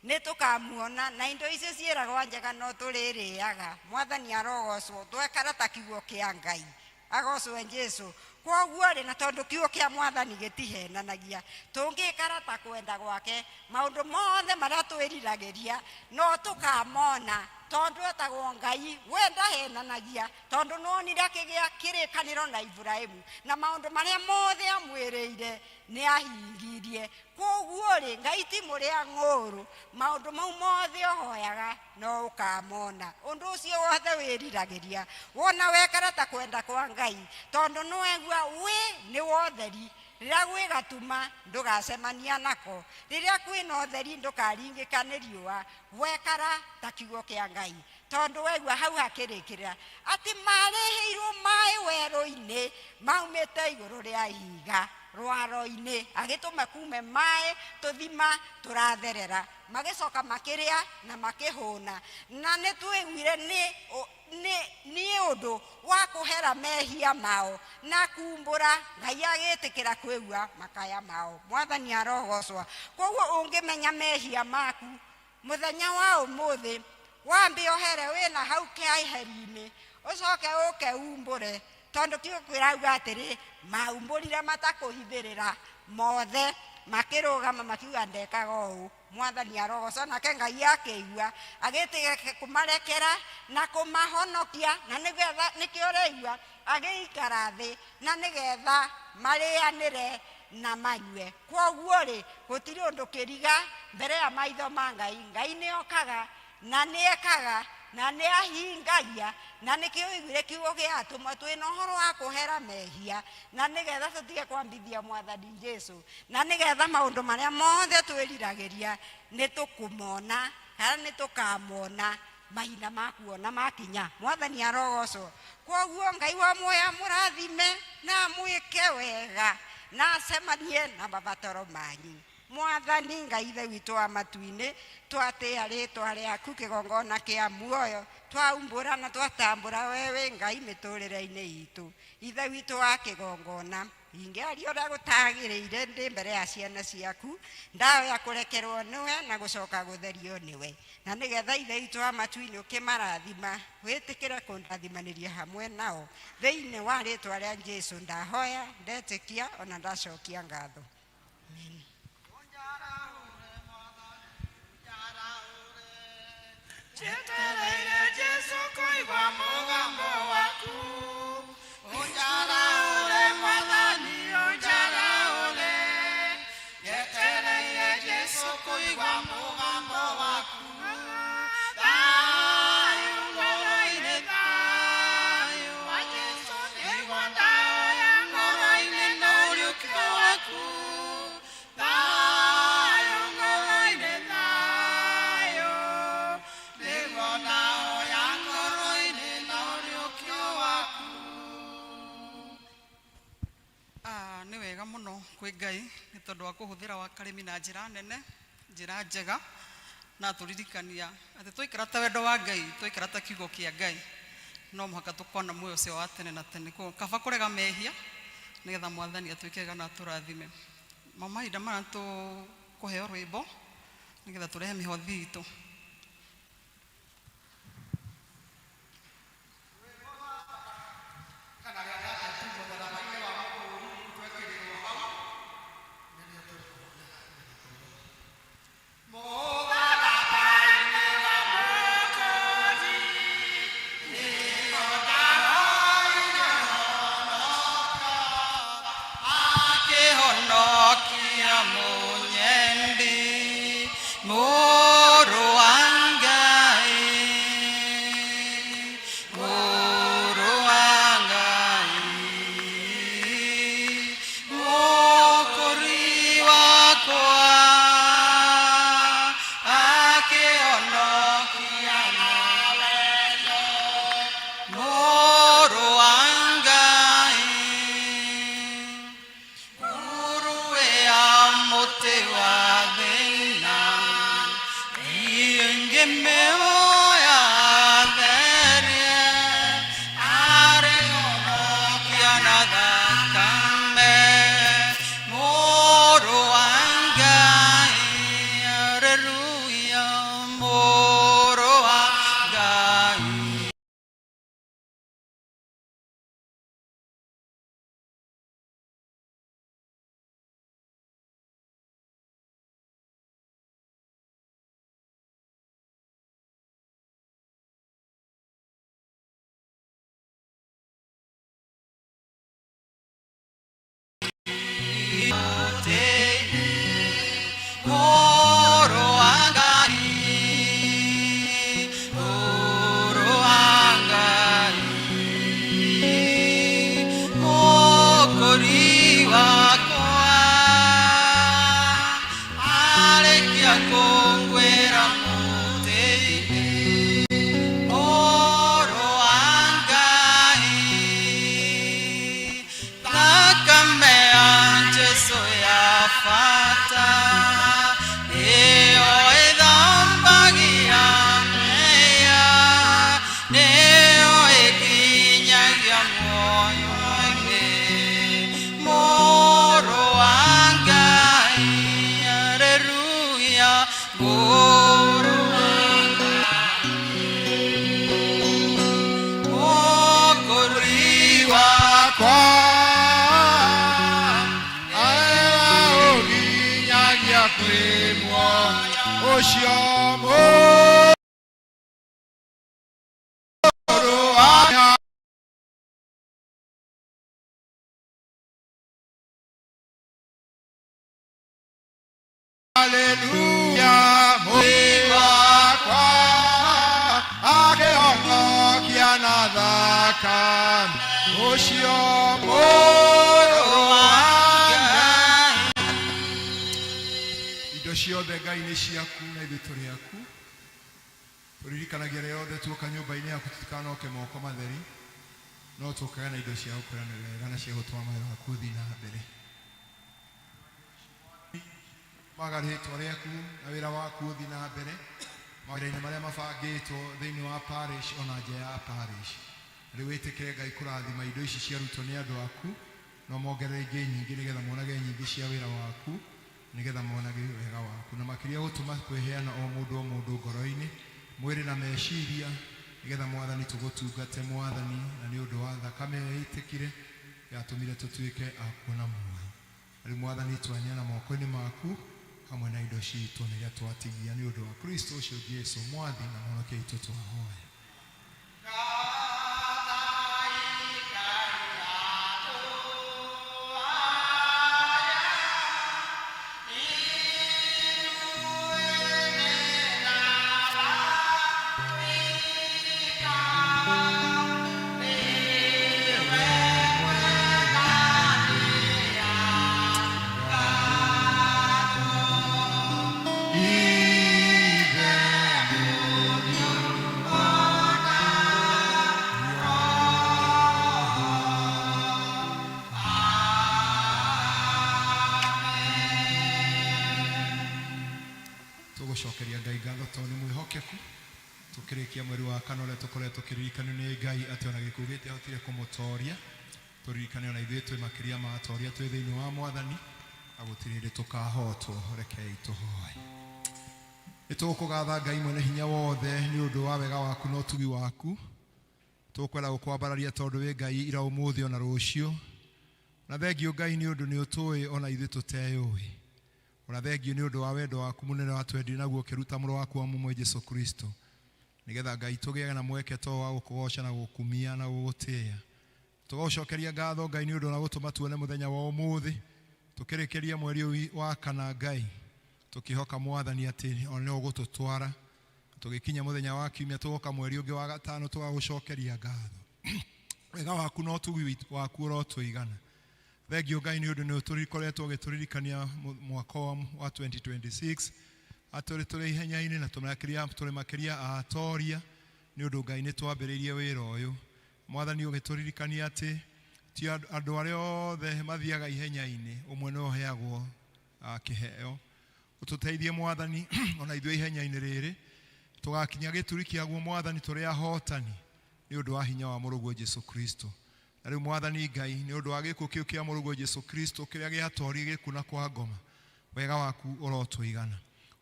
ni tukamuona, na indo icio ciiragwo njega no tuririaga. Mwathani arogocwo. Twekara ta kiugo kia Ngai, agocwe Jesu. Koguo ri na tondu kiugo kia Mwathani gitihenanagia, tungikara ta kwenda gwake, maundu mothe maria twiriragiria no tukamona, tondu etagwo Ngai wenda henanagia, tondu nonire kigia kirikaniro na Ibrahimu, na maundu maria mothe amwiriire ni ahingirie. Koguo ri Ngai ti muria ng'uru, maundu mau mothe ohoyaga no ukamona. Undu ucio wothe wiriragiria wona wekara ta kwenda kwa Ngai, tondu nwegua we ni wotheri. Riria gwi gatuma ndugacemania nako, riria kwina utheri ndukaringika ni riua, wekara ta kiugo kia Ngai, tondu wegua hau hakirikira ati marihiirwo mai weru-ini maumite iguru ria ihiga rwaro-ini, agituma kume mai tuthima turatherera, magicoka makiria na makihuna, na ni twiguire ni undu wa kuhera mehia mao na kumbura. Ngai agitikira kwigua makaya mao. Mwathani arogocwa. Koguo ungimenya mehia maku muthenya wa umuthi, wambe ohere wina hau kiaheri-ini, ucoke uke umbure, tondu kiugo kwirauga atiri maumburire matakuhithirira mothe makirugama makiuga ndekaga uu. Mwathani arogocwa. Nake Ngai akigua agitiga kumarekera na kumahonokia, na nigetha nikio reigua agiikara thi na nigetha marianire na manyue. Koguo ri gutiri undu kiriga mbere ya maitho ma Ngai. Ngai ni okaga na ni ekaga na ni ahingagia, na nikio igwire kiugo giatuma twina uhoro wa kuhera mehia, na nigetha tutige kwambithia Mwathani Jesu, na nigetha maundu maria mothe twiriragiria ni tukumona kana ni tukamona mahina makuona makinya. Mwathani arogocwo. Koguo Ngai wa muoya murathime na mwike wega na acemanie na mabataro manyu. Mwathani Ngai ithe witu wa matu-ini, twatia ritwa riaku kigongona kia muoyo, twaumbura na twatambura wewe Ngai miturire-ini itu. Ithe witu wa kigongona, ingiaria uria gutagiriire ndi mbere ya ciana ciaku, ndawa ya kurekerwo niwe na gucoka gutherio niwe, na nigetha ithe witu wa matu-ini ukimarathima, witikire kundathimaniria hamwe nao, thiini wa ritwa ria Jesu ndahoya, ndetikia ona ndacokia ngatho. Amen. Jetereire Jesu kuigwa mugambo waku, unjaraure Mwathani unjaraure. Jetereire Jesu kuigwa mugambo waku, thayu ngoro-ini thayu wa Jesu niguo ndawa ya ngoro-ini na ũriũkio waku. Thayu ngoro-ini thayu niguo ndawa ya ngoro-ini na ũriũkio waku. Nĩ wega mũno kwĩ Ngai nĩ tondũ wa kũhũthĩra wa karĩmi na njĩra nene, njĩra njega, na tũririkania atĩ twaikara ta wendo wa Ngai, twaikara ta kiugo kĩa Ngai, no mũhaka tũkona muoyo ũcio wa tene na tene. Kaba kũrega mehia nĩgetha Mwathani atwĩkega na tũrathime. Mahinda maya tũkũheo rwĩmbo nĩgetha tũrehe mĩhothi itũ. Akihonokia munyendi muru wa Ngai, muru wa Ngai, muru Hallelujah, moiwa kwa ake ongo kianathaka ucio moro wanga. Indo ciothe Ngai nĩ ciaku na ithuĩ tũrĩ aku. Tũririkanagia rĩrĩa rĩothe tuoka nyũmba-inĩ yaku tutikanoke moko matheri, no tũkaga na indo cia gũkũranĩra wega na cia gũtũma mawĩra waku ũthiĩ na mbere. Magarĩtwo rĩaku na wĩra waku ũthiĩ na mbere mawĩra-inĩ marĩa mabangĩtwo thĩinĩ wa parish ona nja ya parish. Rĩu wĩtĩkĩre Ngai kũrathima indo ici ciarutwo nĩ andũ aku, no mongerere ingĩ nyingĩ nĩgetha monage nyingĩ cia wĩra waku, nĩgetha monage wega waku, na makĩria gũtũma kwĩheana o mũndũ ngoro-inĩ, mwĩrĩ na meciria, nĩgetha Mwathani tũgũtungate Mwathani, na nĩ ũndũ wa thakame ĩitĩkire yatũmire tũtuĩke a kuona muoyo. Rĩu Mwathani twaneana moko-inĩ maku hamwe na indo citũ nĩrĩa twatigia nĩ ũndũ wa Kristo ũcio Jesũ Mwathi na Mũhonokia witũ twahoya. Tũgũcokeria Ngai ngatho tondũ nĩ mwĩhokeku. Tũkĩrĩkia mweri wa kana ũrĩa tũkoretwo tũkĩririkanio nĩ Ngai atĩ ona gĩkuũ gĩtiahotire kũmũtoria, tũririkane ona ithuĩ twĩ makĩria ma atoria twĩ thĩinĩ wa Mwathani, na gũtirĩ hĩndĩ tũkahotwo. Rekei tũhoe. Nĩ tũgũkũgatha Ngai mwene hinya wothe nĩ ũndũ wa wega waku na ũtugi waku. Tũkwenda gũkwambararia tondũ wĩ Ngai ira ũmũthĩ ona rũciũ, na thengio Ngai nĩ ũndũ nĩ ũtũĩ ona ithuĩ tũteyũĩ. Ona thengio nĩ ũndũ wa wendo waku mũnene watwendia naguo ũkĩruta mũrũ waku wa mũmwe Jesũ Kristo, nĩgetha Ngai tũgĩage na mweke to wa gũkũgoca na gũkumia na gũgũtĩĩa. Tũgũcokeria ngatho Ngai nĩ ũndũ wa gũtũma tuone mũthenya wa ũmũthĩ, tũkĩrĩkĩria mweri wa kana Ngai, tũkĩhoka Mwathani atĩ ona nĩ ũgũtũtwara, tũgĩkinya mũthenya wa kiumia tũgoka mweri ũngĩ wa gatano tũgagũcokeria ngatho. Wega waku na ũtugi waku ũrotũigana. Thengio Ngai nĩ ũndũ nĩ ũtũrikoretwo ũgĩtũririkania mwaka wa 2026 atũrĩ tũrĩ ihenya-inĩ na tũrĩ makĩria a atoria, nĩ ũndũ Ngai nĩ twambĩrĩirie wĩra ũyũ. Mwathani ũgĩtũririkania atĩ ti andũ arĩa othe mathiaga ihenya-inĩ, ũmwe nĩ ũheagwo kĩheo. Ũtũteithie Mwathani ona ithuĩ ihenya-inĩ rĩrĩ tugakinya gĩturi kĩaguo Mwathani tũrĩ ahotani nĩ ũndũ wa hinya wa mũrũguo Jesu Kristo. Na rĩu Mwathani Ngai nĩ ũndũ wa gĩkuũ kĩu kĩa mũrũguo Jesu Kristo kĩrĩa gĩatorire gĩkuna kwa ngoma, wega waku ũrotũigana.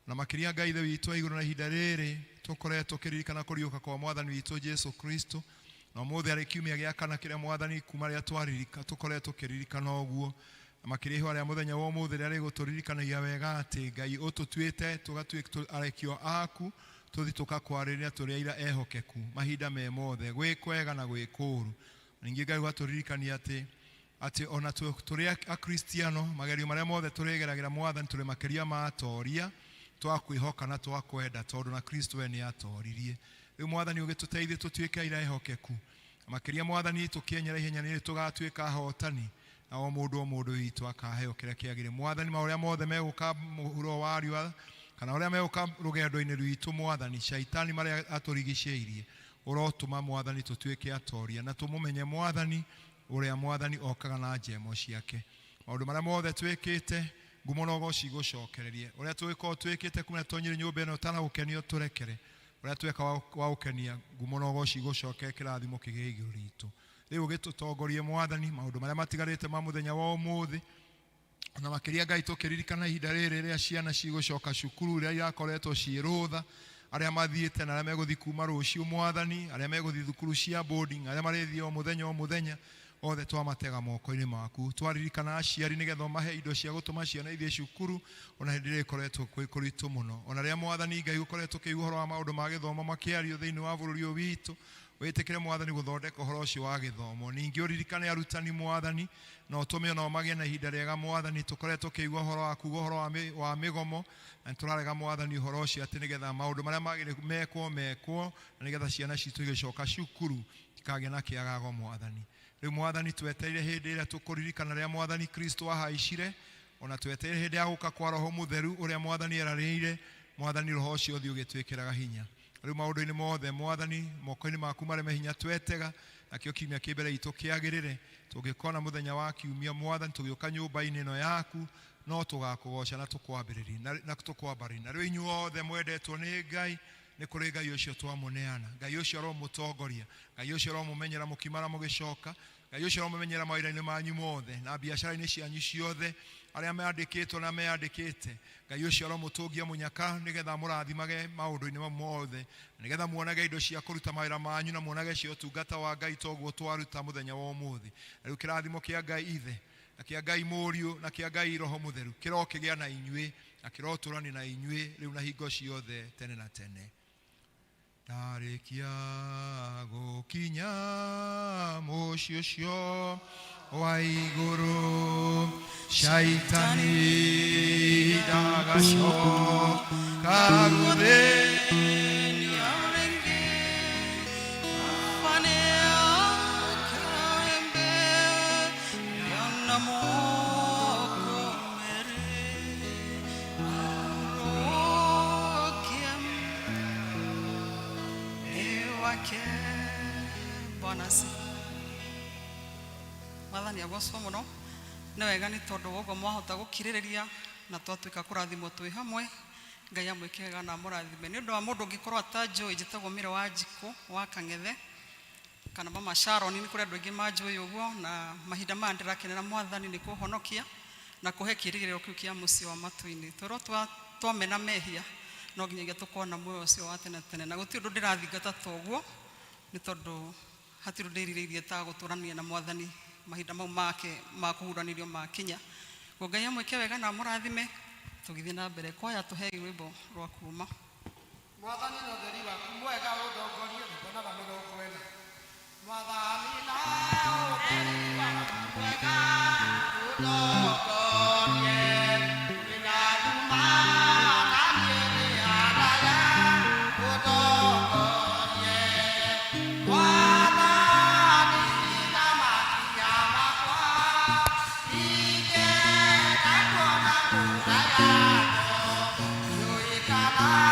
Na makĩria Ngai Ithe witũ wa igũrũ, na ihinda rĩrĩ tũkoretwo tũkĩririkana kũriũka kwa Mwathani witũ Jesu Kristo, na ũmũthĩ arĩ kiumia gĩa kana kĩrĩa Mwathani kuma rĩrĩa twaririka tũkoretwo tũkĩririkana ũguo. Na makĩria ihũa rĩa mũthenya wa ũmũthĩ rĩrĩa rĩgũtũririkanagia wega atĩ Ngai ũtũtuĩte tũgatuĩka arekio aku, tũthi tũkakwarĩrĩra tũrĩ aira ehokeku mahinda me mothe, gwĩ kwega na gwĩ kũũru. Ningĩ Ngai watũririkania atĩ ona tũrĩ akristiano magerio marĩa mothe tũrĩgeragĩra Mwathani tũrĩ makĩria ma atoria, twakwĩhoka na twakwenda tondũ na Kristo we nĩ atoririe. Rĩu Mwathani ũgĩtũteithie tũtuĩke aira ehokeku, makĩria Mwathani tũkienyera ihenya nĩ tũgatuĩka ahotani, na o mũndũ witũ akaheo kĩrĩa kĩagĩrĩire. Mwathani maũrĩa mothe megũka mũhuro wa riũa kana ũrĩa megũka rũgendo-inĩ rwitũ Mwathani, shaitani marĩa atũrigicĩirie, ũrotũma Mwathani tũtuĩke atoria na tũmũmenye Mwathani ũrĩa Mwathani okaga na njemo ciake. Maũndũ marĩa mothe twĩkĩte ngumo na ũgooci igũcokererie. Ũrĩa tũgĩkorwo twĩkĩte kuma tonyire nyũmba ĩno ũtanagũkenio tũrekere. Ũrĩa tweka wa gũkenia ngumo na ũgooci igũcokere, kĩrathimo kĩgĩe igũrũ ritũ. Rĩu ũgĩtũtongorie Mwathani maũndũ marĩa matigarĩte ma mũthenya wa ũmũthĩ, na makĩria Ngai tũkĩririkana ihinda rĩrĩ rĩrĩa ciana cigũcoka cukuru iria irakoretwo ciĩrũtha, arĩa mathiĩte na arĩa megũthiĩ kuma rũciũ Mwathani, arĩa megũthiĩ thukuru cia boarding, arĩa marĩthiĩ o mũthenya othe twamatega moko-inĩ maku. Twaririkana aciari nĩgetha ũmahe indo cia gũtũma ciana ithiĩ cukuru ona hĩndĩ ĩrĩa ĩkoretwo kwĩ kũritũ mũno. Ona rĩrĩa Mwathani Ngai ũkoretwo ũkĩigua ũhoro wa maũndũ ma gĩthomo makĩario thĩinĩ wa bũrũri ũyũ witũ, wĩtĩkĩre Mwathani gũthondeka ũhoro ũcio wa gĩthomo. Ningĩ ũririkane arutani Mwathani, na ũtũme onao magĩe na ihinda rĩega Mwathani. Tũkoretwo tũkĩigua ũhoro wa kuga ũhoro wa mĩgomo, na tũrarega Mwathani ũhoro ũcio atĩ nĩgetha maũndũ marĩa magĩrĩire mekwo na nĩgetha ciana citũ igĩcoka cukuru ikagĩa na kĩagago Mwathani. Rĩu Mwathani twetereire hĩndĩ ĩrĩa tũkũririkana rĩrĩa Mwathani Kristo ahaicire, ona twetereire hĩndĩ ya gũka kwa Roho Mũtheru ũrĩa Mwathani erarĩire. Mwathani Roho ũcio ũthiĩ ũgĩtwĩkĩraga hinya. Rĩu maũndũ-inĩ mothe Mwathani moko-inĩ maku marĩ hinya twetega, nakĩo kiumia kĩ mbere itũ kĩagĩrĩre. Tũngĩkona mũthenya wa kiumia Mwathani tũgĩũka nyũmba-inĩ ĩno yaku, no tũgakũgoca na tũkwambĩrĩria na tũkwambari. Na rĩu inyuothe mwendetwo nĩ Ngai, nĩ kũrĩ Ngai ũcio twamũneana, Ngai ũcio aromũtongoria, Ngai ũcio aromũmenyera mũkimara mũgĩcoka, Ngai ũcio aromũmenyera mawĩra-inĩ manyu mothe na biacara-inĩ cianyu ciothe, arĩa meandĩkĩtwo na meandĩkĩte. Ngai ũcio aromũtũngia mũnyaka nĩgetha mũrathimage maũndũ-inĩ mau mothe, nĩgetha muonage indo cia kũruta mawĩra manyu na muonage cio ũtungata wa Ngai toguo twaruta mũthenya wa ũmũthĩ. Rĩu kĩrathimo kĩa Ngai Ithe na kĩa Ngai Mũriũ na kĩa Ngai Roho Mũtheru kĩrokĩgĩa na inyuĩ na kĩrotũrani na inyuĩ rĩu na hingo ciothe tene na tene. Ndarĩkia gũkinya mũciĩ ũcio wa igũrũ, shaitani ndagacoka gũthĩnia rĩngĩ. Mwathani agocwo mũno, nĩ wega nĩ tondũ ũguo mwahota gũkirĩrĩria na twatuĩka kũrathimwo twĩ hamwe. Ngai amwĩke wega na mũrathime. Nĩ ũndũ wa mũndũ ũngĩkorwo atanjũĩ, njĩtagwo Mĩro wa Njikũ wa Kang'ethe kana Mama Sharon, nĩ kũrĩ andũ aingĩ manjũĩ ũguo, na mahinda maya ndĩrakenera Mwathani nĩ kũhonokia na kũhe kĩĩrĩgĩrĩro kĩu kĩa mũciĩ wa matu-inĩ. Twerwo twamena mehia no nginyagia tũkona muoyo ũcio wa tene tene, na gũtirĩ ũndũ ndĩrathingata toguo, nĩ tondũ hatirĩ ndĩrirĩirie ta gũtũrania na Mwathani mahinda mau make ma kũhuranĩrio makinya. Ngai amwĩke wega na mũrathime. Tũgithiĩ na mbere kwaya tũhe rwĩmbo rwa kuuma. Mwathani na ũtheri waku mwega ũndongorie nĩmbonaga mĩrongo ĩna. Mwathani na ũtheri waku mwega ũndongorie wĩnathuma kaniĩ araya ũndongorie. Mwathani na makinya makwa ingĩenda kuona kũraya njũĩ kana